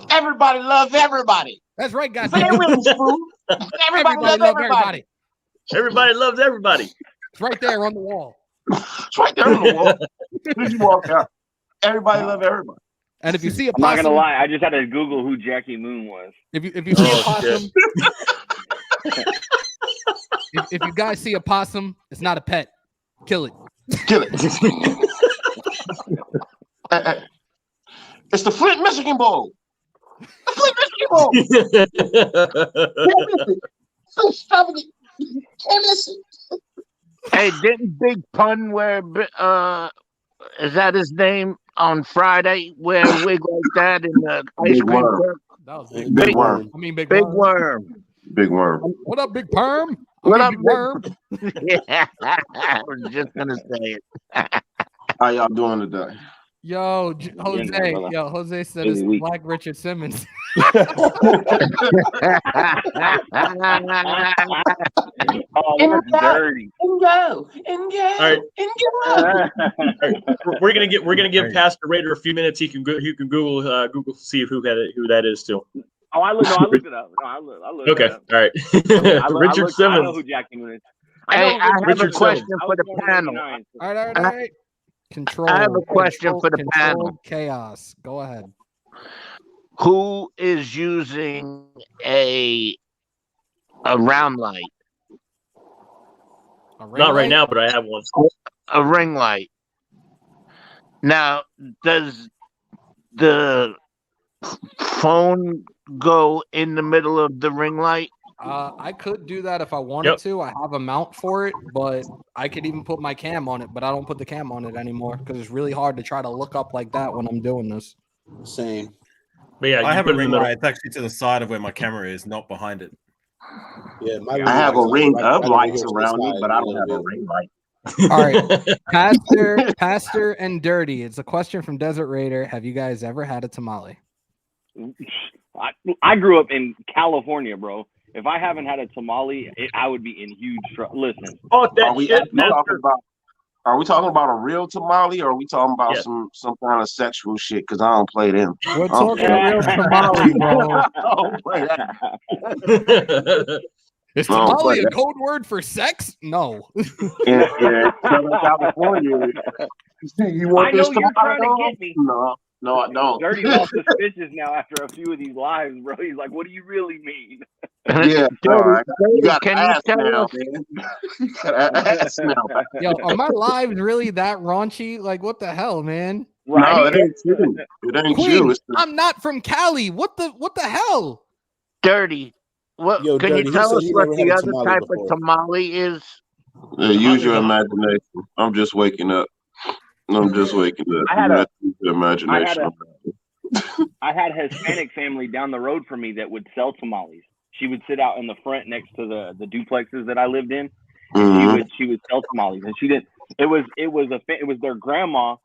Everybody loves everybody. That's right, guys. Everybody loves everybody. Everybody loves everybody. It's right there on the wall. It's right there on the wall. As you walk out. Everybody loves everybody. And if you see a I'm not possum, gonna lie, I just had to Google who Jackie Moon was. If you see a possum, if you guys see a possum, it's not a pet. Kill it. Kill it. It's the Flint, Michigan Bowl. The Flint, Michigan Bowl. Can't miss it. So extravagant. Can't miss it. Hey, didn't Big Pun wear is that his name on Friday? Wear a wig like that in the ice Big cream Worm. truck? That was Big Worm. I mean, Big Worm. Big Worm. What up, Big Perm? What up, Big Worm? Yeah, I was just gonna say it. How y'all doing today? Yo, Jose said it's Busy Black Richard Simmons. Oh, that's dirty. And go. All right. We're gonna give Pastor Raider a few minutes. He can Google see who that is too. Oh, I looked it up. No, I looked Okay, it up. all right. Richard I know Simmons. who Jackie Moon is. Hey, I have a Richard question Simmons. for the panel. All right. Control. I have a question for the panel. Chaos. Go ahead. Who is using a round light? Not right now, but I have one. A ring light. Now, does the phone go in the middle of the ring light? I could do that if I wanted to. I have a mount for it, but I could even put my cam on it, but I don't put the cam on it anymore because it's really hard to try to look up like that when I'm doing this. Same. But yeah, I have a ring light. It's actually to the side of where my camera is, not behind it. Yeah, my I have a ring right, of right over lights here to the around me, side but a I don't little have a bit. ring light. All right. Pastor and Dirty. It's a question from Desert Raider. Have you guys ever had a tamale? I grew up in California, bro. If I haven't had a tamale, I would be in huge trouble. Listen, Are we talking about a real tamale, or are we talking about some kind of sexual shit? Because I don't play them. We're talking a real tamale, bro. I don't play that. Is I don't play tamale a that. code word for sex? No. In Southern California, you want I know this you're trying to tamale? get me. No, I don't. Dirty's all suspicious now after a few of these lives, bro. He's like, "What do you really mean?" Yeah, you got can to you ask tell now, us? man. You got to ask now. Yo, are my lives really that raunchy? Like, what the hell, man? No, it ain't you. It ain't Queen, you. It's the I'm not from Cali. What the hell? Dirty. What Yo, can Dirty, you he tell said us he what never had the a other tamale type before. of tamale is? use your imagination. I'm just waking up. I'm just waking up. I had You a- have to use your imagination. I had a Hispanic family down the road from me that would sell tamales. She would sit out in the front next to the duplexes that I lived in, and she would sell tamales. And she didn't. It was their grandma,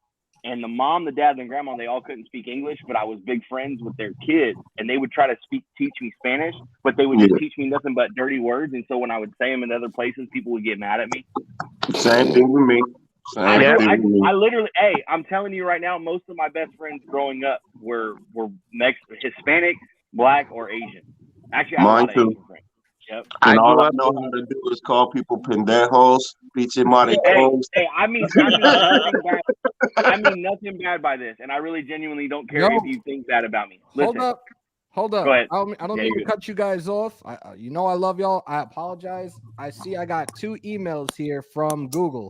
and the mom, the dad, and the grandma. They all couldn't speak English, but I was big friends with their kids, and they would try to teach me Spanish, but they would just teach me nothing but dirty words. And so when I would say them in other places, people would get mad at me. Same thing with me. I literally, hey, I'm telling you right now, most of my best friends growing up were Hispanic, Black, or Asian. Actually, I had a lot of Asian friends. Yep. And all I know how to do is call people pendejos, pinche maricons. Hey, I mean nothing bad. I mean nothing bad by this, and I really genuinely don't care if you think bad about me. Listen. Hold up. Go ahead. I don't mean to cut you guys off. I love y'all. I apologize. I see I got 2 emails here from Google.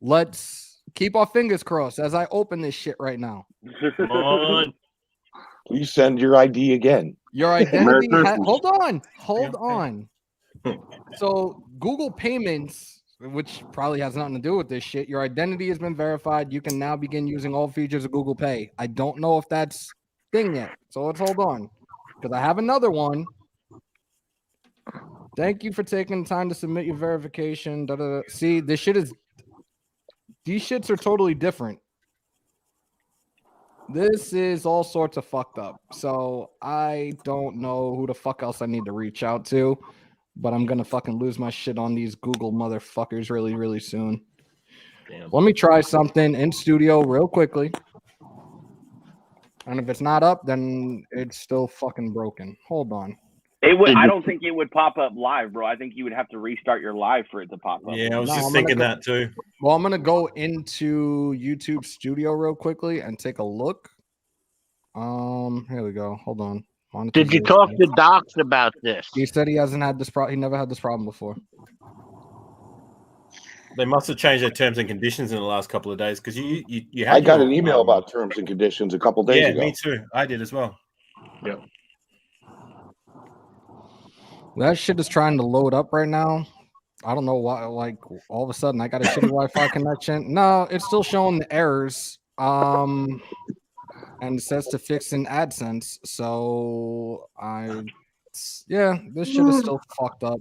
Let's keep our fingers crossed as I open this shit right now. Come on. Please send your ID again. Your identity. Hold on. So Google Payments, which probably has nothing to do with this shit. Your identity has been verified. You can now begin using all features of Google Pay. I don't know if that's thing yet. So let's hold on because I have another one. Thank you for taking the time to submit your verification. See, these shits are totally different. This is all sorts of fucked up. So I don't know who the fuck else I need to reach out to, but I'm gonna fucking lose my shit on these Google motherfuckers really, really soon. Damn. Let me try something in studio real quickly. And if it's not up, then it's still fucking broken. Hold on. I don't think it would pop up live, bro. I think you would have to restart your live for it to pop up. Yeah, I was just thinking that too. Well, I'm gonna go into YouTube Studio real quickly and take a look. Here we go. Hold on. Did you talk to Docs about this? He said he hasn't had this problem. He never had this problem before. They must have changed their terms and conditions in the last couple of days because you had. I got an email about terms and conditions a couple days ago. Yeah, me too. I did as well. Yeah. That shit is trying to load up right now. I don't know why. Like all of a sudden, I got a shitty Wi-Fi connection. No, it's still showing the errors. And it says to fix in AdSense. So this shit is still fucked up.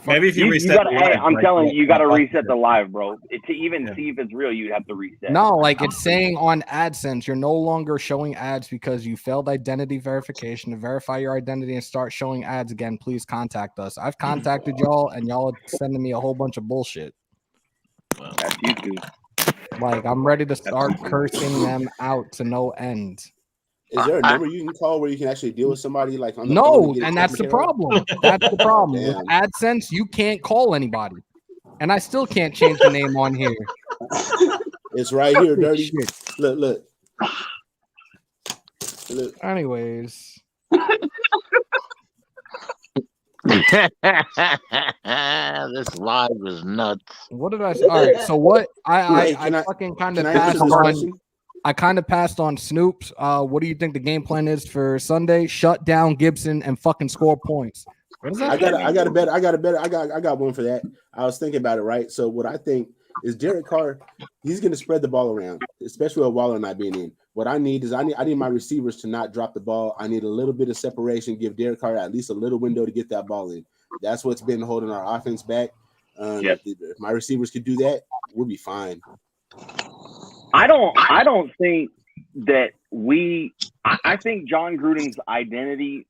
Maybe if you reset. Gotta, hey, I'm telling you, you got to reset the live, bro. To even see if it's real, you'd have to reset. No, like it's saying on AdSense, you're no longer showing ads because you failed identity verification. To verify your identity and start showing ads again, please contact us. I've contacted y'all, and y'all are sending me a whole bunch of bullshit. Well, that's YouTube. Like I'm ready to start cursing them out to no end. Is there a number you can call where you can actually deal with somebody like on the phone No, and get it and that's the taken care of? problem. That's the problem. With Damn. AdSense, you can't call anybody. And I still can't change the name on here. It's right here, Dirty. Shit. Look. Anyways. This live is nuts. What did I say? All right. So what I fucking kind of passed on. I kind of passed on Snoops. What do you think the game plan is for Sunday? Shut down Gibson and fucking score points. What is that? I got one for that. I was thinking about it, right? So what I think is Derek Carr, he's going to spread the ball around, especially with Waller not being in. What I need is I need my receivers to not drop the ball. I need a little bit of separation, give Derek Carr at least a little window to get that ball in. That's what's been holding our offense back. If my receivers could do that, we'll be fine. I don't think that I think John Gruden's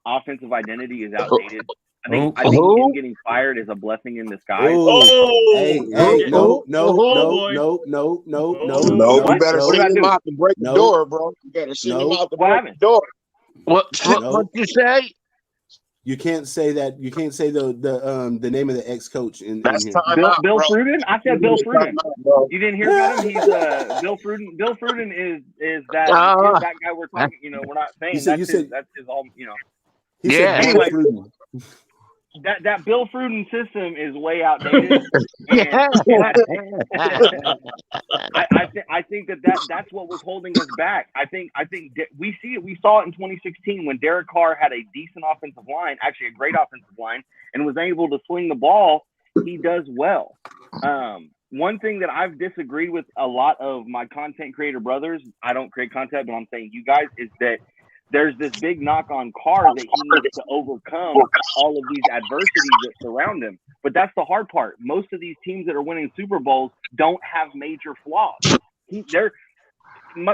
offensive identity is outdated. I think him getting fired is a blessing in disguise. No. You better send him out to break the door, bro. You better send him out to break the door. What you say? You can't say that. You can't say the name of the ex-coach in here. Bill Fruden. I said Bill Fruden. You didn't hear about him? He's Bill Fruden. Bill Fruden is that guy we're talking. We're not saying that's his all. He said Bill anyway, Fruden. That Bill Fruden system is way outdated. I think that's what was holding us back. I think we see it. We saw it in 2016 when Derek Carr had a decent offensive line, actually a great offensive line, and was able to sling the ball. He does well. One thing that I've disagreed with a lot of my content creator brothers, I don't create content, but I'm saying you guys, is that there's this big knock on Carr that he needs to overcome all of these adversities that surround him. But that's the hard part. Most of these teams that are winning Super Bowls don't have major flaws.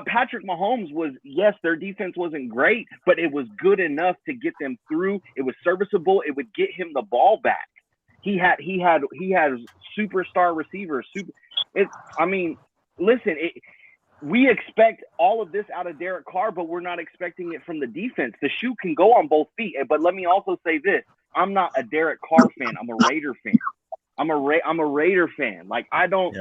Patrick Mahomes was, yes, their defense wasn't great, but it was good enough to get them through. It was serviceable. It would get him the ball back. He had superstar receivers. We expect all of this out of Derek Carr, but we're not expecting it from the defense. The shoe can go on both feet. But let me also say this. I'm not a Derek Carr fan. I'm a Raider fan. I'm a Raider fan. Like, I don't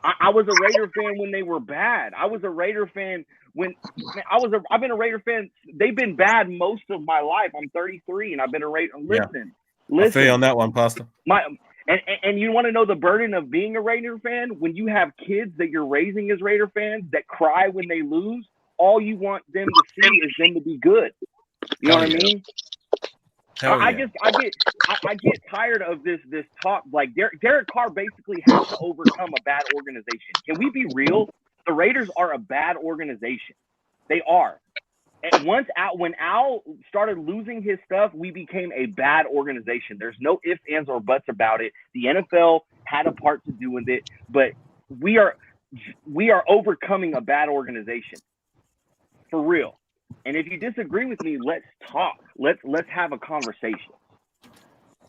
I was a Raider fan when they were bad. I was a Raider fan I've been a Raider fan. They've been bad most of my life. I'm 33 and I've been a Raider. Listen. I feel you on that one, Pastor. And you want to know the burden of being a Raider fan? When you have kids that you're raising as Raider fans that cry when they lose, all you want them to see is them to be good. You know what I mean? I get tired of this talk. Like Derek Carr basically has to overcome a bad organization. Can we be real? The Raiders are a bad organization. They are. And when Al started losing his stuff, we became a bad organization. There's no ifs, ands, or buts about it. The NFL had a part to do with it, but we are overcoming a bad organization. For real. And if you disagree with me, let's talk. Let's have a conversation.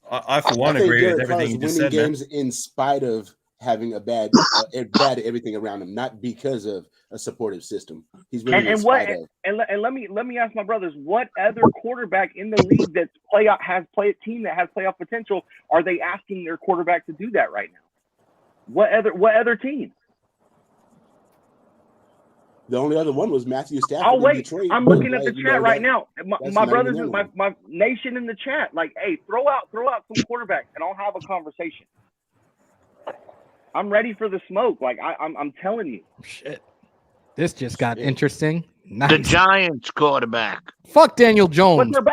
I for one agree with everything you just said. Winning games in spite of having a bad everything around him, not because of a supportive system. He's winning in spite of. And let me ask my brothers, what other quarterback in the league that's has playoff potential are they asking their quarterback to do that right now? What other team? The only other one was Matthew Stafford. Oh wait, Detroit. I'm looking at the chat right now. My brothers, my nation in the chat, like, hey, throw out some quarterbacks, and I'll have a conversation. I'm ready for the smoke. Like I'm telling you. Shit, this just got interesting. Nice. The Giants quarterback. Fuck Daniel Jones. But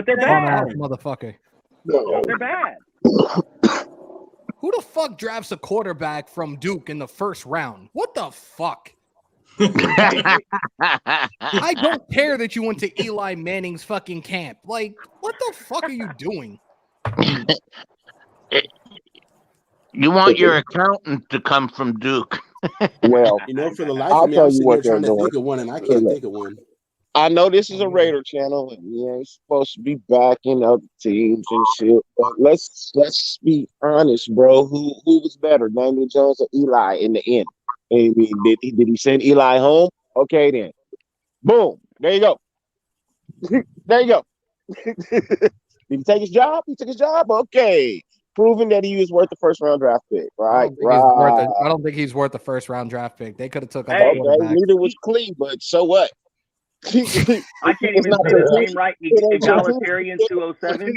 they're bad. Motherfucker. No. They're bad. Who the fuck drafts a quarterback from Duke in the first round? What the fuck? I don't care that you went to Eli Manning's fucking camp. Like, what the fuck are you doing? You want your accountant to come from Duke. Well, for the life of me, I'm sitting here trying to think of one, and I can't think of one. I know this is a Raider channel, and we ain't supposed to be backing up teams and shit. But let's be honest, bro. Who was better, Daniel Jones or Eli in the end? I mean, did he send Eli home? Okay, then. Boom. There you go. There you go. Did he take his job? He took his job? Okay. proving that he was worth the first round draft pick. Right, I don't think he's worth the first round draft pick. They could have took other Okay, quarterbacks. neither was Clee, but so what? I can't even say the name right. Egalitarian 207.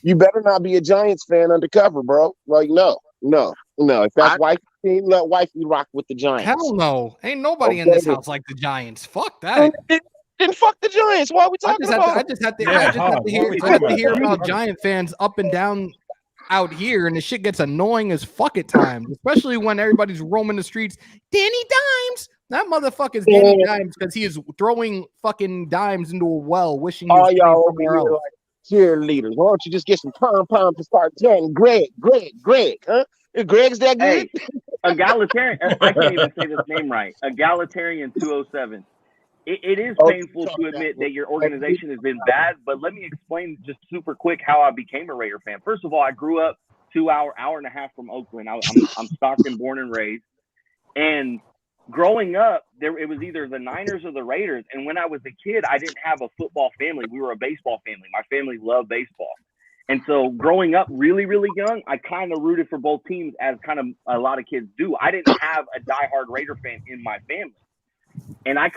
You better not be a Giants fan undercover, bro. Like, no. If that's wifey team, let wifey rock with the Giants. Hell no. Ain't nobody in this house like the Giants. Fuck that. Then fuck the Giants. Why are we talking about? I just had to hear about Giant fans up and down out here, and the shit gets annoying as fuck at times, especially when everybody's roaming the streets. Danny Dimes. That motherfucker's Danny Dimes because he is throwing fucking dimes into a well, wishing he was y'all somewhere else. like cheerleaders. Why don't you just get some pom-poms and start chanting Greg, huh? Is Greg's that good? Hey, egalitarian. I can't even say this name right. Egalitarian 207. It is painful to admit that your organization has been bad, but let me explain just super quick how I became a Raider fan. First of all, I grew up hour and a half from Oakland. I'm Stockton born and raised. And growing up, it was either the Niners or the Raiders. And when I was a kid, I didn't have a football family. We were a baseball family. My family loved baseball. And so growing up really, really young, I kind of rooted for both teams as kind of a lot of kids do. I didn't have a diehard Raider fan in my family. And I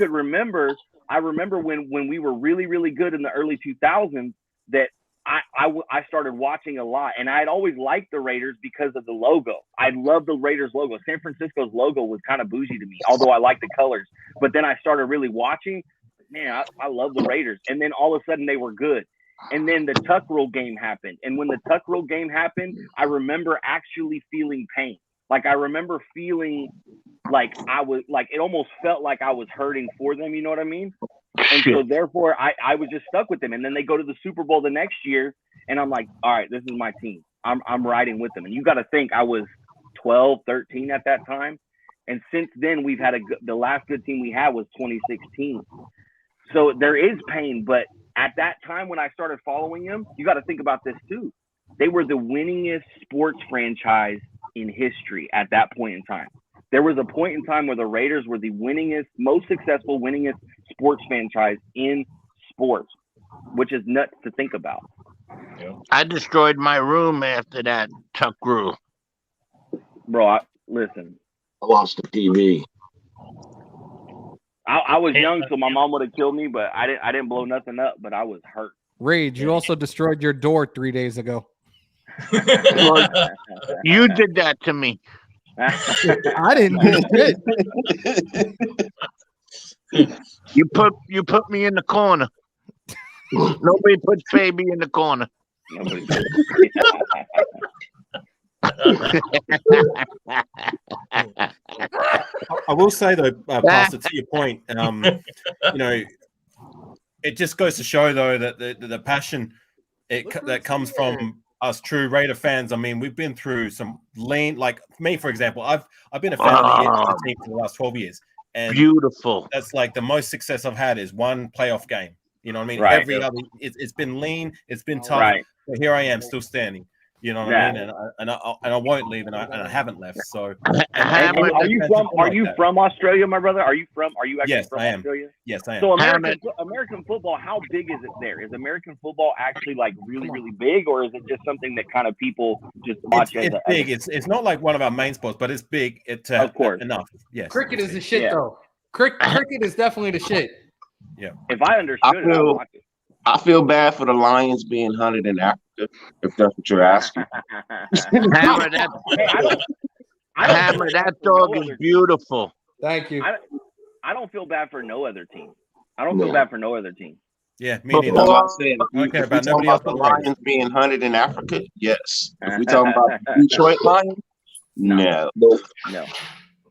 remember when we were really, really good in the early 2000s that I started watching a lot. And I had always liked the Raiders because of the logo. I loved the Raiders logo. San Francisco's logo was kind of bougie to me, although I liked the colors. But then I started really watching. Man, I love the Raiders. And then all of a sudden they were good. And then the tuck rule game happened. And when the tuck rule game happened, I remember actually feeling pain. Like I remember feeling like it almost felt like I was hurting for them. You know what I mean? And so therefore I was just stuck with them. And then they go to the Super Bowl the next year and I'm like, all right, this is my team. I'm riding with them. And you got to think I was 12, 13 at that time. And since then we've had the last good team we had was 2016. So there is pain, but at that time when I started following them, you got to think about this too. They were the winningest sports franchise in history at that point in time. There was a point in time where the Raiders were the most successful, winningest sports franchise in sports, which is nuts to think about. I destroyed my room after that tuck rule. Bro, listen. I lost the TV. I was young, so my mom would have killed me, but I didn't blow nothing up, but I was hurt. Rage, you also destroyed your door 3 days ago. You did that to me. I didn't do shit. You put me in the corner. Nobody puts baby in the corner. I will say though, Pastor, to your point, it just goes to show though that the passion that comes from us true Raider fans. I mean, we've been through some lean. Like me, for example, I've been a fan of the team for the last 12 years, and beautiful. That's like the most success I've had is one playoff game. You know what I mean? Right. Every other, it's been lean, it's been tough. Right. But here I am, still standing. You know what I mean? And I won't leave, and I haven't left. So, are you from Australia, my brother? Are you actually from I am. Australia? Yes, I am. So American football, how big is it there? Is American football actually like really, really big, or is it just something that kind of people just watch? It's big. It's not like one of our main sports, but it's big. Of course, enough. Yes. Cricket is the shit though. Cricket is definitely the shit. Yeah. If I understood it, I would watch it. I feel bad for the lions being hunted in Africa, if that's what you're asking. Hammer, that dog is beautiful. Thank you. I don't feel bad for no other team. I don't feel bad for no other team. Yeah, me neither. I'm not saying I don't care about nobody nobody else. The lions being hunted in Africa, yes. If we talking about Detroit Lions, no.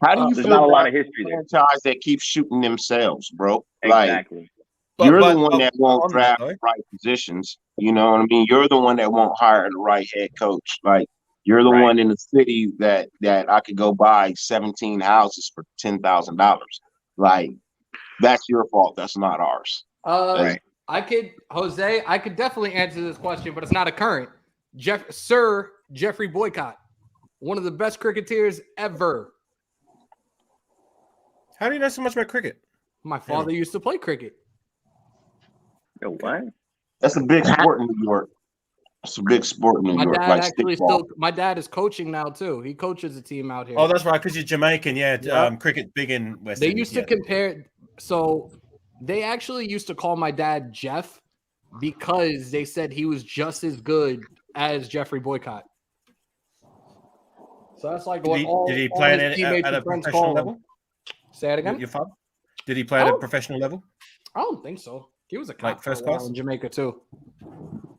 How do you There's feel not a lot about of history there. franchise that keeps shooting themselves, bro? Exactly. You're the one that won't draft the right positions. You know what I mean? You're the one that won't hire the right head coach. Like you're the one in the city that I could go buy 17 houses for $10,000. Like that's your fault. That's not ours. I could definitely answer this question, but it's not a current. Sir Jeffrey Boycott, one of the best cricketers ever. How do you know so much about cricket? My father used to play cricket. What? That's a big sport in New York. It's a big sport in New My York, dad like actually stickball. my dad is coaching now too. He coaches a team out here. Oh, that's right, because you're Jamaican. Yeah, Yep. cricket's big in West They Indies. used to compare. So they actually used to call my dad Jeff because they said he was just as good as Jeffrey Boycott. So that's like what Did he all play his teammates at a and friends professional call him. level? Say it again. Your father? Did he play at a professional level? I don't think so. He was a Like cop for a first while class? in Jamaica too.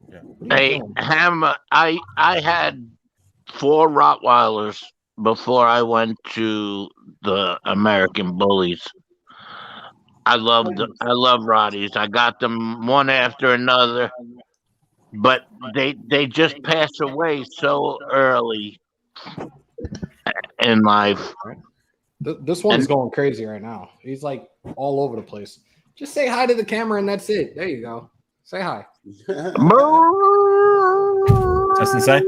Yeah. Hey, Hammer, I had 4 Rottweilers before I went to the American Bullies. I love Rotties. I got them one after another, but they just pass away so early in life. This one's going crazy right now. He's like all over the place. Just say hi to the camera and that's it. There you go. Say hi. That's insane.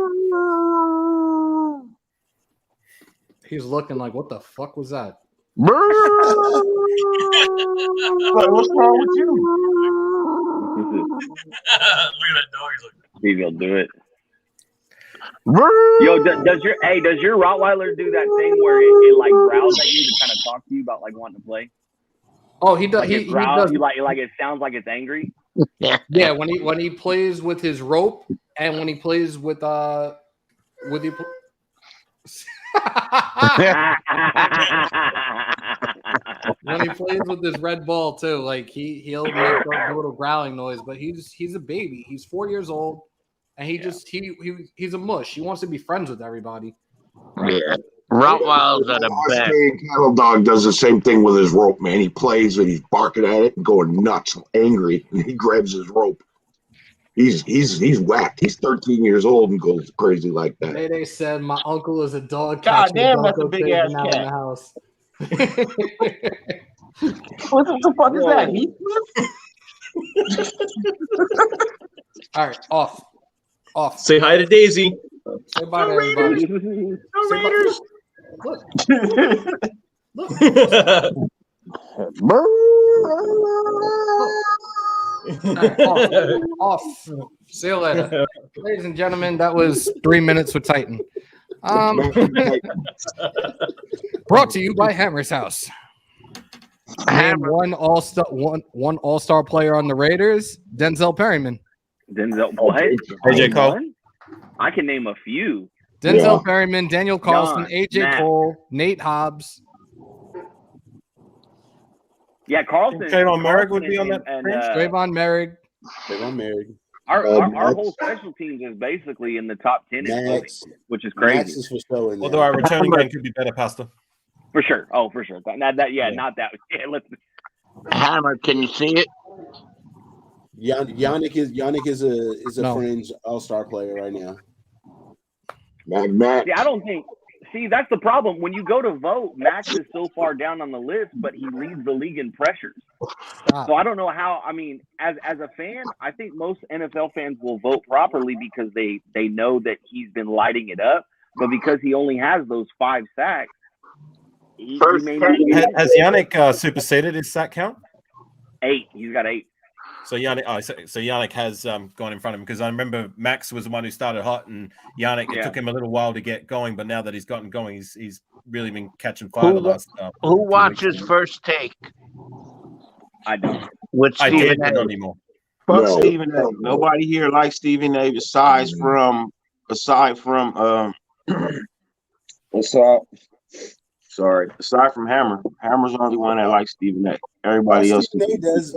He's looking like, what the fuck was that? What's wrong with you? Look at that dog. He's like, maybe he'll do it. Yo, does your Rottweiler do that thing where it like growls at you to kind of talk to you about like wanting to play? Oh, he does. Like He growls. does. You like it sounds like it's angry. Yeah, when he plays with his rope and when he plays with you. When he plays with his red ball too, like he'll make a little growling noise, but he's a baby. He's 4 years old, and he's a mush. He wants to be friends with everybody. Yeah, Rottweilers are the best. Australian cattle dog does the same thing with his rope, man. He plays and he's barking at it and going nuts, angry, and he grabs his rope. He's whacked. He's 13 years old and goes crazy like that. They said my uncle is a dog God catcher. damn, that's a Bronco big ass chasing out in cat. the house. What the fuck is that? All right, off. Say hi to Daisy. Say bye to everybody. Raiders. Look. Off. See you later. Ladies and gentlemen, that was 3 minutes with Titan. Brought to you by Hammers.House. Name one all-star player on the Raiders, Denzel Perryman. Denzel what? AJ Cole. I can name a few. Denzel Perryman, Daniel Carlson, John, AJ Matt. Cole, Nate Hobbs. Yeah, Carlson. Trayvon Merrick would be on that. Trayvon Merrick. Our whole special teams is basically in the top 10 in voting, which is crazy. Max is for sure in there. Although our returning game could be better, Pastor. For sure. Oh, for sure. Not that. Yeah. Not that. Yeah, let's. Hammer, can you see it? Yannick is a fringe all-star player right now. Max. See, I don't think. See, that's the problem. When you go to vote, Max is so far down on the list, but he leads the league in pressures. So I don't know how. I mean, as a fan, I think most NFL fans will vote properly because they know that he's been lighting it up. But because he only has those 5 sacks, he may not get Has Yannick superseded his sack count? 8. He's got 8. So Yannick, so Yannick has gone in front of him because I remember Max was the one who started hot, and Yannick it took him a little while to get going, but now that he's gotten going, he's really been catching fire the last. Who watches First Take? I don't. With Stephen not anymore. Fuck Stephen A. Nobody here likes Stephen A. Aside from aside from Hammer. Hammer's the only one that likes Stephen A. Everybody else Stephen A. does.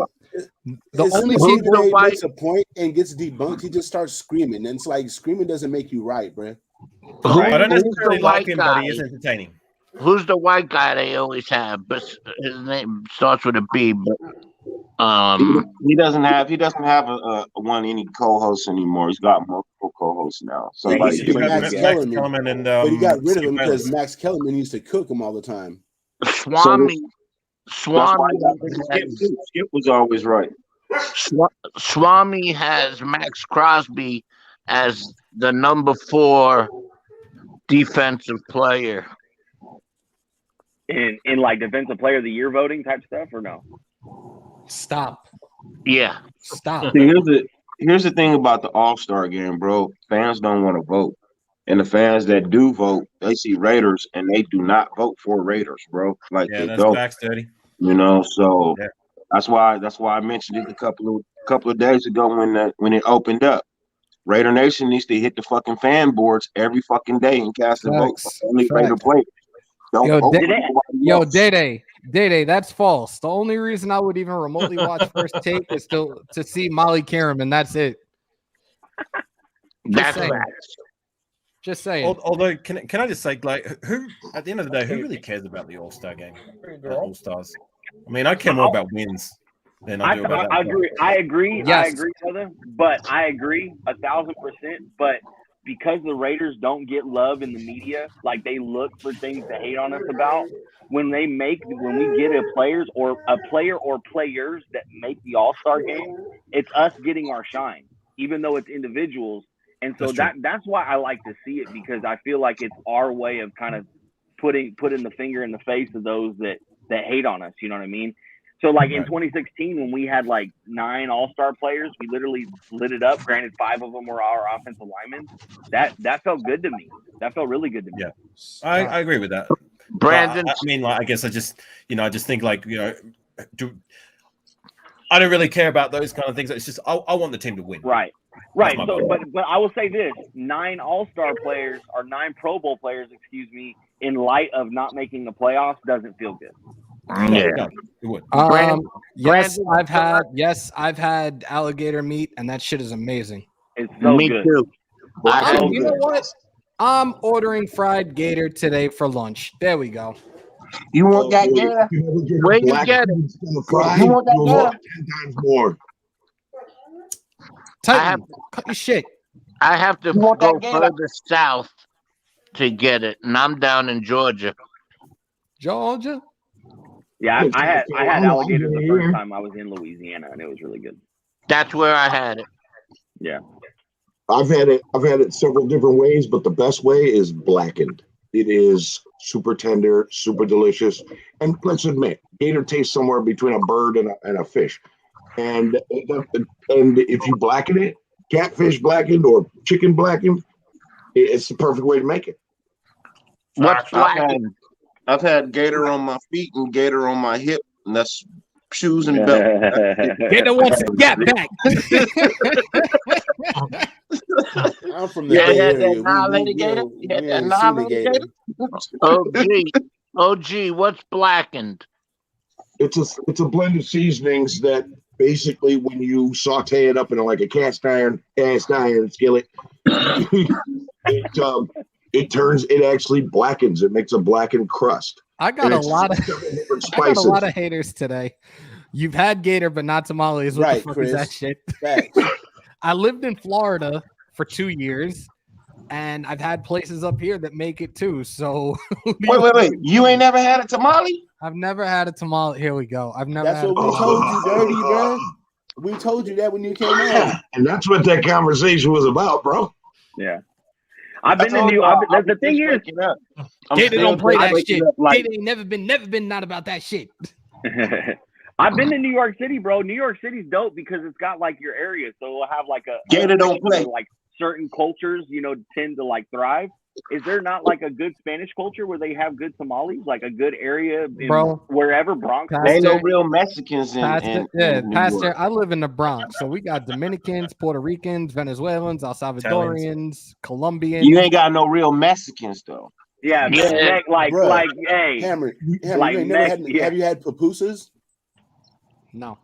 The only Stephen A. makes a point and gets debunked, he just starts screaming, and it's like screaming doesn't make you right, bro. I don't necessarily like him, but he is entertaining. Who's the white guy they always have? But his name starts with a B. But he doesn't have a one any co-host anymore. He's got multiple co-hosts now. Max Kellerman, and but he got rid of him Skip because Bayless. Max Kellerman used to cook him all the time. Swami Skip was always right. Swami has Max Crosby as the number 4 defensive player. In like defensive player of the year voting type stuff or no? Stop. Yeah. Stop. See, here's the thing about the All-Star game, bro. Fans don't want to vote. And the fans that do vote, they see Raiders and they do not vote for Raiders, bro. Like Yeah, they that's don't. facts, Dirty. You know, so Yeah. that's why I mentioned it a couple of days ago when it opened up. Raider Nation needs to hit the fucking fan boards every fucking day and cast a vote for Facts. only Raider Facts. players. Don't Yo, vote Da- for nobody yo, else. Day, that's false. The only reason I would even remotely watch First Take is to see Molly Karam, and that's it. Just That's saying. facts. Just saying. Although, can I just say, like, who at the end of the day, who really cares about the All-Star game? All Stars. I mean, I care more about wins than I do about that. I agree, Yes. brother. But I agree 1,000%. But because the Raiders don't get love in the media, like they look for things to hate on us about. When we get a player or players that make the All-Star game, it's us getting our shine, even though it's individuals. And so that's why I like to see it, because I feel like it's our way of kind of putting the finger in the face of those that hate on us. You know what I mean? So like in 2016, when we had like 9 All-Star players, we literally lit it up. Granted, 5 of them were our offensive linemen. That felt good to me. That felt really good to me. Yeah, I agree with that. Brandon, I mean, like, I guess I just think, like, I don't really care about those kind of things. It's just I want the team to win. Right. So, but I will say this: 9 All-Star players or 9 Pro Bowl players, excuse me, in light of not making the playoffs, doesn't feel good. Yeah. No, it would. Yes, Brandon, I've had alligator meat, and that shit is amazing. It's so me good. too. You know what? I'm ordering fried gator today for lunch. There we go. You want that gator? Where you get it? You want that You'll gator? love it 10 times more. Titan, cut your shit. I have to You want that go gator? further south to get it, and I'm down in Georgia. Georgia? Yeah, I had alligators the first time I was in Louisiana, and it was really good. That's where I had it. Yeah. I've had it several different ways, but the best way is blackened. It is super tender, super delicious, and let's admit, gator tastes somewhere between a bird and a fish. And if you blacken it, catfish blackened or chicken blackened, it's the perfect way to make it. What's blackened? I've had gator on my feet and gator on my hip, and that's shoes and belt. Gator wants the gap back. I'm from the Bay Area. OG, what's blackened? It's a blend of seasonings that basically, when you saute it up in like a cast iron skillet, it actually blackens. It makes a blackened crust. I got a lot of haters today. You've had gator, but not tamales. What the fuck is that shit? I lived in Florida for 2 years, and I've had places up here that make it too. So wait. You ain't never had a tamale? I've never had a tamale. Here we go. I've never. That's what we told you, Dirty, bro. We told you that when you came on. And that's what that conversation was about, bro. Yeah. I've been in New York. The thing is, Gator don't play that shit. Gator ain't never been not about that shit. I've been to New York City, bro. New York City's dope because it's got like your area, so it'll have like Gator don't play. Like certain cultures, tend to like thrive. Is there not like a good Spanish culture where they have good tamales, like a good area in wherever Bronx? There ain't no real Mexicans in Pastor, I live in the Bronx, so we got Dominicans, Puerto Ricans, Venezuelans, El Salvadorians, Colombians. You ain't got no real Mexicans though. Yeah, hey, Hammer, like have you had pupusas? No.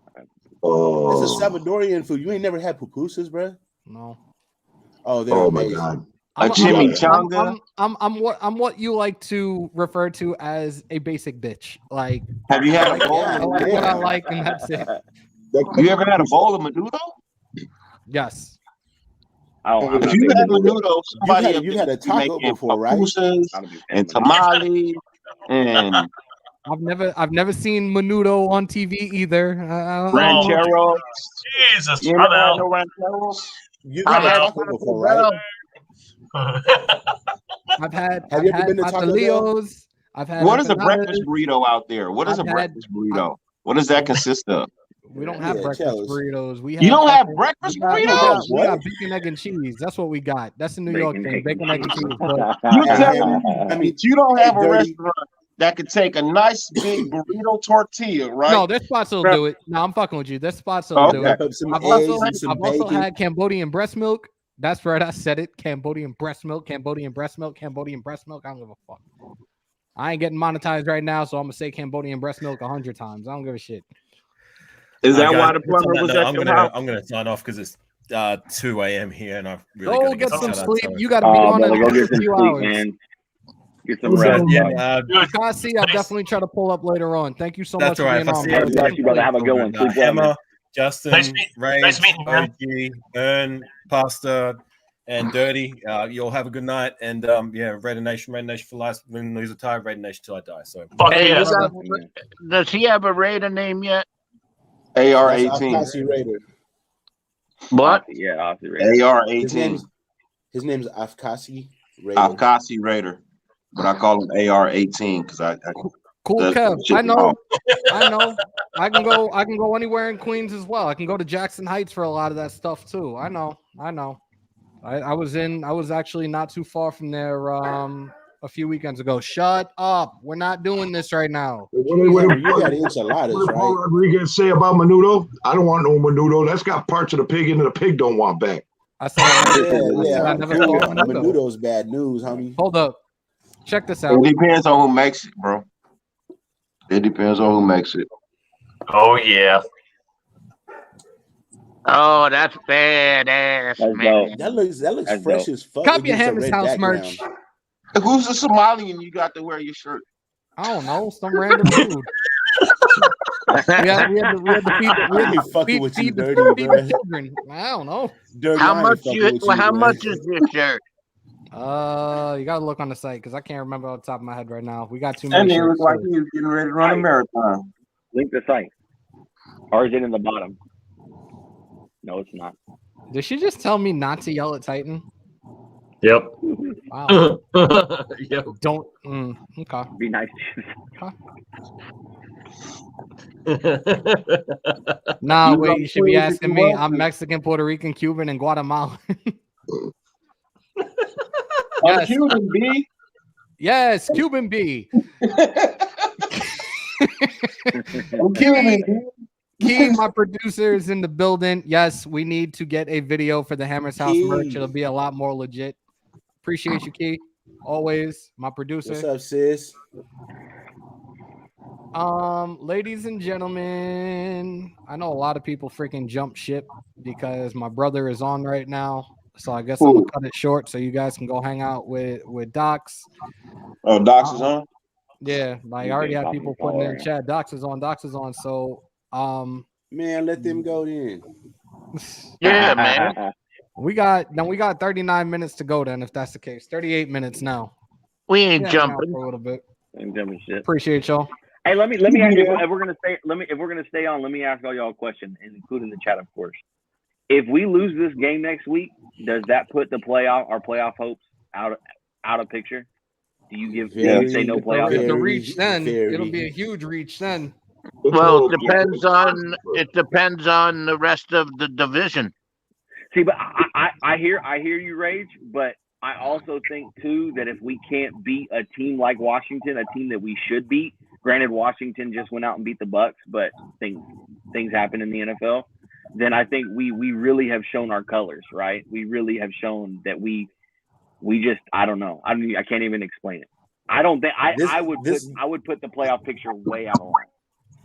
Oh, it's a Salvadorian food. You ain't never had pupusas, bro? No. Oh, they're amazing. My God. I'm what you like to refer to as a basic bitch. Like, have you had a bowl? I like what I like, and that's it. You ever had a bowl of menudo? If you had menudo, somebody you had a taco before, right? And tamales, and I've never seen menudo on TV either. Rancheros. Jesus, you never had no rancheros? You had a taco before, right? I've had. Have you ever been to Taco Bell? I've had. What is a breakfast burrito out there? What is a breakfast burrito? What does that consist of? We don't have breakfast burritos. We have You don't have fucking- breakfast we got- burritos? We got bacon, egg, and cheese. That's what we got. That's a New York thing. Bacon, egg, and cheese. But You telling me that you don't have a restaurant that could take a nice big burrito tortilla, right? no, there's spots that'll do it. No, I'm fucking with you. There's spots that'll do it. Wrap up some I've eggs also, and some I've also bacon. had Cambodian breast milk. That's right. I said it. Cambodian breast milk. Cambodian breast milk. Cambodian breast milk. I don't give a fuck. I ain't getting monetized right now, so I'm gonna say Cambodian breast milk 100 times. I don't give a shit. Is that why the plumber was at your house? I'm gonna sign off because it's 2 a.m. here, and I really Go gotta get shut some up, sleep. so- You got to be on brother, in go a get some few sleep, hours. man. Get some rest. Kasi, I'll definitely try to pull up later on. Thank you so much That's for all right. being If I on. see brother. you, Bless you, brother. Have a good one. Sleep well, Emma, man. Justin, Ray, OG, Ern, Pastor, and Dirty. You'll have a good night. And Raider Nation for life. Win, lose, or tie. Raider Nation till I die. So. Hey, does he have a Raider name yet? AR-18. That's Afkasi Raider. What? Yeah, Aussie Raider. AR-18. His name's Afkasi Raider. Afkasi Raider. But I call him AR-18 because I Cool, Kev. I know. I can go anywhere in Queens as well. I can go to Jackson Heights for a lot of that stuff too. I know. I was actually not too far from there a few weekends ago. Shut up. We're not doing this right now. You got enchiladas, What did Paul right? Rodriguez say about menudo? I don't want no menudo. That's got parts of the pig in it the pig don't want back. I said I I'm never cool. thought menudo. Menudo's bad news, homie. Hold up. Check this out. It depends on who makes it, bro. It depends on who makes it. Oh yeah. Oh, that's badass, man. That looks fresh as fuck. Copy against a Hammers red House background. merch. Who's the Somalian you got to wear your shirt? I don't know. Some random dude. we had to feed the children. I don't know. How much is this shirt? You gotta look on the site because I can't remember off the top of my head right now. We got too And many. he shirts, looked like so- he was getting ready to run a marathon. Link the site. Or is it in the bottom? No, it's not. Did she just tell me not to yell at Titan? Yep. Wow. Yep. Don't. Okay. Be nice. Nah, You wait. gonna You should be please if asking you me. want I'm to. Mexican, Puerto Rican, Cuban, and Guatemalan. I'm Cuban, B. Yes, Cuban B. I'm Cuban, B. Key, my producer, is in the building. Yes, we need to get a video for the Hammers House merch. Key. It'll be a lot more legit. Appreciate you, Key. Always, my producer. What's up, sis? Ladies and gentlemen, I know a lot of people freaking jump ship because my brother is on right now. So I guess I'm gonna cut it short so you guys can go hang out with Docs. Oh, Docs is on? Yeah, like I already had people putting in chat. Docs is on. So man, let them go then. Yeah, man. We got 39 minutes to go then, if that's the case. 38 minutes now. We ain't Yeah, hang out jumping for a little bit. Ain't jumping shit. Appreciate y'all. Hey, let me ask you, if we're gonna stay on, let me ask all y'all a question, and including the chat, of course. If we lose this game next week, does that put our playoff hopes out of picture? Do you say no playoff? The reach then it'll be a huge reach then. Well, it depends on the rest of the division. See, but I hear you, Rage, but I also think too that if we can't beat a team like Washington, a team that we should beat, granted Washington just went out and beat the Bucks, but things happen in the NFL, then I think we really have shown our colors, right? We really have shown that we just, I don't know. I can't even explain it. I don't think I would put the playoff picture way out of line.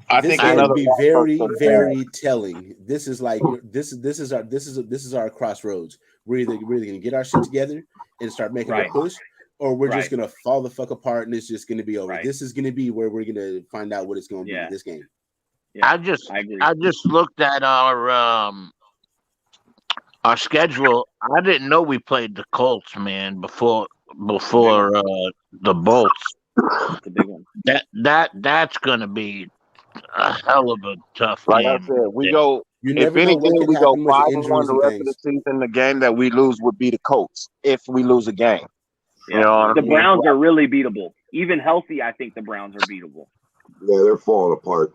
I think it would be very, very telling. This is like this is our crossroads. We're either gonna get our shit together and start making a push, or we're just gonna fall the fuck apart and it's just gonna be over. This is gonna be where we're gonna find out what it's gonna be in this game. Yeah, I just looked at our schedule. I didn't know we played the Colts, man, before the Bolts. It's a big one. That's gonna be a hell of a tough Like game. I said, we go. If anything, we go 5-1 the rest of the season. The game that we lose would be the Colts if we lose a game. Yeah. You know what I The mean? Browns are really beatable. Even healthy, I think the Browns are beatable. Yeah, they're falling apart.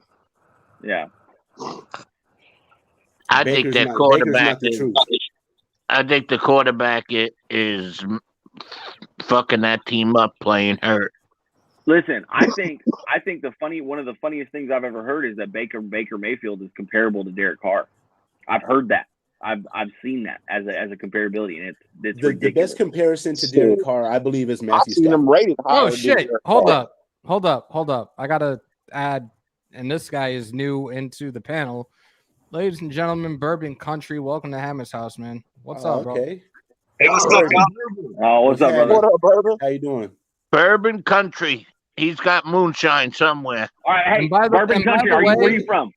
Yeah. I think that Baker's quarterback not the is. truth. I think the quarterback is fucking that team up playing hurt. Listen, I think one of the funniest things I've ever heard is that Baker Mayfield is comparable to Derek Carr. I've heard that. I've seen that as a comparability, and it's The ridiculous. best comparison to Derek Carr, I believe, is I've Matthew seen Stafford. him rated higher. Oh than shit! Derek Hold Carr. up. I gotta add, and this guy is new into the panel. Ladies and gentlemen, Bourbon Country, welcome to Hammers.House, man. What's up, bro? Okay. Hey, what's up, y'all? Oh, what's up, brother? What up, brother? How you doing? Bourbon Country. He's got moonshine somewhere. All right, hey, And by the- Bourbon and by Country, the where are way- you from?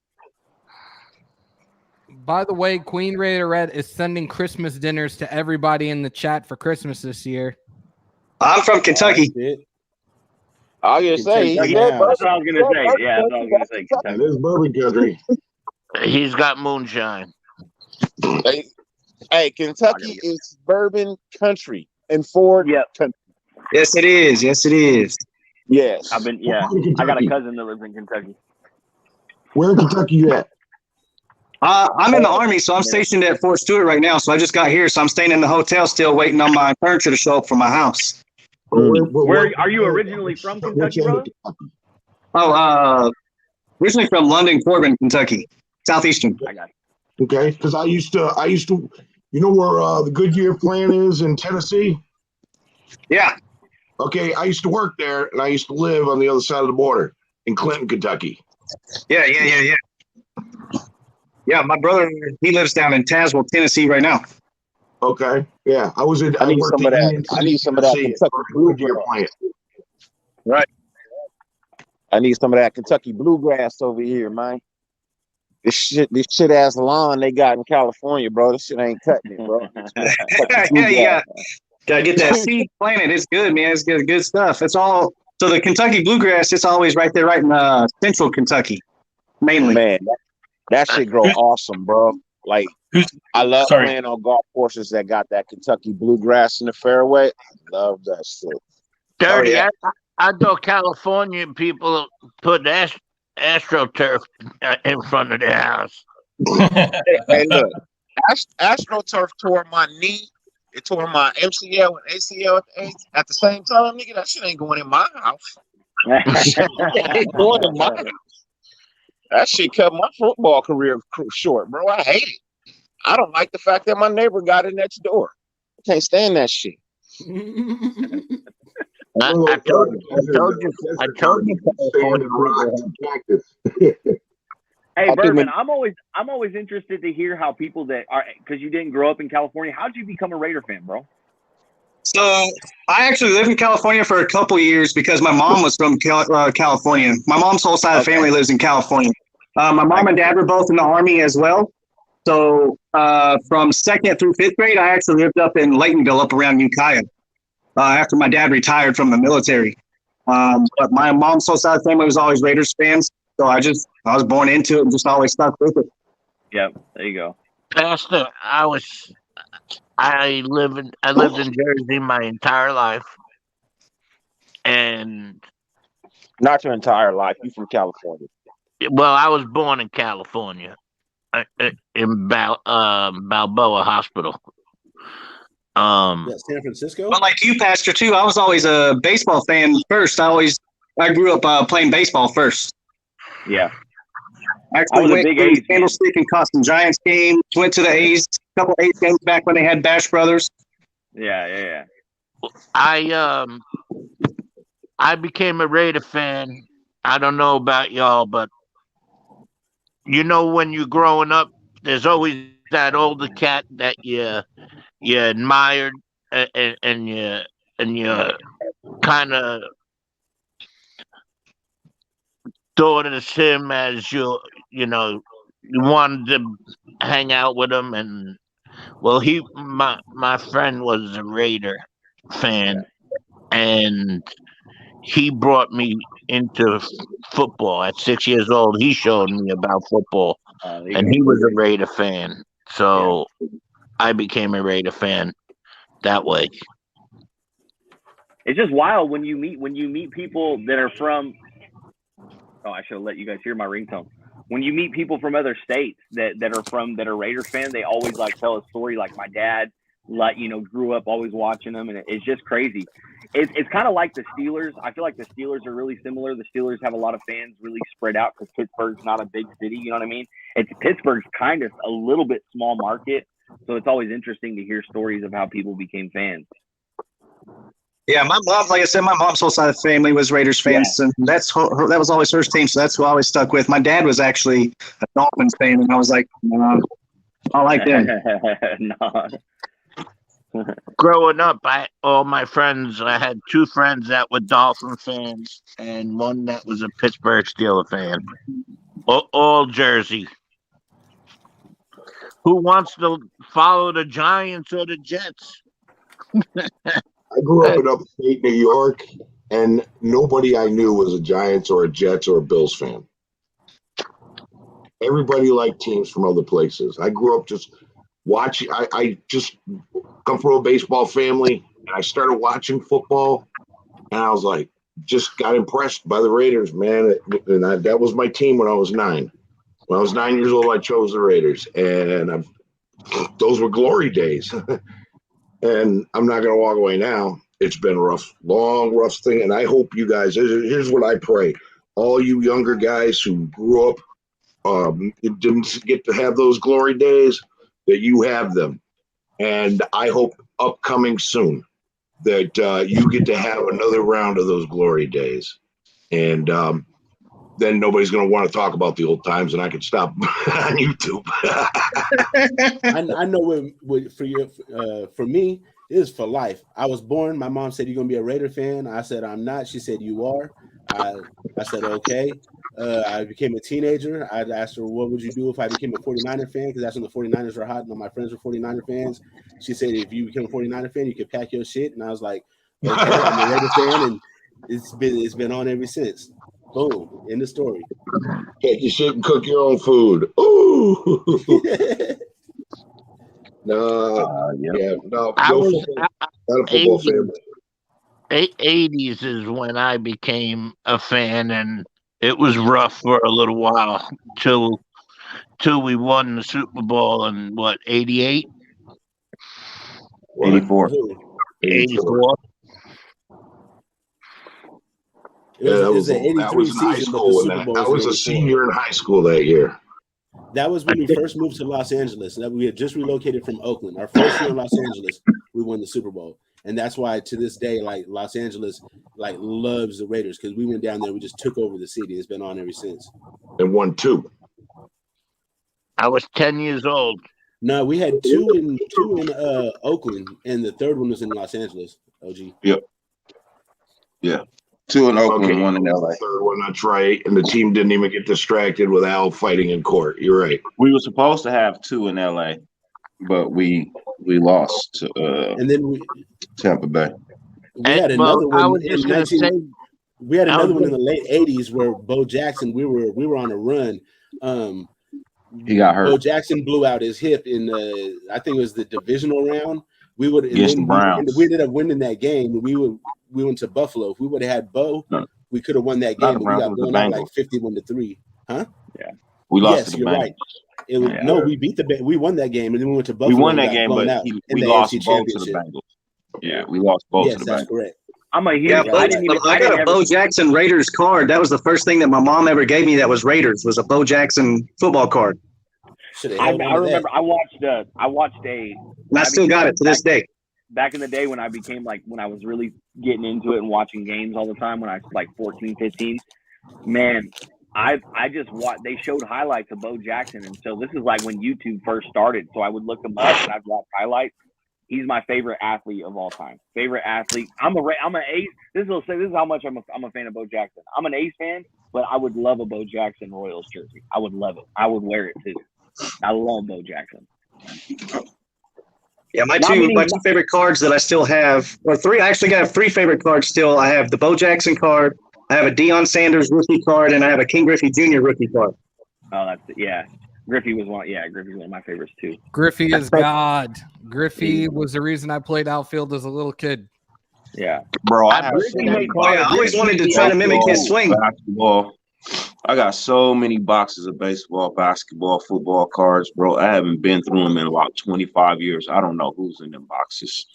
By the way, Queen Raider Red is sending Christmas dinners to everybody in the chat for Christmas this year. I'm from Kentucky. I was gonna say, he Kentucky said now. That's what I was gonna say. Yeah, that's what I was gonna say. That Kentucky. is bourbon country. He's got moonshine. Hey, Kentucky is bourbon country and Ford country. Yes, it is. Yes, it is. Yes. I got a cousin that lives in Kentucky. Where in Kentucky you at? I'm in the Army, so I'm stationed at Fort Stewart right now. So I just got here, so I'm staying in the hotel still, waiting on my furniture to show up from my house. Where are you originally from, Kentucky, brother? Oh, originally from London, Corbin, Kentucky, southeastern. I got Okay, because I used to, you know where the Goodyear plant is in Tennessee? Yeah. Okay, I used to work there, and I used to live on the other side of the border in Clinton, Kentucky. Yeah. Yeah, my brother, he lives down in Tazewell, Tennessee right now. Okay, yeah, I was in. I need worked some of in that. Union I City, need some of that Tennessee, Kentucky for the Goodyear bluegrass. plant. Right. I need some of that Kentucky bluegrass over here, man. This shit ass lawn they got in California, bro. This shit ain't cutting it, bro. Yeah. Gotta get that seed planted. It's good, man. It's good stuff. It's all so the Kentucky bluegrass. It's always right there, right in central Kentucky, mainly. Man, that shit grow awesome, bro. Like I love playing on golf courses that got that Kentucky bluegrass in the fairway. Love that shit. Dirty. I thought California people put AstroTurf in front of their house. Hey, look, AstroTurf tore my knee. It tore my MCL and ACL at the same time, nigga. That shit ain't going in my house. It ain't going in my house. That shit cut my football career short, bro. I hate it. I don't like the fact that my neighbor got it next door. I can't stand that shit. I told you. Hey, Bourbon, I'm always interested to hear how people that are, because you didn't grow up in California. How'd you become a Raider fan, bro? So I actually lived in California for a couple of years because my mom was from California. My mom's whole side of the family lives in California. My mom and dad were both in the Army as well. So from 2nd through 5th grade, I actually lived up in Laytonville, up around Ukiah, after my dad retired from the military. But my mom's whole side of the family was always Raiders fans. So I was born into it and just always stuck with it. Yep, there you go. Pastor, I lived in Jersey my entire life, and not your entire life. You from California? Well, I was born in California, in Balboa Hospital. San Francisco. But like you, Pastor, too, I was always a baseball fan first. I grew up playing baseball first. Yeah. Actually went to Candlestick and caught some Giants games. Went to the A's, a couple A's games back when they had Bash Brothers. Yeah. I became a Raider fan. I don't know about y'all, but you know when you're growing up, there's always that older cat that you admired and you kind of thought of him as you wanted to hang out with him. And well, my friend was a Raider fan, and he brought me into football at 6 years old. He showed me about football, and he was a Raider fan. So I became a Raider fan that way. It's just wild when you meet people that are from. Oh, I should have let you guys hear my ringtone. when you meet people from other states that are Raiders fans, they always like tell a story. Like my dad, like grew up always watching them, and it's just crazy. It's kind of like the Steelers. I feel like the Steelers are really similar. The Steelers have a lot of fans really spread out because Pittsburgh's not a big city. You know what I mean? Pittsburgh's kind of a little bit small market, so it's always interesting to hear stories of how people became fans. Yeah, my mom, like I said, my mom's whole side of the family was Raiders fans, and that was always her team, so that's who I always stuck with. My dad was actually a Dolphins fan, and I was like, I like them. No. Growing up, I had two friends that were Dolphin fans and one that was a Pittsburgh Steelers fan. All Jersey. Who wants to follow the Giants or the Jets? I grew up in upstate New York, and nobody I knew was a Giants or a Jets or a Bills fan. Everybody liked teams from other places. I grew up just watching. I just come from a baseball family, and I started watching football, and I was like, just got impressed by the Raiders, man. And that was my team when I was 9. When I was 9 years old, I chose the Raiders, and those were glory days. And I'm not going to walk away now. It's been a rough thing. And I hope you guys, here's what I pray. All you younger guys who grew up, didn't get to have those glory days, that you have them. And I hope upcoming soon that you get to have another round of those glory days. And then nobody's going to want to talk about the old times, and I can stop on YouTube. I know what for me, it is for life. I was born. My mom said, "You're going to be a Raider fan." I said, "I'm not." She said, "You are." I said, "Okay." I became a teenager. I asked her, "What would you do if I became a 49er fan?" Because that's when the 49ers were hot and all my friends were 49er fans. She said, "If you become a 49er fan, you could pack your shit." And I was like, "Okay, I'm a Raider fan," and it's been on ever since. Boom, in the story. Pack your shit and cook your own food. Ooh. No, I was not a football family. 80s is when I became a fan, and it was rough for a little while till we won the Super Bowl in 88? 84. 84. That was in high school. I was a senior in high school that year. That was when we first moved to Los Angeles. That we had just relocated from Oakland. Our first year in Los Angeles, we won the Super Bowl, and that's why to this day, like Los Angeles, like loves the Raiders because we went down there. We just took over the city. It's been on ever since. And won 2. I was 10 years old. No, we had two in Oakland, and the third one was in Los Angeles. OG. Yep. Yeah. 2 in Oakland, 1 in LA. Third one, that's right. And the team didn't even get distracted with Al fighting in court. You're right. We were supposed to have 2 in LA, but we lost to and then Tampa Bay. We had another one in we had another one in the late 80s where Bo Jackson, we were on a run. He got hurt. Bo Jackson blew out his hip in I think it was the divisional round. We ended up winning that game. We went to Buffalo. If we would have had Bo, we could have won that game. But we got blown out like 51-3. Huh? Yeah. We lost yes, to the you're Bengals. right. It was, No, we beat we won that game, and then we went to Buffalo. We won that game, but we lost both to the Bengals. Yeah, we lost both to the Bengals. Yes, that's correct. I'm a huge. I got a Bo Jackson Raiders card. That was the first thing that my mom ever gave me. That was Raiders. Was a Bo Jackson football card. I remember. I watched a. And I still got it to this day. Back in the day when I was really getting into it and watching games all the time when I was like 14, 15, man, I just watched. They showed highlights of Bo Jackson, and so this is like when YouTube first started. So I would look him up and I'd watch highlights. He's my favorite athlete of all time. Favorite athlete. I'm an Ace. This is how much I'm a fan of Bo Jackson. I'm an Ace fan, but I would love a Bo Jackson Royals jersey. I would love it. I would wear it too. I love Bo Jackson. Yeah, my two favorite cards that I still have, or 3. I actually got 3 favorite cards still. I have the Bo Jackson card, I have a Deion Sanders rookie card, and I have a King Griffey Jr. rookie card. Oh, Griffey was one. Yeah, Griffey's one of my favorites too. Griffey is God. Griffey was the reason I played outfield as a little kid. Yeah, bro. I always wanted to try to mimic his swing. Basketball, I got so many boxes of baseball, basketball, football cards, bro. I haven't been through them in about 25 years. I don't know who's in them boxes.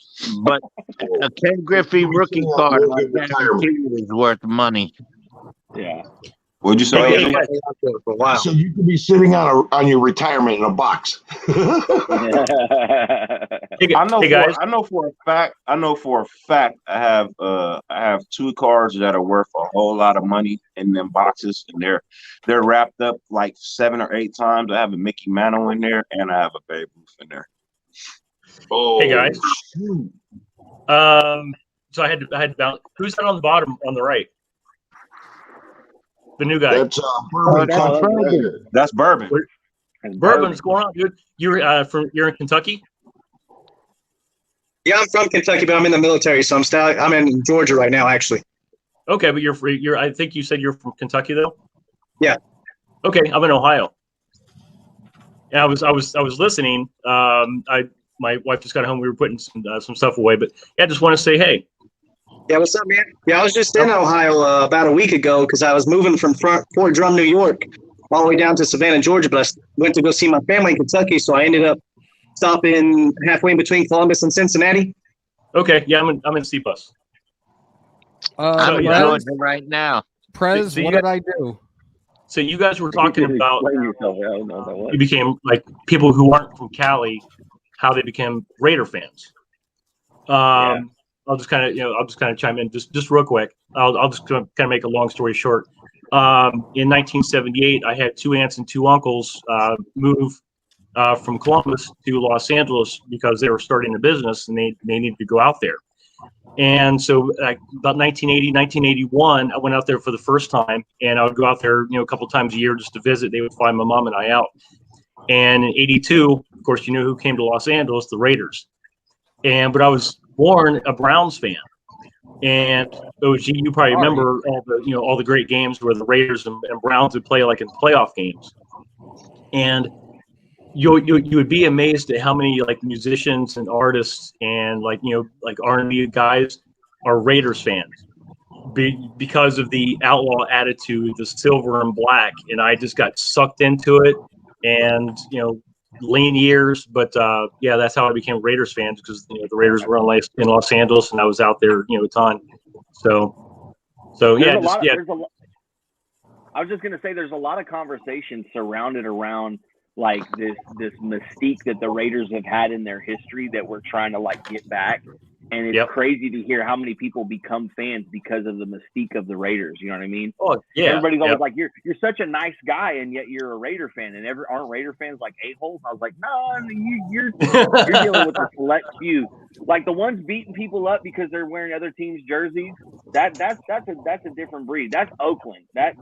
But a Ken Griffey rookie card, I guarantee you, is worth money. Yeah. What'd you say? Hey, so you could be sitting on your retirement in a box. I know for a fact. I have 2 cards that are worth a whole lot of money in them boxes, and they're wrapped up like 7 or 8 times. I have a Mickey Mantle in there, and I have a Babe Ruth in there. Oh, Hey guys. So I had to balance. Who's that on the bottom on the right? The new guy. That's Bourbon. That's Bourbon. Bourbon, what's going on, dude? You're in Kentucky? Yeah, I'm from Kentucky, but I'm in the military, so I'm in Georgia right now, actually. Okay, but you're I think you said you're from Kentucky though? Yeah. Okay, I'm in Ohio. And I was listening. My wife just got home. We were putting some stuff away, but yeah, I just want to say hey. Yeah, what's up, man? Yeah, I was just in Ohio about a week ago because I was moving from Fort Drum, New York, all the way down to Savannah, Georgia. But I went to go see my family in Kentucky, so I ended up stopping halfway in between Columbus and Cincinnati. Okay, yeah, I'm in C-Bus. I'm in Georgia right now. Prez, what did I do? So you guys were talking about yourself. I don't know what that was. you became like people who aren't from Cali, how they became Raider fans. I'll just kind of chime in just real quick. I'll just kind of make a long story short. In 1978, I had 2 aunts and 2 uncles move from Columbus to Los Angeles because they were starting a business and they needed to go out there. And so about 1980, 1981, I went out there for the first time, and I would go out there, a couple times a year just to visit. They would fly my mom and I out. And in 82, of course, who came to Los Angeles? The Raiders. But I was born a Browns fan. And OG, you probably remember all the great games where the Raiders and Browns would play like in playoff games. And you would be amazed at how many like musicians and artists and like R&B guys are Raiders fans because of the outlaw attitude, the silver and black, and I just got sucked into it. And lean years, but yeah, that's how I became Raiders fans because the Raiders were in Los Angeles and I was out there a ton. So yeah, I was just gonna say there's a lot of conversation surrounded around like this mystique that the Raiders have had in their history that we're trying to like get back. And it's crazy to hear how many people become fans because of the mystique of the Raiders. You know what I mean? Oh yeah. Everybody's always like, you're such a nice guy, and yet you're a Raider fan. And aren't Raider fans like a-holes? I was like, no, you're dealing with a select few. Like the ones beating people up because they're wearing other teams' jerseys. That's a different breed. That's Oakland. That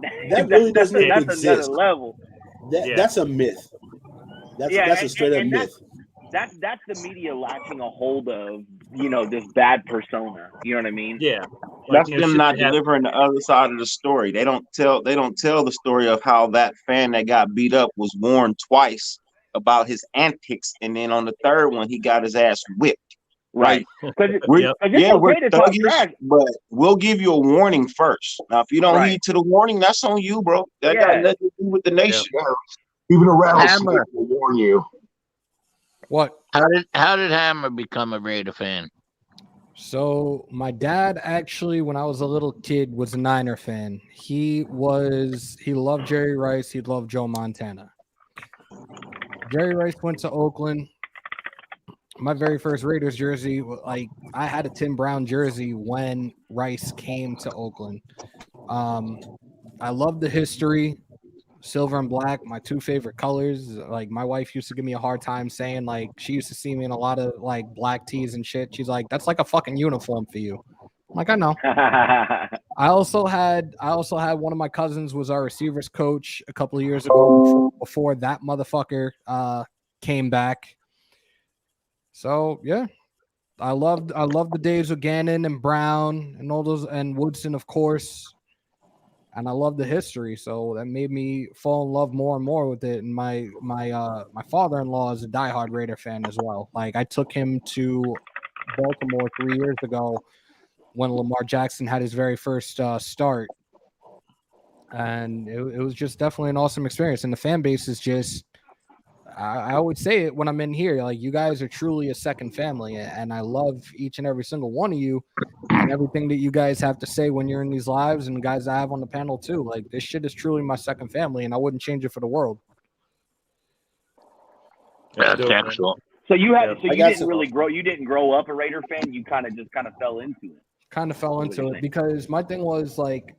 really doesn't even that's exist. another level. That's a myth. That's a straight up myth. That's the media latching a hold of, this bad persona. You know what I mean? Yeah. That's them not delivering the other side of the story. They don't tell the story of how that fan that got beat up was warned twice about his antics, and then on the third one he got his ass whipped. Right. We're thuggish, but we'll give you a warning first. Now, if you don't heed to the warning, that's on you, bro. That got nothing to do with the nation. Even a rattlesnake will warn you. What? How did Hammer become a Raider fan? So my dad actually, when I was a little kid, was a Niner fan. He loved Jerry Rice. He loved Joe Montana. Jerry Rice went to Oakland. My very first Raiders jersey, like I had a Tim Brown jersey when Rice came to Oakland. I love the history. Silver and black, my 2 favorite colors. Like my wife used to give me a hard time saying like she used to see me in a lot of like black tees and shit. She's like, that's like a fucking uniform for you. I'm like, I know. I also had one of my cousins was our receivers coach a couple of years ago before that motherfucker came back. So yeah. I loved the days of Gannon and Brown and all those and Woodson, of course. And I love the history, so that made me fall in love more and more with it. And my father-in-law is a diehard Raider fan as well. Like I took him to Baltimore 3 years ago when Lamar Jackson had his very first start, and it was just definitely an awesome experience. And the fan base is just, I always say it when I'm in here, like, you guys are truly a second family, and I love each and every single one of you and everything that you guys have to say when you're in these lives, and guys I have on the panel too. Like, this shit is truly my second family, and I wouldn't change it for the world. That's excellent. So you had, so I you got didn't some- really grow. You didn't grow up a Raider fan. You kind of fell into it. Kind of fell That's what into you're it saying. because my thing was, like,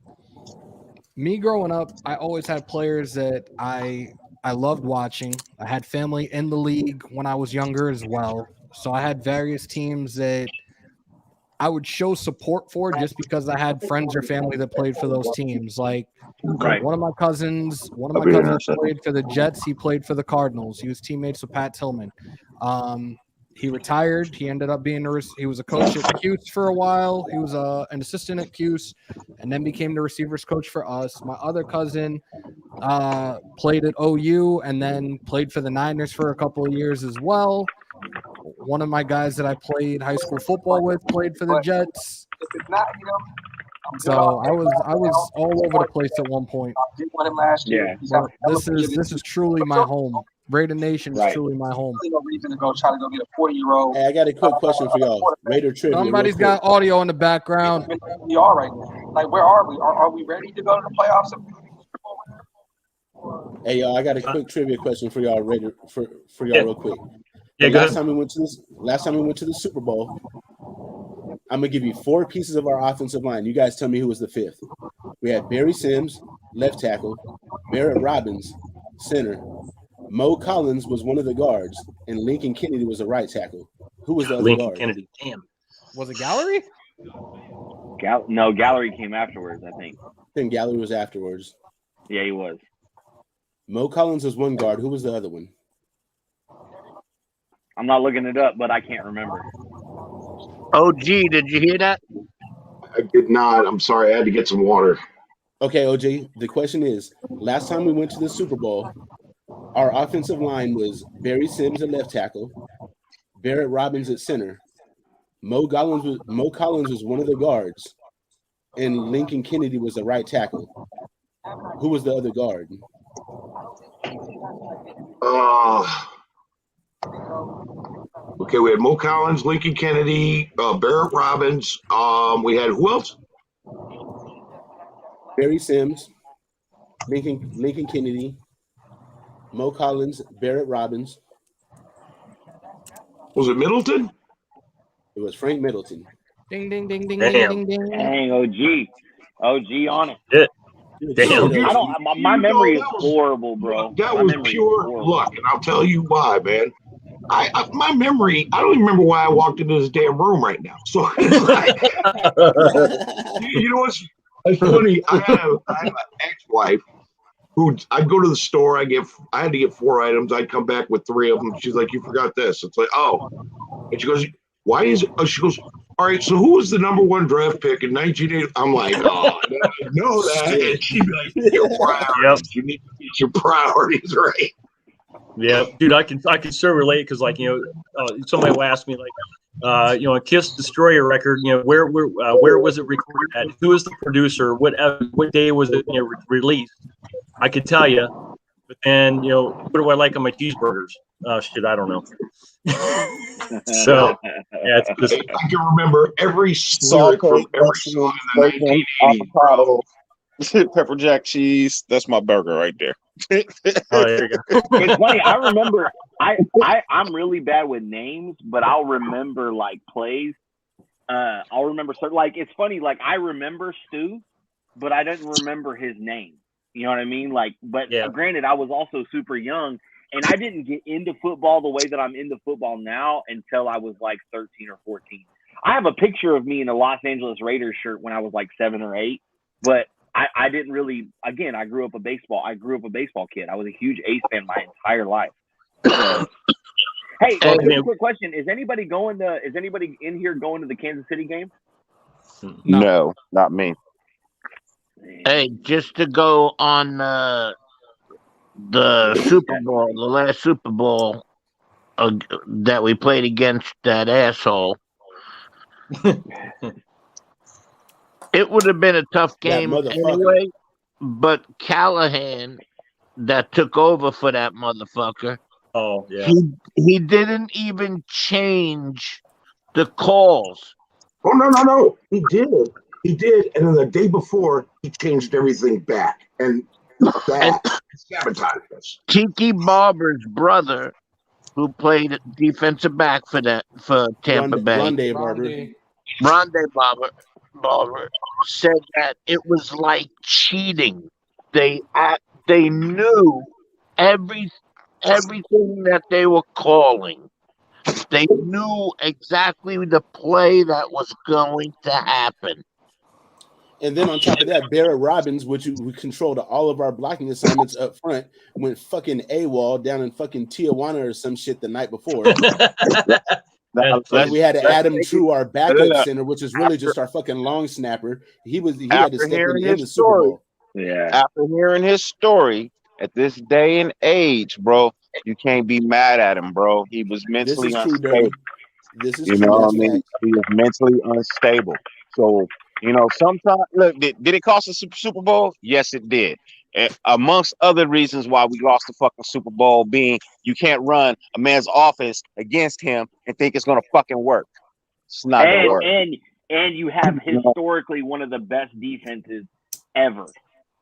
me growing up, I always had players that I loved watching. I had family in the league when I was younger as well. So I had various teams that I would show support for just because I had friends or family that played for those teams. Like, Right. one of my cousins I'll be here in a second. played for the Jets. He played for the Cardinals. He was teammates with Pat Tillman. He retired. He ended up being he was a coach at Cuse for a while. He was an assistant at Cuse, and then became the receivers coach for us. My other cousin played at OU and then played for the Niners for a couple of years as well. One of my guys that I played high school football with played for the Jets. So I was all over the place at one point. Yeah. But this is truly my home. Raider Nation is Right. truly my home. No reason to go try to go get a 40-year-old. Hey, I got a quick question for y'all. Raider trivia. Somebody's real quick. got audio in the background. We are right now. Like, where are we? Are we ready to go to the playoffs? Hey, y'all, I got a quick trivia question for y'all, Raider, for y'all, real quick. Yeah, The go last ahead. time we went to the Super Bowl, I'm gonna give you 4 pieces of our offensive line. You guys tell me who was the 5th. We had Barry Sims, left tackle, Barrett Robbins, center, Mo Collins was one of the guards, and Lincoln Kennedy was a right tackle. Who was the other Lincoln guard? Kennedy. Damn. Was it Gallery? No, Gallery came afterwards, I think. I think Gallery was afterwards. Yeah, he was. Mo Collins was one guard. Who was the other one? I'm not looking it up, but I can't remember. OG, did you hear that? I did not. I'm sorry. I had to get some water. Okay, OJ, the question is, last time we went to the Super Bowl, our offensive line was Barry Sims at left tackle, Barrett Robbins at center, Mo Collins was one of the guards, and Lincoln Kennedy was the right tackle. Who was the other guard? Okay, we had Mo Collins, Lincoln Kennedy, Barrett Robbins. We had who else? Barry Sims, Lincoln Kennedy, Mo Collins, Barrett Robbins. Was it Middleton? It was Frank Middleton. Ding ding ding ding Damn. ding ding ding. Dang, OG on it. Yeah. Good Damn. shit, I OG. don't. My memory is That was- horrible, bro. That My was memory is pure horrible. luck, and I'll tell you why, man. My memory, I don't even remember why I walked into this damn room right now. So it's like, you know what's funny? I have an ex-wife who I'd go to the store. I had to get 4 items. I'd come back with 3 of them. She's like, "You forgot this." It's like, "Oh," and she goes, "Why is it?" She goes, "All right, so who was the number 1 draft pick in 1980?" I'm like, "Oh, I know that." And she'd be like, "Your priorities. You need to get your priorities right." Yeah, dude, I can so relate because, like, somebody will ask me, like, a Kiss Destroyer record, where was it recorded at? Who is the producer? What day was it released? I could tell you, but then what do I like on my cheeseburgers? Shit, I don't know. So yeah, it's just I can remember every Saw lyric from every song in the 1980s, bro. avocado, pepper jack cheese. That's my burger right there. oh, there you go. It's funny. I remember. I'm really bad with names, but I'll remember like plays. I'll remember certain. Like, it's funny. Like, I remember Stu, but I didn't remember his name. You know what I mean? Like, but Yeah. Granted, I was also super young, and I didn't get into football the way that I'm into football now until I was like 13 or 14. I have a picture of me in a Los Angeles Raiders shirt when I was like 7 or 8, but I didn't really. Again, I grew up a baseball kid. I was a huge Ace fan my entire life. Hey, just a quick question: Is anybody in here going to the Kansas City game? No, not me. Hey, just to go on the Super Bowl, the last Super Bowl that we played against that asshole. It would have been a tough game motherfucker. anyway, but Callahan that took over for that motherfucker. Oh yeah. He didn't even change the calls. Oh no. He did, and then the day before he changed everything back, and that sabotaged us. Tiki Barber's brother, who played defensive back for Tampa Bay, Rondé Barber said that it was like cheating. They knew everything that they were calling. They knew exactly the play that was going to happen. And then on top of that, Barrett Robbins, who controlled all of our blocking assignments up front, went fucking AWOL down in fucking Tijuana or some shit the night before. We had to Adam True, our backup center, which is really just our fucking long snapper. He had to step in the Super Bowl. Yeah. After hearing his story, at this day and age, bro, you can't be mad at him, bro. He was mentally unstable. This is you true. know what I That's mean? facts. He was mentally unstable. So, sometimes look, did it cost us a Super Bowl? Yes, it did. Amongst other reasons why we lost the fucking Super Bowl being you can't run a man's offense against him and think it's gonna fucking work. It's not gonna work. And you have historically one of the best defenses ever.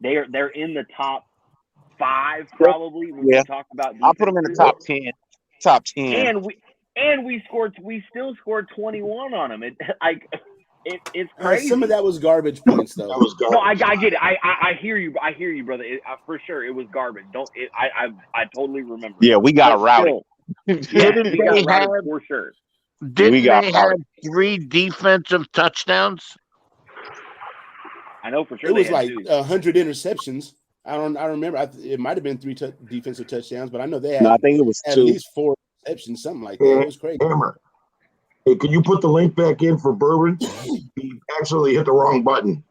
They're in the top 5 probably when we talk about defense. I'll put them in the top 10. Top 10. And we still scored 21 on them. It's crazy. Some of that was garbage points, though. That was garbage. No, I get it. I hear you. I hear you, brother. For sure, it was garbage. I totally remember. Yeah, we got rowdy. Didn't we got rowdy for sure. Didn't they have 3 defensive touchdowns? I know for sure. It was like 100 interceptions. I remember. It might have been 3 defensive touchdowns, but I know they had. I think it was at 2. least 4 interceptions, something like that. It was crazy. Hammer. Hey, can you put the link back in for Bourbon? He actually hit the wrong button.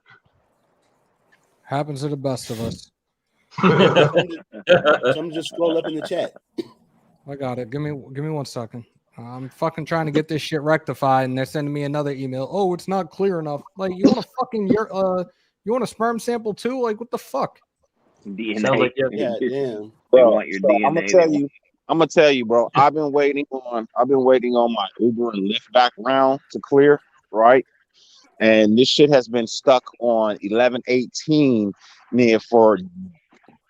Happens to the best of us. Some just scroll up in the chat. I got it. Give me 1 second. I'm fucking trying to get this shit rectified, and they're sending me another email. Oh, it's not clear enough. Like, you want a fucking you want a sperm sample too? Like, what the fuck? DNA. Sounds like Yeah, damn. Bro, want your DNA. I'm gonna tell you, bro. I've been waiting on my Uber and Lyft back round to clear, right? And this shit has been stuck on 11/18 near for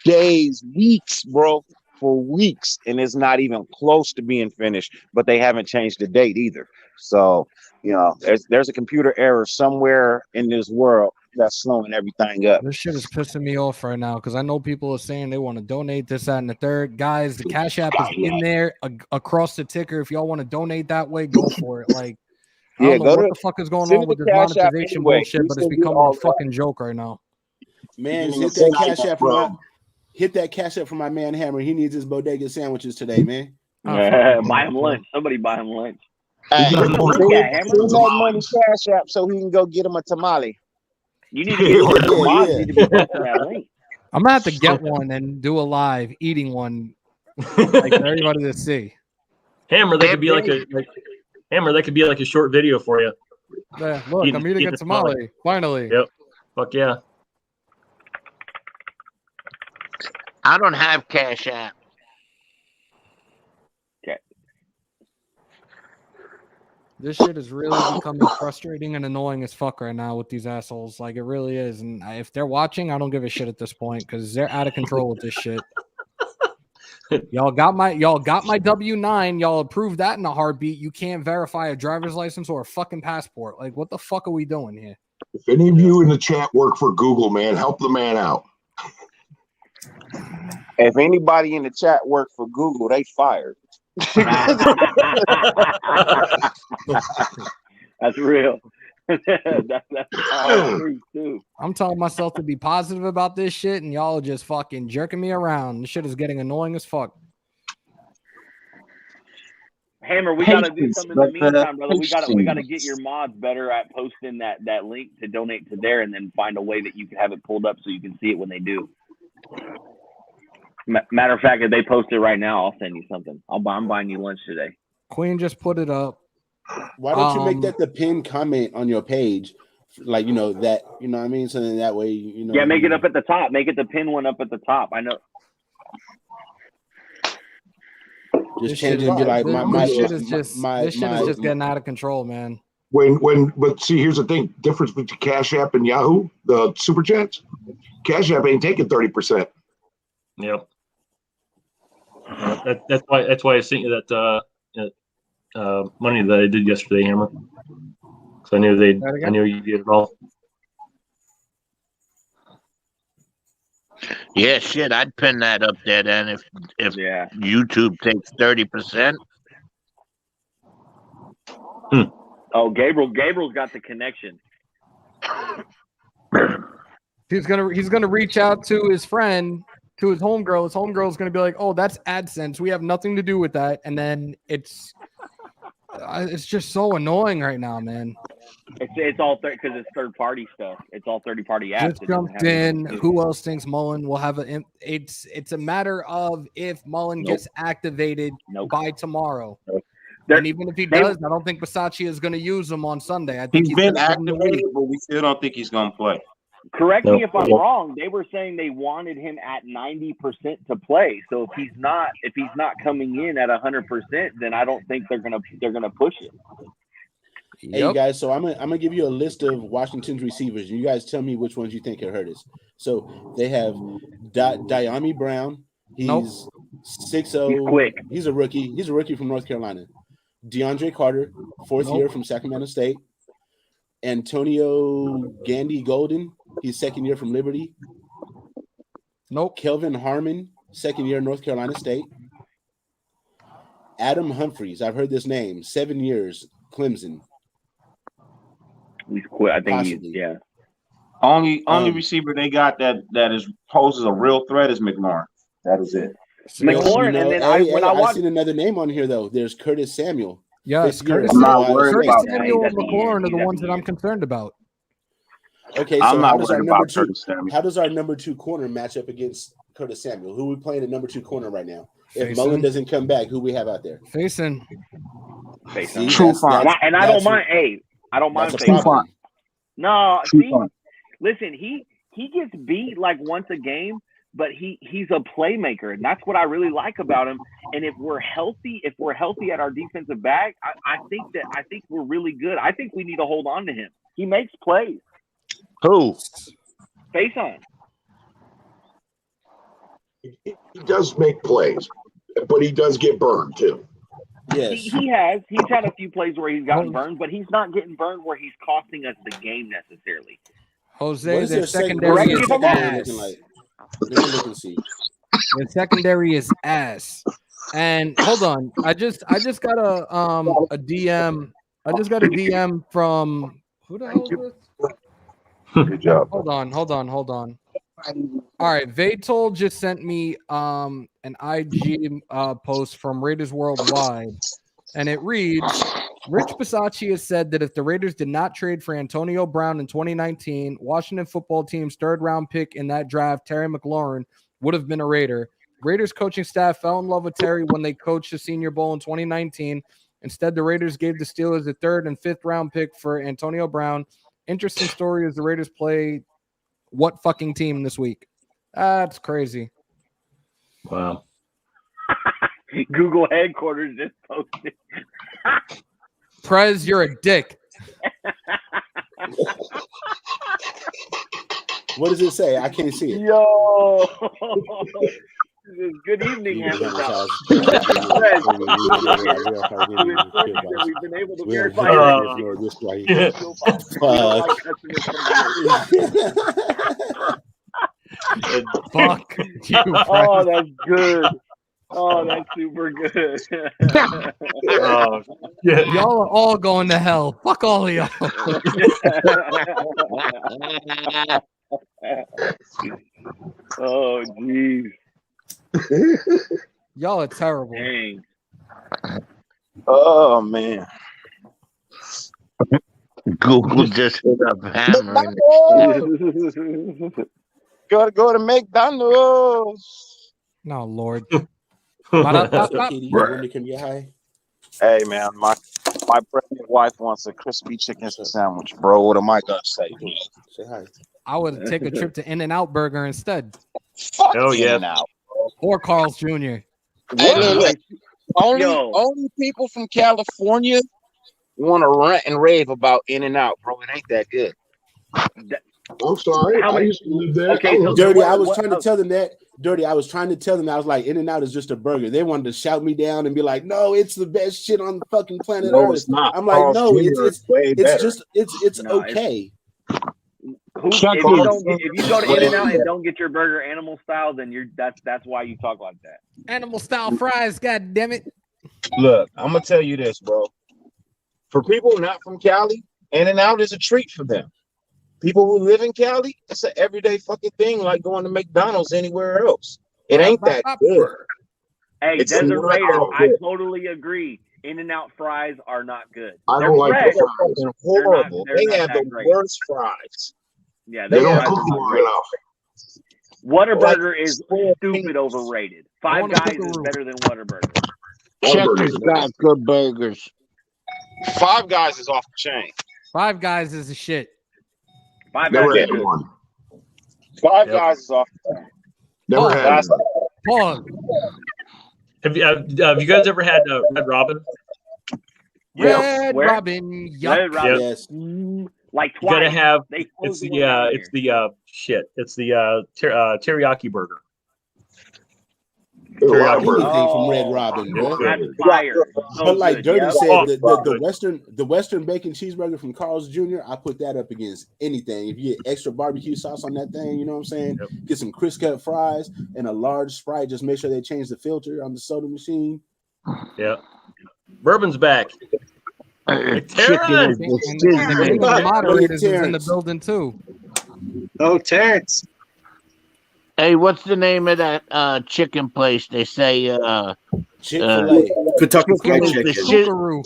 days, weeks, bro, for weeks, and it's not even close to being finished. But they haven't changed the date either. So there's a computer error somewhere in this world that's slowing everything up. This shit is pissing me off right now because I know people are saying they want to donate this, that, and the third. Guys, the Cash App is in there across the ticker. If y'all want to donate that way, go for it. Like, I don't know what the fuck is going on with this monetization bullshit, but it's becoming a fucking joke right now. Man, hit that Cash App for my man Hammer. He needs his bodega sandwiches today, man. Buy him lunch. Somebody buy him lunch. Send that money Cash App so he can go get him a tamale. You need to get need to be posting that link. I'm gonna have to get one and do a live eating one, like for everybody to see. Hammer, that could be like Hammer. That could be like a short video for you. Yeah, look, I'm eating a tamale. Finally. Yep. Fuck yeah. I don't have Cash App. This shit is really becoming frustrating and annoying as fuck right now with these assholes. Like, it really is. And if they're watching, I don't give a shit at this point because they're out of control with this shit. Y'all got my W-9. Y'all approved that in a heartbeat. You can't verify a driver's license or a fucking passport. Like, what the fuck are we doing here? If any of you in the chat work for Google, man, help the man out. If anybody in the chat work for Google, they fired. That's real. that's true too. I'm telling myself to be positive about this shit, and y'all are just fucking jerking me around. This shit is getting annoying as fuck. Hammer, we gotta do something in the meantime, brother. We gotta get your mods better at posting that link to donate to there, and then find a way that you can have it pulled up so you can see it when they do. Matter of fact, if they post it right now, I'll send you something. I'm buying you lunch today. Queen just put it up. Why don't you make that the pinned comment on your page like that, what I mean. So then that way, Yeah, make it up at the top. Make it the pin one up at the top. I know. Just change it and be like, this shit is just getting out of control, man. But see, here's the thing: difference between Cash App and Yahoo, the super chats. Cash App ain't taking 30%. Yep. That's why I sent you that money that I did yesterday, Hammer. Because I knew you did it all. Yeah, shit, I'd pin that up there then if YouTube takes 30%. Oh, Gabriel's got the connection. He's gonna reach out to his friend, to his homegirl. His homegirl's gonna be like, "Oh, that's AdSense. We have nothing to do with that." And then it's just so annoying right now, man. It's all because it's third party stuff. It's all third party apps. Just jumped in. Who else thinks Mullen will have it's a matter of if Mullen gets activated by tomorrow. And even if he does, I don't think Bisaccia is going to use him on Sunday. I think he's been activated, but we still don't think he's going to play. Correct me if I'm wrong. They were saying they wanted him at 90% to play. So if he's not coming in at 100%, then I don't think they're gonna push it. Hey, you guys, so I'm gonna give you a list of Washington's receivers. You guys tell me which ones you think it hurt us. So they have Diami Brown. He's 6'0". He's quick. He's a rookie. He's a rookie from North Carolina. DeAndre Carter, fourth year from Sacramento State. Antonio Gandy Golden, he's second year from Liberty. Kelvin Harmon, second year North Carolina State. Adam Humphreys, I've heard this name, 7 years, Clemson. He's quick. I think he's Only receiver they got that poses a real threat is McLaurin. That is it. McLaurin, and then I seen another name on here though. There's Curtis Samuel. Yes, Curtis Samuel and McLaurin are the ones that I'm concerned about. Okay, so how does our number two corner match up against Curtis Samuel? Who are we playing at number two corner right now? If Mullen doesn't come back, who we have out there? Facing. Trayvon. And I don't mind. Hey, I don't mind Trayvon. No, see, listen, he gets beat like once a game, but he's a playmaker, and that's what I really like about him. And if we're healthy at our defensive back, I think we're really good. I think we need to hold on to him. He makes plays. Who? Faison. He does make plays, but he does get burned too. Yes, he has. He's had a few plays where he's gotten burned, but he's not getting burned where he's costing us the game necessarily. Jose, their secondary is ass. The secondary is ass. And hold on, I just got a DM. I just got a DM from who the hell is this? Good job. Hold on. All right, Vatol just sent me an IG post from Raiders Worldwide, and it reads: Rich Bisaccia has said that if the Raiders did not trade for Antonio Brown in 2019, Washington football team's third-round pick in that draft, Terry McLaurin, would have been a Raider. Raiders coaching staff fell in love with Terry when they coached the Senior Bowl in 2019. Instead, the Raiders gave the Steelers the third and fifth-round pick for Antonio Brown. Interesting story is the Raiders play what fucking team this week? That's crazy. Wow. Google headquarters just posted. Prez, you're a dick. What does it say? I can't see it. Yo. Good evening, Hammers.House. We've been able to verify Fuck. Oh, that's good. Oh, that's super good. Y'all are all going to hell. Fuck all of y'all. Oh, jeez. Y'all are terrible. Dang. Oh, man. Google just hit up hammering. Gotta go to McDonald's. No, Lord. Hey, man, my My pregnant wife wants a crispy chicken sandwich, bro. What am I gonna say? Say hi. I would take a trip to In-N-Out Burger instead. Fuck Oh, yeah. In-N-Out. Or Carl's Jr. Hey, What? look. Yo. Only people from California want to rant and rave about In-N-Out, bro. It ain't that good. I'm sorry. I used to live there. Okay, so Dirty, what, I was what, trying to tell them that. Dirty, I was trying to tell them I was like, In-N-Out is just a burger. They wanted to shout me down and be like, "No, it's the best shit on the fucking planet No, Earth." it's not. I'm like, Carl's "No, Jr. is way it's better. just it's No, okay." if you go to In-N-Out and don't get your burger animal style, then that's why you talk like that. Animal style fries, god damn it. Look, I'm gonna tell you this, bro. For people not from Cali, In-N-Out is a treat for them. People who live in Cali, it's an everyday fucking thing, like going to McDonald's anywhere else. It ain't that good. Hey, It's Desert not Raiders, that I good. totally agree. In-N-Out fries are not good. I They're don't like fresh. the They're fucking horrible. They're They not have that the great. worst fries. Yeah, They those don't fries cook are not long great. enough. Whataburger is stupid overrated. Five Guys is better than Whataburger. Checkers got good burgers. Five Guys is off the chain. Five Guys is a shit. Five Never Guys had is good. one. Five Guys is off the chain. Never Pause. had one. Pause. Have you guys ever had Red Robin? Red Where? Robin. Yup. Red Robin. Yes. Like You gotta twice. have They it's closed the one down it's here. the teriyaki burger. There's a lot of Anything burgers. from Red Robin, bro. That's fire. So But like good, Dirty yeah. said, Oh, the Western bacon cheeseburger from Carl's Jr., I put that up against anything. If you get extra barbecue sauce on that thing, you know what I'm saying? Yep. Get some crisp cut fries and a large Sprite. Just make sure they change the filter on the soda machine. Yeah. Bourbon's back. Chicken Terrence! is the And the king of the sizzling. moderators is in the Terrence. building too. Oh, Terrence. Hey, what's the name of that chicken place? They say Chick-fil-A. Kentucky Fried chicken is the Chicken.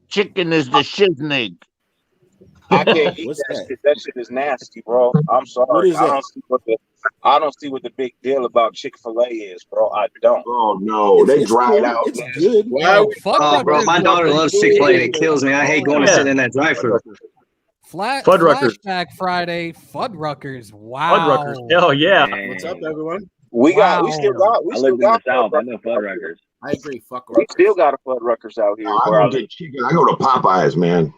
chicken is the shiznig. I can't eat What's that that? shit. That shit is nasty, bro. I'm sorry. What is I that? don't see what the big deal about Chick-fil-A is, bro. I don't. Oh no, they It's dried cool. out. It's good. Why are we Fuddruckers. bro, my daughter loves Chick-fil-A and it kills me. I hate going to Yeah. sit in that drive-thru. Fuddruckers. Flashback Friday. Fuddruckers. Wow. Fuddruckers. Hell yeah. What's up, everyone? we Wow. still got I lived in the South. I Fuddruckers know out here. Fuddruckers. I agree. Fuck We Ruckers. still got a Fuddruckers out here. I where I don't live. get chicken. I go to Popeyes, man.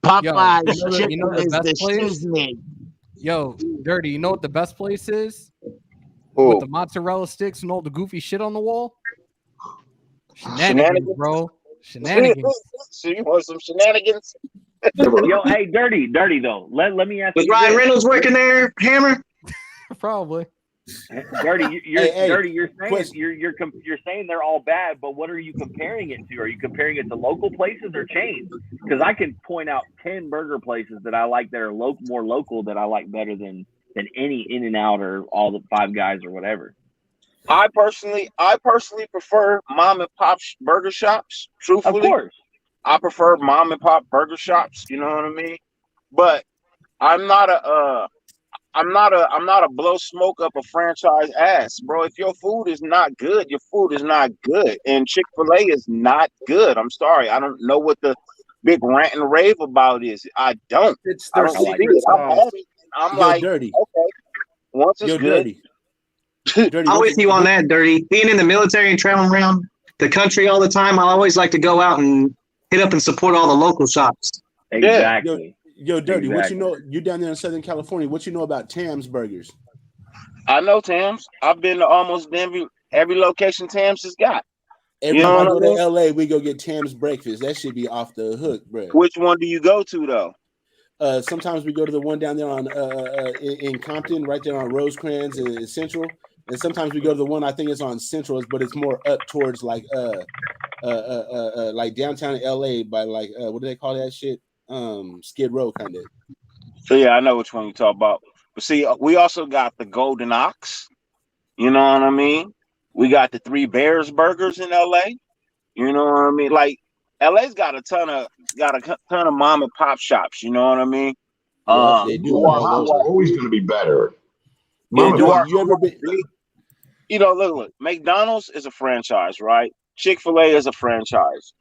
Popeyes you chicken know the is best the place? shiznig. Yo, Dirty, you know what the best place is? Who? With the mozzarella sticks and all the goofy shit on the wall? Shenanigans, Shenanigans? bro. Shenanigans. So you want some shenanigans? Yo, hey, dirty though. Let me ask Was you Ryan this. Reynolds working there, Hammer? Probably. Dirty, you're Hey, dirty. You're saying question. you're saying they're all bad, but what are you comparing it to? Are you comparing it to local places or chains? Because I can point out 10 burger places that I like that are more local that I like better than any In-N-Out or all the Five Guys or whatever. I personally prefer mom and pop burger shops. Truthfully, Of course. I prefer mom and pop burger shops. You know what I mean? But I'm not a blow smoke up a franchise ass, bro. If your food is not good, your food is not good. And Chick-fil-A is not good. I'm sorry. I don't know what the big rant and rave about is. I don't. It's I their don't see secret it. I'm sauce. at it. I'm Yo, like, Dirty. okay. Once it's Yo, good. Dirty. Dirty. I'm what's with you on that, Dirty. Being in the military and traveling around the country all the time, I always like to go out and hit up and support all the local shops. Exactly. Yo, Dirty, what Exactly. you know? You down there in Southern California. What you know about Tam's Burgers? I know Tams. I've been to almost every location Tams has got. Every You know time I what go I mean? to LA, we go get Tam's breakfast. That should be off the hook, bro. Which one do you go to though? Sometimes we go to the one down there on in Compton, right there on Rosecrans and Central. And sometimes we go to the one I think it's on Central, but it's more up towards like downtown LA by like what do they call that shit? Skid Row kind of. So yeah, I know which one you talk about. But see, we also got the Golden Ox. You know what I mean? We got the Three Bears Burgers in LA. You know what I mean? Like LA's got a ton of mom and pop shops. You know what I mean? Yeah, they do Mom and all Pop's over. always going to be better. Yeah, Mom and do Pop's You ever been? you know, look, McDonald's is a franchise, right? Chick-fil-A is a franchise.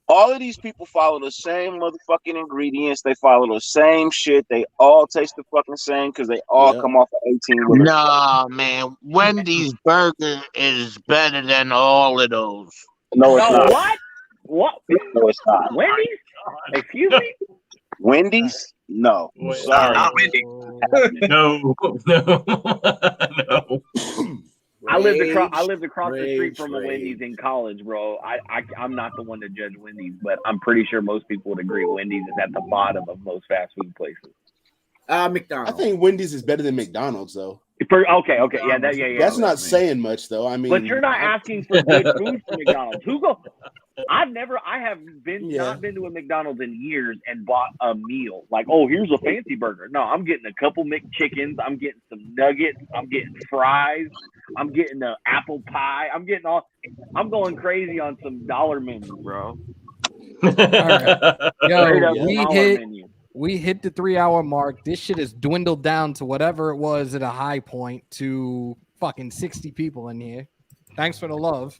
All of these people follow the same motherfucking ingredients. They follow the same shit. They all taste the fucking same because they all come off of 18 with Nah, man. Wendy's burger is better than all of those. No, it's not. What? What? No, it's not. Wendy's? Excuse me? Wendy's? No. Sorry. Not Wendy's. No. I lived across the street from a Wendy's in college, bro. I'm not the one to judge Wendy's, but I'm pretty sure most people would agree Wendy's is at the bottom of most fast food places. I McDonald's. think Wendy's is better than McDonald's, though. Okay, yeah, That's not saying much, though. I mean, but you're not asking for good food from McDonald's. I have not been to a McDonald's in years and bought a meal. Like, oh, here's a fancy burger. No, I'm getting a couple McChickens. I'm getting some nuggets. I'm getting fries. I'm getting the apple pie. I'm going crazy on some dollar menu, bro. All right. Yo, menu. we hit the 3-hour mark. This shit has dwindled down to whatever it was at a high point to fucking 60 people in here. Thanks for the love.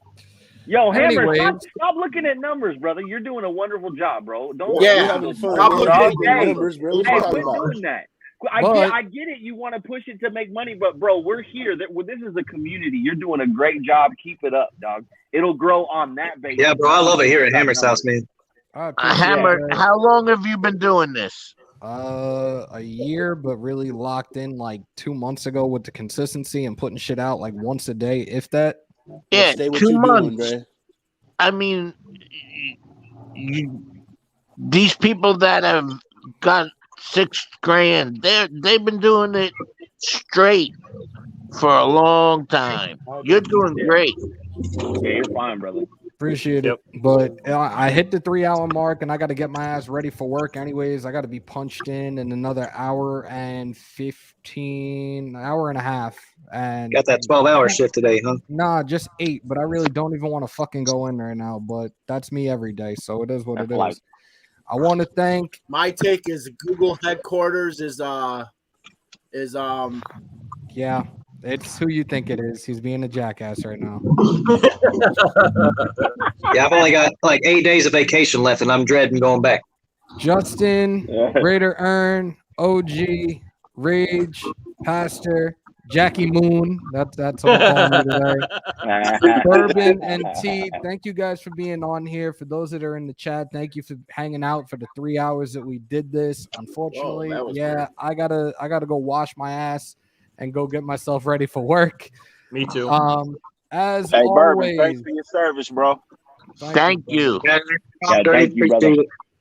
Yo, Hammer, Anyways, stop looking at numbers, brother. You're doing a wonderful job, bro. Don't stop looking at numbers, bro. Hey, quit doing that. I get it. You want to push it to make money, but bro, we're here. This is a community. You're doing a great job. Keep it up, dog. It'll grow on that basis. Yeah, bro. I love it here at Hammers.House, man. Hammer, how long have you been doing this? A year, but really locked in like 2 months ago with the consistency and putting shit out like once a day, if that. Yeah, 2 months. I mean, these people that have got $6,000, they've been doing it straight for a long time. You're doing great. Yeah, you're fine, brother. Appreciate it. But I hit the 3-hour mark and I got to get my ass ready for work anyways. I got to be punched in another hour and a half. And got that 12-hour shift today, huh? Nah, just 8. But I really don't even want to fucking go in there now. But that's me every day. So it is what it is. I want to thank. My take is Google headquarters is Yeah. It's who you think it is. He's being a jackass right now. Yeah, I've only got like 8 days of vacation left, and I'm dreading going back. Justin, Raider Earn, OG, Rage, Pastor, Jackie Moon. That's all I'm calling you today. Bourbon and T. Thank you guys for being on here. For those that are in the chat, thank you for hanging out for the 3 hours that we did this. Unfortunately, weird. I gotta go wash my ass and go get myself ready for work. Me too. As hey, always, Bourbon, thanks for your service, bro. Thank you. Yeah, thank you, brother.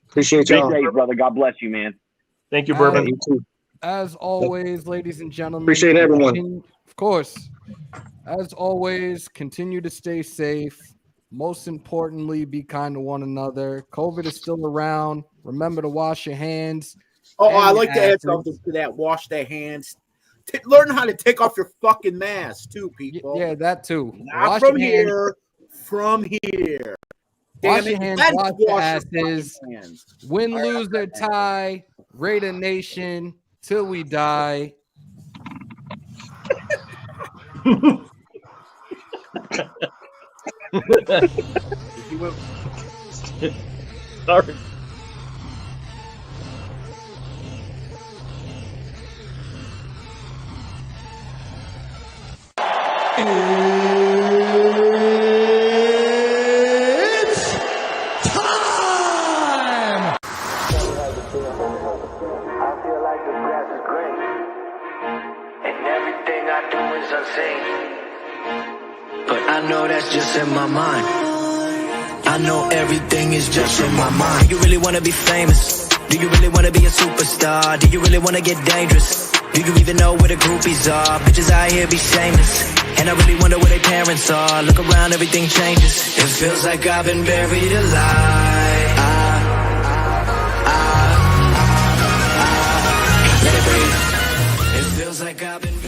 Appreciate Big y'all. days, brother. God bless you, man. Thank you, Bourbon. As always, ladies and gentlemen, Appreciate everyone. Of course. As always, continue to stay safe. Most importantly, be kind to one another. COVID is still around. Remember to wash your hands. Oh, I like to add something to that. Wash their hands. Learn how to take off your fucking mask too, people. Yeah, that too. Not wash from your here. From here. Wash Damn your it. hands, Let's wash your wash asses. your hands. Win, lose, or tie. Raider Nation till we die. Sorry. It's time! I feel like the grass is green, and everything I do is unseen. But I know that's just in my mind. I know everything is just in my mind. Do you really wanna be famous? Do you really wanna be a superstar? Do you really wanna get dangerous? Do you even know where the groupies are? Bitches out here be shameless, and I really wonder where their parents are. Look around, everything changes. It feels like I've been buried alive. Let it breathe. It feels like I've been